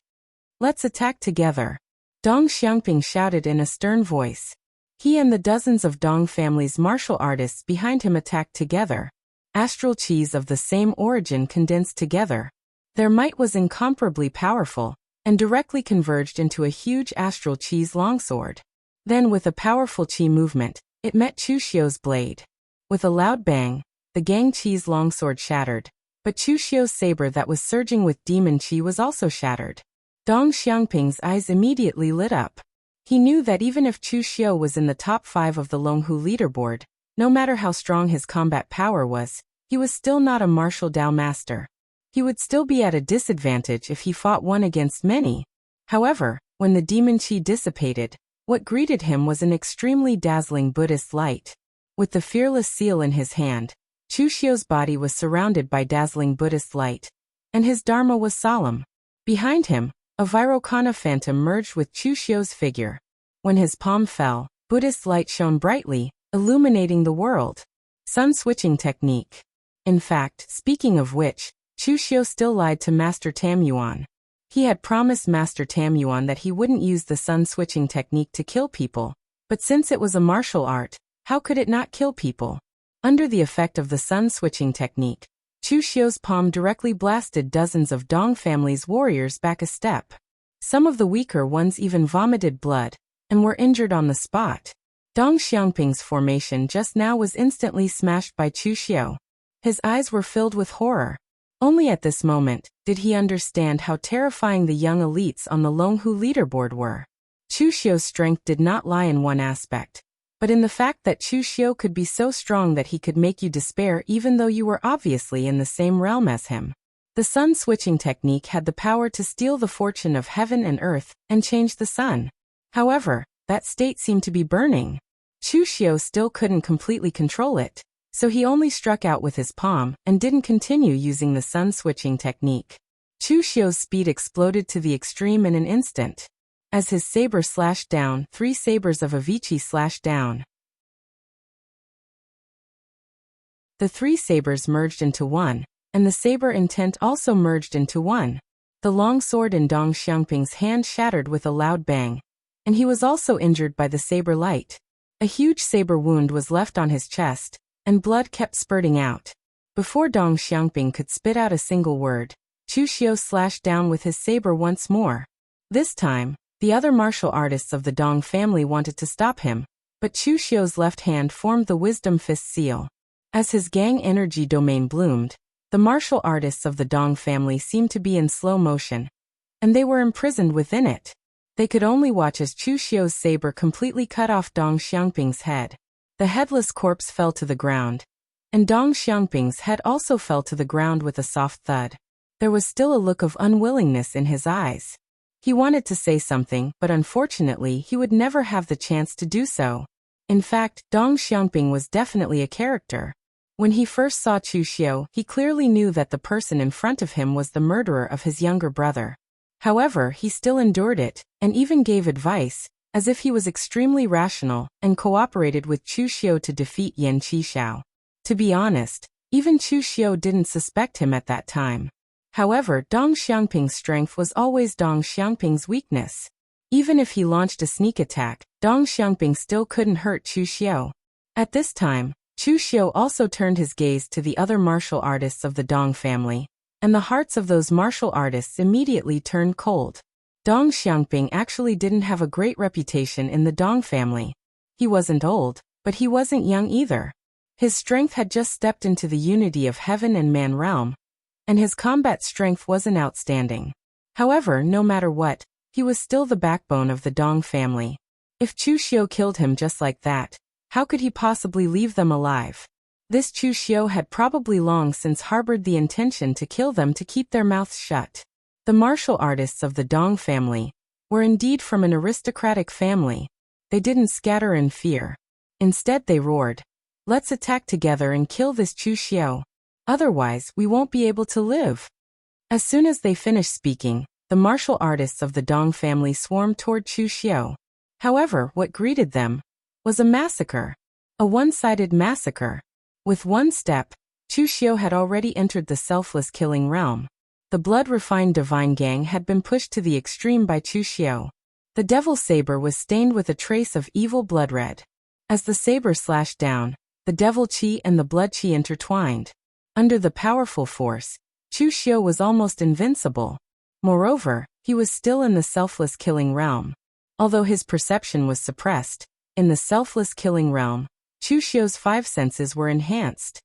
Speaker 1: "Let's attack together," Dong Xiangping shouted in a stern voice. He and the dozens of Dong family's martial artists behind him attacked together. Astral chis of the same origin condensed together. Their might was incomparably powerful, and directly converged into a huge astral chi's longsword. Then with a powerful chi movement, it met Chu Xiu's blade. With a loud bang, the gang chi's longsword shattered, but Chu Xiu's saber that was surging with demon chi was also shattered. Dong Xiangping's eyes immediately lit up. He knew that even if Chu Xiu was in the top 5 of the Longhu leaderboard, no matter how strong his combat power was, he was still not a martial Dao master. He would still be at a disadvantage if he fought one against many. However, when the demon chi dissipated, what greeted him was an extremely dazzling Buddhist light. With the fearless seal in his hand, Chu Xiu's body was surrounded by dazzling Buddhist light, and his dharma was solemn. Behind him, a Vairocana phantom merged with Chu Xiu's figure. When his palm fell, Buddhist light shone brightly, illuminating the world. Sun switching technique. In fact, speaking of which, Chu Xiu still lied to Master Tam Yuan. He had promised Master Tam Yuan that he wouldn't use the sun switching technique to kill people, But since it was a martial art, how could it not kill people? Under the effect of the sun-switching technique, Chu Xiu's palm directly blasted dozens of Dong family's warriors back a step. Some of the weaker ones even vomited blood and were injured on the spot. Dong Xiangping's formation just now was instantly smashed by Chu Xiu. His eyes were filled with horror. Only at this moment did he understand how terrifying the young elites on the Longhu leaderboard were. Chu Xiu's strength did not lie in one aspect, but in the fact that Chu Xiu could be so strong that he could make you despair even though you were obviously in the same realm as him. The sun-switching technique had the power to steal the fortune of heaven and earth and change the sun. However, that state seemed to be burning. Chu Xiu still couldn't completely control it, so he only struck out with his palm and didn't continue using the sun-switching technique. Chu Xiu's speed exploded to the extreme in an instant. As his saber slashed down, 3 sabers of Avicii slashed down. The 3 sabers merged into one, and the saber intent also merged into one. The long sword in Dong Xiangping's hand shattered with a loud bang, and he was also injured by the saber light. A huge saber wound was left on his chest, and blood kept spurting out. Before Dong Xiangping could spit out a single word, Chu Xiu slashed down with his saber once more. This time, the other martial artists of the Dong family wanted to stop him, but Chu Xiu's left hand formed the Wisdom Fist seal. As his gang energy domain bloomed, the martial artists of the Dong family seemed to be in slow motion, and they were imprisoned within it. They could only watch as Chu Xiu's saber completely cut off Dong Xiangping's head. The headless corpse fell to the ground, and Dong Xiangping's head also fell to the ground with a soft thud. There was still a look of unwillingness in his eyes. He wanted to say something, but unfortunately he would never have the chance to do so. In fact, Dong Xiangping was definitely a character. When he first saw Chu Xiu, he clearly knew that the person in front of him was the murderer of his younger brother. However, he still endured it, and even gave advice, as if he was extremely rational, and cooperated with Chu Xiu to defeat Yan Qishao. To be honest, even Chu Xiu didn't suspect him at that time. However, Dong Xiangping's strength was always Dong Xiangping's weakness. Even if he launched a sneak attack, Dong Xiangping still couldn't hurt Chu Xiu. At this time, Chu Xiu also turned his gaze to the other martial artists of the Dong family, and the hearts of those martial artists immediately turned cold. Dong Xiangping actually didn't have a great reputation in the Dong family. He wasn't old, but he wasn't young either. His strength had just stepped into the unity of heaven and man realm, and his combat strength wasn't outstanding. However, no matter what, he was still the backbone of the Dong family. If Chu Xiu killed him just like that, how could he possibly leave them alive? This Chu Xiu had probably long since harbored the intention to kill them to keep their mouths shut. The martial artists of the Dong family were indeed from an aristocratic family. They didn't scatter in fear. Instead they roared, "Let's attack together and kill this Chu Xiu. Otherwise, we won't be able to live." As soon as they finished speaking, the martial artists of the Dong family swarmed toward Chu Xiu. However, what greeted them was a massacre. A one-sided massacre. With one step, Chu Xiu had already entered the selfless killing realm. The blood-refined divine gang had been pushed to the extreme by Chu Xiu. The devil saber was stained with a trace of evil blood red. As the saber slashed down, the devil chi and the blood chi intertwined. Under the powerful force, Chu Xiu was almost invincible. Moreover, he was still in the selfless killing realm. Although his perception was suppressed, in the selfless killing realm, Chu Xiu's 5 senses were enhanced.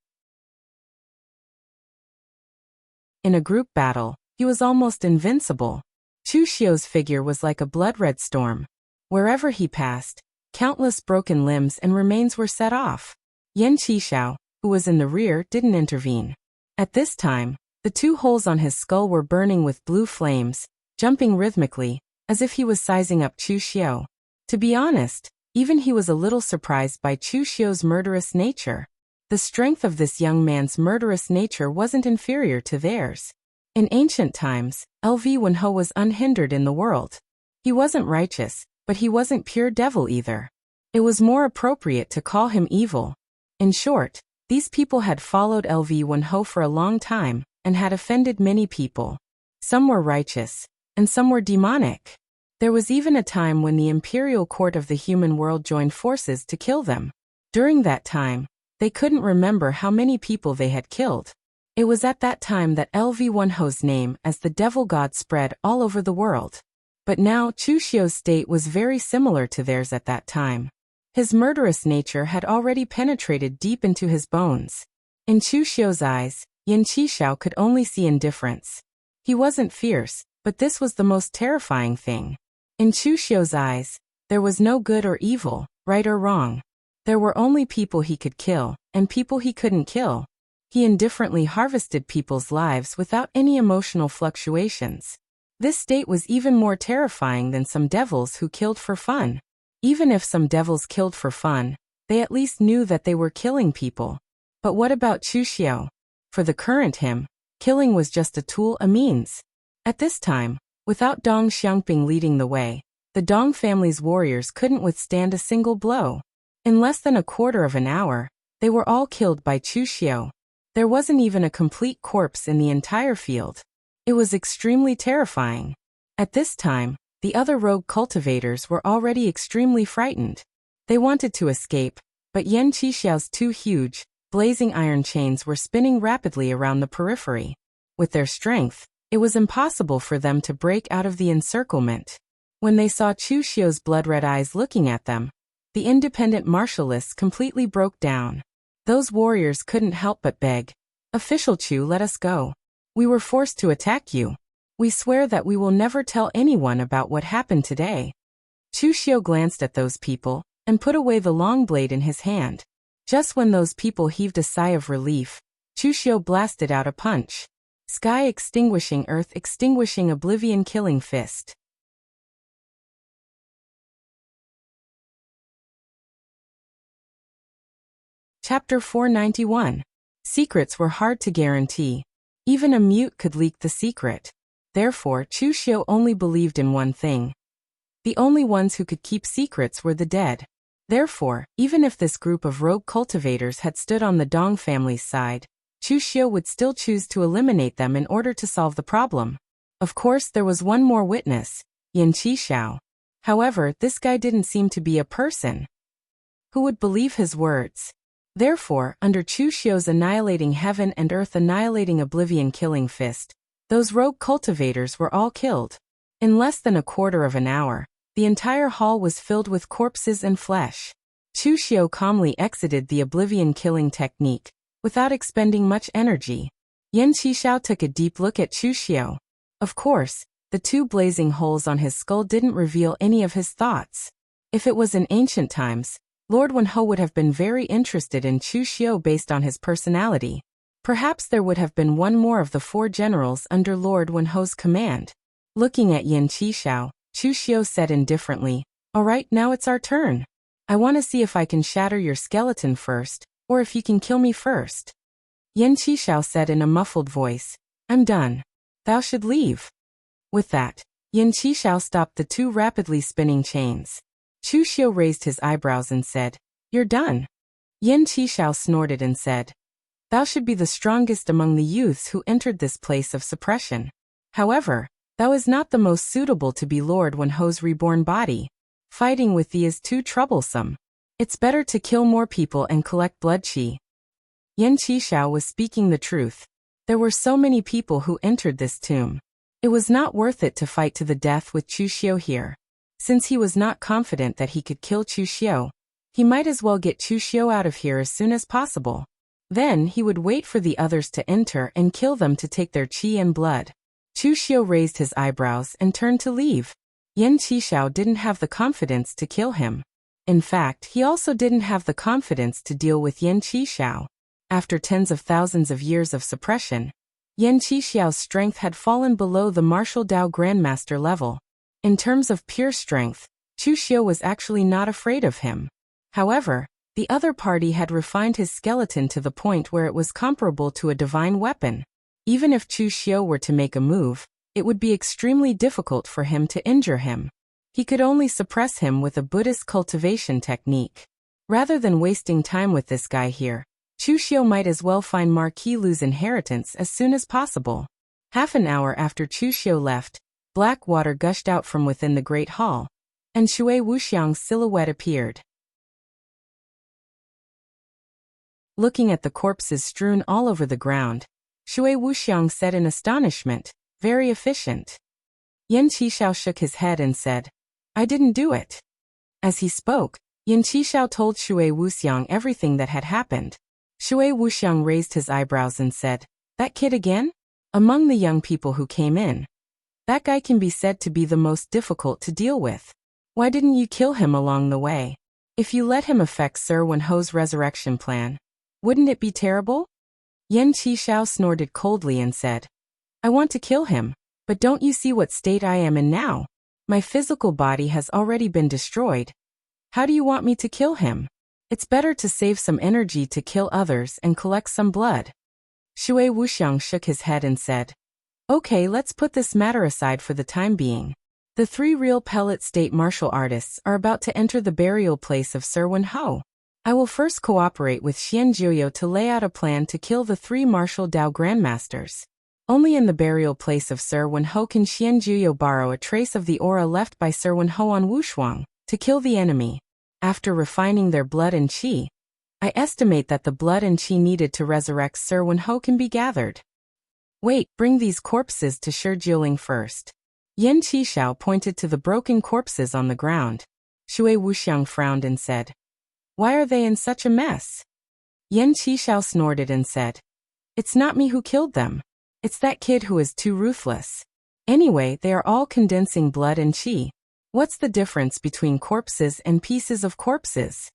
Speaker 1: In a group battle, he was almost invincible. Chu Xiu's figure was like a blood-red storm. Wherever he passed, countless broken limbs and remains were set off. Yan Qishao, who was in the rear, didn't intervene. At this time, the 2 holes on his skull were burning with blue flames, jumping rhythmically, as if he was sizing up Chu Xiu. To be honest, even he was a little surprised by Chu Xiu's murderous nature. The strength of this young man's murderous nature wasn't inferior to theirs. In ancient times, LV Wenho was unhindered in the world. He wasn't righteous, but he wasn't pure devil either. It was more appropriate to call him evil. In short, these people had followed LV Wenho for a long time, and had offended many people. Some were righteous, and some were demonic. There was even a time when the imperial court of the human world joined forces to kill them. During that time, they couldn't remember how many people they had killed. It was at that time that Lv1Ho's name as the devil god spread all over the world. But now Chu Xiu's state was very similar to theirs at that time. His murderous nature had already penetrated deep into his bones. In Chu Xiu's eyes, Yan Qishao could only see indifference. He wasn't fierce, but this was the most terrifying thing. In Chu Xiu's eyes, there was no good or evil, right or wrong. There were only people he could kill, and people he couldn't kill. He indifferently harvested people's lives without any emotional fluctuations. This state was even more terrifying than some devils who killed for fun. Even if some devils killed for fun, they at least knew that they were killing people. But what about Chu Xiu? For the current him, killing was just a tool, a means. At this time, without Dong Xiangping leading the way, the Dong family's warriors couldn't withstand a single blow. In less than a quarter of an hour, they were all killed by Chu Xiu. There wasn't even a complete corpse in the entire field. It was extremely terrifying. At this time, the other rogue cultivators were already extremely frightened. They wanted to escape, but Yan Qixiao's two huge, blazing iron chains were spinning rapidly around the periphery. With their strength, it was impossible for them to break out of the encirclement. When they saw Chu Xiu's blood-red eyes looking at them, the independent martialists completely broke down. Those warriors couldn't help but beg, "Official Chu, let us go. We were forced to attack you. We swear that we will never tell anyone about what happened today." Chu Xiu glanced at those people, and put away the long blade in his hand. Just when those people heaved a sigh of relief, Chu Xiu blasted out a punch. Sky extinguishing, earth extinguishing, oblivion killing fist. Chapter 491. Secrets were hard to guarantee. Even a mute could leak the secret. Therefore, Chu Xiu only believed in one thing. The only ones who could keep secrets were the dead. Therefore, even if this group of rogue cultivators had stood on the Dong family's side, Chu Xiu would still choose to eliminate them in order to solve the problem. Of course, there was one more witness, Yan Qishao. However, this guy didn't seem to be a person who would believe his words. Therefore, under Chu Xiu's annihilating heaven and earth annihilating oblivion killing fist, those rogue cultivators were all killed. In less than a quarter of an hour, the entire hall was filled with corpses and flesh. Chu Xiu calmly exited the oblivion killing technique, without expending much energy. Yan Qishao took a deep look at Chu Xiu. Of course, the two blazing holes on his skull didn't reveal any of his thoughts. If it was in ancient times, Lord Wenho would have been very interested in Chu Xiu based on his personality. Perhaps there would have been one more of the four generals under Lord Wenho's command. Looking at Yan Qishao, Chu Xiu said indifferently, "All right, now it's our turn. I want to see if I can shatter your skeleton first, or if you can kill me first." Yan Qishao said in a muffled voice, "I'm done. Thou should leave." With that, Yan Qishao stopped the two rapidly spinning chains. Chu Xiu raised his eyebrows and said, "You're done." Yan Qishao snorted and said, "Thou should be the strongest among the youths who entered this place of suppression. However, thou is not the most suitable to be Lord Wenho's reborn body. Fighting with thee is too troublesome. It's better to kill more people and collect blood qi." Yan Qishao was speaking the truth. There were so many people who entered this tomb. It was not worth it to fight to the death with Chu Xiu here. Since he was not confident that he could kill Chu Xiu, he might as well get Chu Xiu out of here as soon as possible. Then he would wait for the others to enter and kill them to take their qi and blood. Chu Xiu raised his eyebrows and turned to leave. Yan Qishao didn't have the confidence to kill him. In fact, he also didn't have the confidence to deal with Yan Qishao. After tens of thousands of years of suppression, Yan Qixiao's strength had fallen below the martial Dao Grandmaster level. In terms of pure strength, Chu Xiu was actually not afraid of him. However, the other party had refined his skeleton to the point where it was comparable to a divine weapon. Even if Chu Xiu were to make a move, it would be extremely difficult for him to injure him. He could only suppress him with a Buddhist cultivation technique. Rather than wasting time with this guy here, Chu Xiu might as well find Marquis Lu's inheritance as soon as possible. Half an hour after Chu Xiu left, Black water gushed out from within the great hall, and Shui Wuxiang's silhouette appeared. Looking at the corpses strewn all over the ground, Shui Wuxiang said in astonishment, "Very efficient." Yan Qishao shook his head and said, "I didn't do it." As he spoke, Yan Qishao told Shui Wuxiang everything that had happened. Shui Wuxiang raised his eyebrows and said, "That kid again?" Among the young people who came in, that guy can be said to be the most difficult to deal with. Why didn't you kill him along the way? If you let him affect Sir Wenho's resurrection plan, wouldn't it be terrible? Yan Qishao snorted coldly and said, "I want to kill him, but don't you see what state I am in now? My physical body has already been destroyed. How do you want me to kill him? It's better to save some energy to kill others and collect some blood." Shui Wuxiang shook his head and said, "Okay, let's put this matter aside for the time being. The 3 real pellet state martial artists are about to enter the burial place of Sir Wenho. I will first cooperate with Xian Jiuyo to lay out a plan to kill the 3 martial Dao grandmasters. Only in the burial place of Sir Wenho can Xian Jiuyo borrow a trace of the aura left by Sir Wenho on Wushuang to kill the enemy. After refining their blood and qi, I estimate that the blood and qi needed to resurrect Sir Wenho can be gathered. Wait, bring these corpses to Shi Jiuling first." Yan Qishao pointed to the broken corpses on the ground. Shui Wuxiang frowned and said, "Why are they in such a mess?" Yan Qishao snorted and said, "It's not me who killed them. It's that kid who is too ruthless. Anyway, they are all condensing blood and qi. What's the difference between corpses and pieces of corpses?"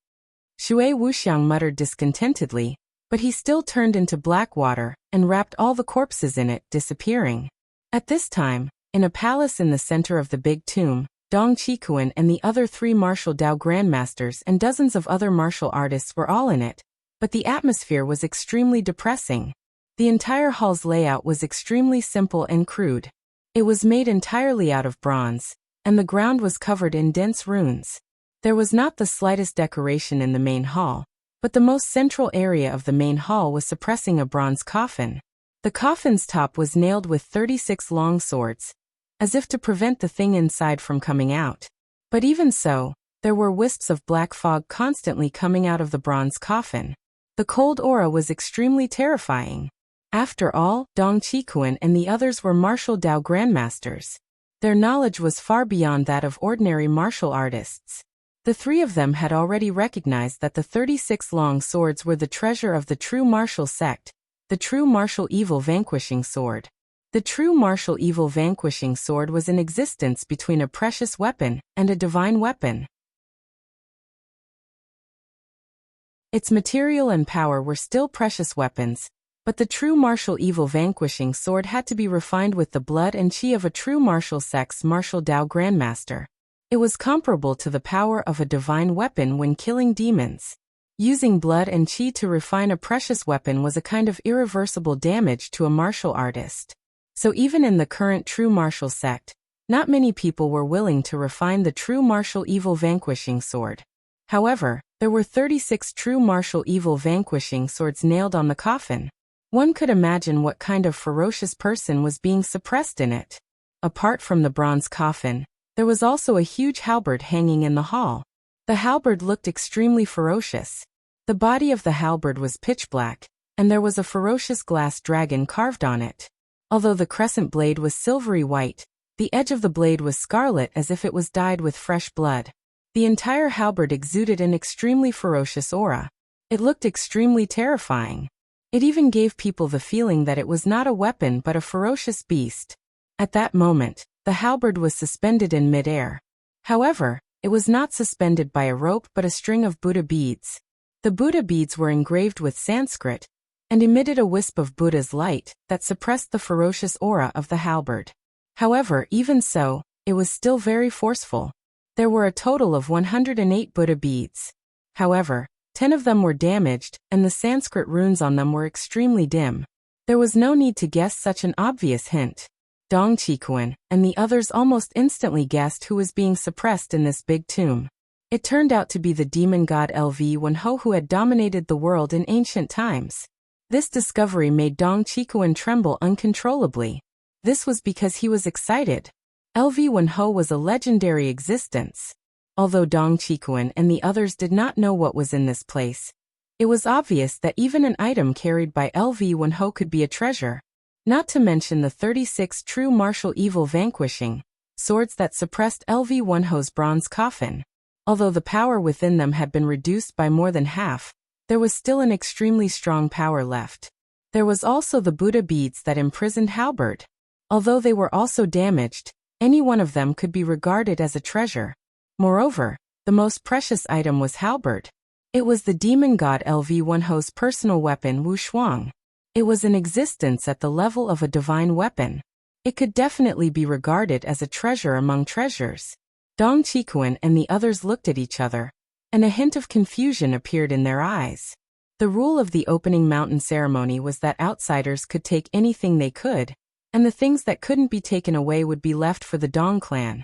Speaker 1: Shui Wuxiang muttered discontentedly, but he still turned into black water and wrapped all the corpses in it, disappearing. At this time, in a palace in the center of the big tomb, Dong Qikuan and the other 3 martial Dao grandmasters and dozens of other martial artists were all in it, but the atmosphere was extremely depressing. The entire hall's layout was extremely simple and crude. It was made entirely out of bronze, and the ground was covered in dense runes. There was not the slightest decoration in the main hall, but the most central area of the main hall was suppressing a bronze coffin. The coffin's top was nailed with 36 long swords, as if to prevent the thing inside from coming out. But even so, there were wisps of black fog constantly coming out of the bronze coffin. The cold aura was extremely terrifying. After all, Dong Qikuan and the others were martial Dao grandmasters. Their knowledge was far beyond that of ordinary martial artists. The 3 of them had already recognized that the 36 long swords were the treasure of the true martial sect, the true martial evil vanquishing sword. The true martial evil vanquishing sword was in existence between a precious weapon and a divine weapon. Its material and power were still precious weapons, but the true martial evil vanquishing sword had to be refined with the blood and qi of a true martial sect's martial Dao grandmaster. It was comparable to the power of a divine weapon when killing demons. Using blood and qi to refine a precious weapon was a kind of irreversible damage to a martial artist. So even in the current true martial sect, not many people were willing to refine the true martial evil vanquishing sword. However, there were 36 true martial evil vanquishing swords nailed on the coffin. One could imagine what kind of ferocious person was being suppressed in it. Apart from the bronze coffin, there was also a huge halberd hanging in the hall. The halberd looked extremely ferocious. The body of the halberd was pitch black, and there was a ferocious glass dragon carved on it. Although the crescent blade was silvery white, the edge of the blade was scarlet as if it was dyed with fresh blood. The entire halberd exuded an extremely ferocious aura. It looked extremely terrifying. It even gave people the feeling that it was not a weapon but a ferocious beast. At that moment, the halberd was suspended in mid-air. However, it was not suspended by a rope but a string of Buddha beads. The Buddha beads were engraved with Sanskrit, and emitted a wisp of Buddha's light that suppressed the ferocious aura of the halberd. However, even so, it was still very forceful. There were a total of 108 Buddha beads. However, 10 of them were damaged, and the Sanskrit runes on them were extremely dim. There was no need to guess such an obvious hint. Dong Qikuan and the others almost instantly guessed who was being suppressed in this big tomb. It turned out to be the demon god LV Wenho who had dominated the world in ancient times. This discovery made Dong Qikuan tremble uncontrollably. This was because he was excited. LV Wenho was a legendary existence. Although Dong Chikuan and the others did not know what was in this place, it was obvious that even an item carried by LV Wenho could be a treasure. Not to mention the 36 true martial evil vanquishing swords that suppressed LV Wenho's bronze coffin. Although the power within them had been reduced by more than half, there was still an extremely strong power left. There was also the Buddha beads that imprisoned Halberd. Although they were also damaged, any one of them could be regarded as a treasure. Moreover, the most precious item was Halberd. It was the demon god LV Wenho's personal weapon Wu Shuang. It was in existence at the level of a divine weapon. It could definitely be regarded as a treasure among treasures. Dong Chikuan and the others looked at each other, and a hint of confusion appeared in their eyes. The rule of the opening mountain ceremony was that outsiders could take anything they could, and the things that couldn't be taken away would be left for the Dong clan.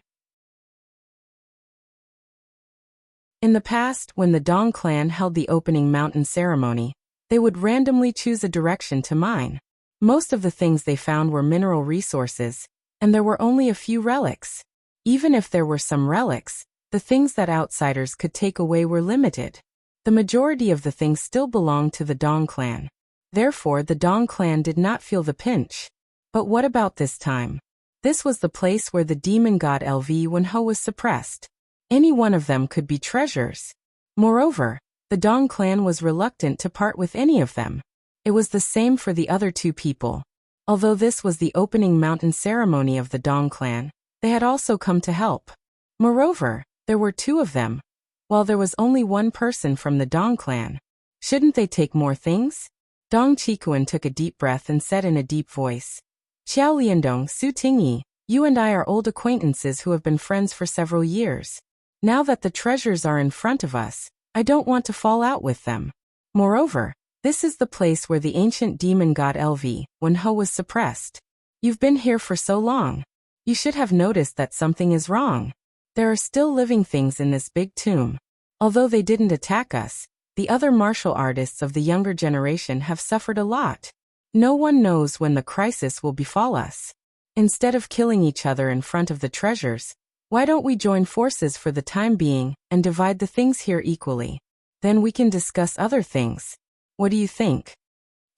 Speaker 1: In the past, when the Dong clan held the opening mountain ceremony, they would randomly choose a direction to mine. Most of the things they found were mineral resources, and there were only a few relics. Even if there were some relics, the things that outsiders could take away were limited. The majority of the things still belonged to the Dong clan. Therefore, the Dong clan did not feel the pinch. But what about this time? This was the place where the demon god LV Wenho was suppressed. Any one of them could be treasures. Moreover, the Dong clan was reluctant to part with any of them. It was the same for the other two people. Although this was the opening mountain ceremony of the Dong clan, they had also come to help. Moreover, there were two of them, while there was only one person from the Dong clan. Shouldn't they take more things? Dong Chikuan took a deep breath and said in a deep voice, Xiao Liandong, Su Tingyi, you and I are old acquaintances who have been friends for several years. Now that the treasures are in front of us, I don't want to fall out with them. Moreover, this is the place where the ancient demon god LV Wenho was suppressed. You've been here for so long. You should have noticed that something is wrong. There are still living things in this big tomb. Although they didn't attack us, the other martial artists of the younger generation have suffered a lot. No one knows when the crisis will befall us. Instead of killing each other in front of the treasures, why don't we join forces for the time being and divide the things here equally? Then we can discuss other things. What do you think?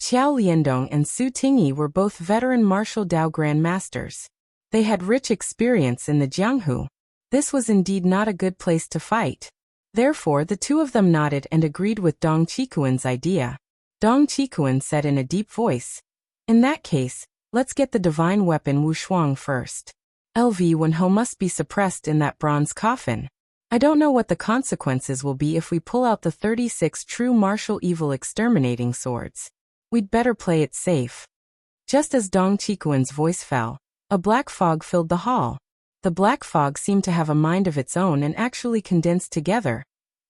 Speaker 1: Xiao Liandong and Su Tingyi were both veteran martial Dao grandmasters. They had rich experience in the Jianghu. This was indeed not a good place to fight. Therefore, the two of them nodded and agreed with Dong Chikuan's idea. Dong Chikuan said in a deep voice, in that case, let's get the divine weapon Wu Shuang first. LV Wenho must be suppressed in that bronze coffin. I don't know what the consequences will be if we pull out the 36 true martial evil exterminating swords. We'd better play it safe. Just as Dong Chikuan's voice fell, a black fog filled the hall. The black fog seemed to have a mind of its own and actually condensed together,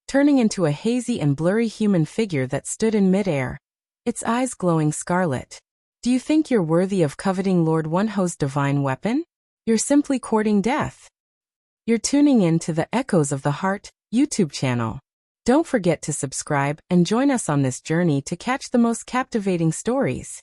Speaker 1: turning into a hazy and blurry human figure that stood in midair, its eyes glowing scarlet. Do you think you're worthy of coveting Lord Wenho's divine weapon? You're simply courting death. You're tuning in to the Echoes of the Heart YouTube channel. Don't forget to subscribe and join us on this journey to catch the most captivating stories.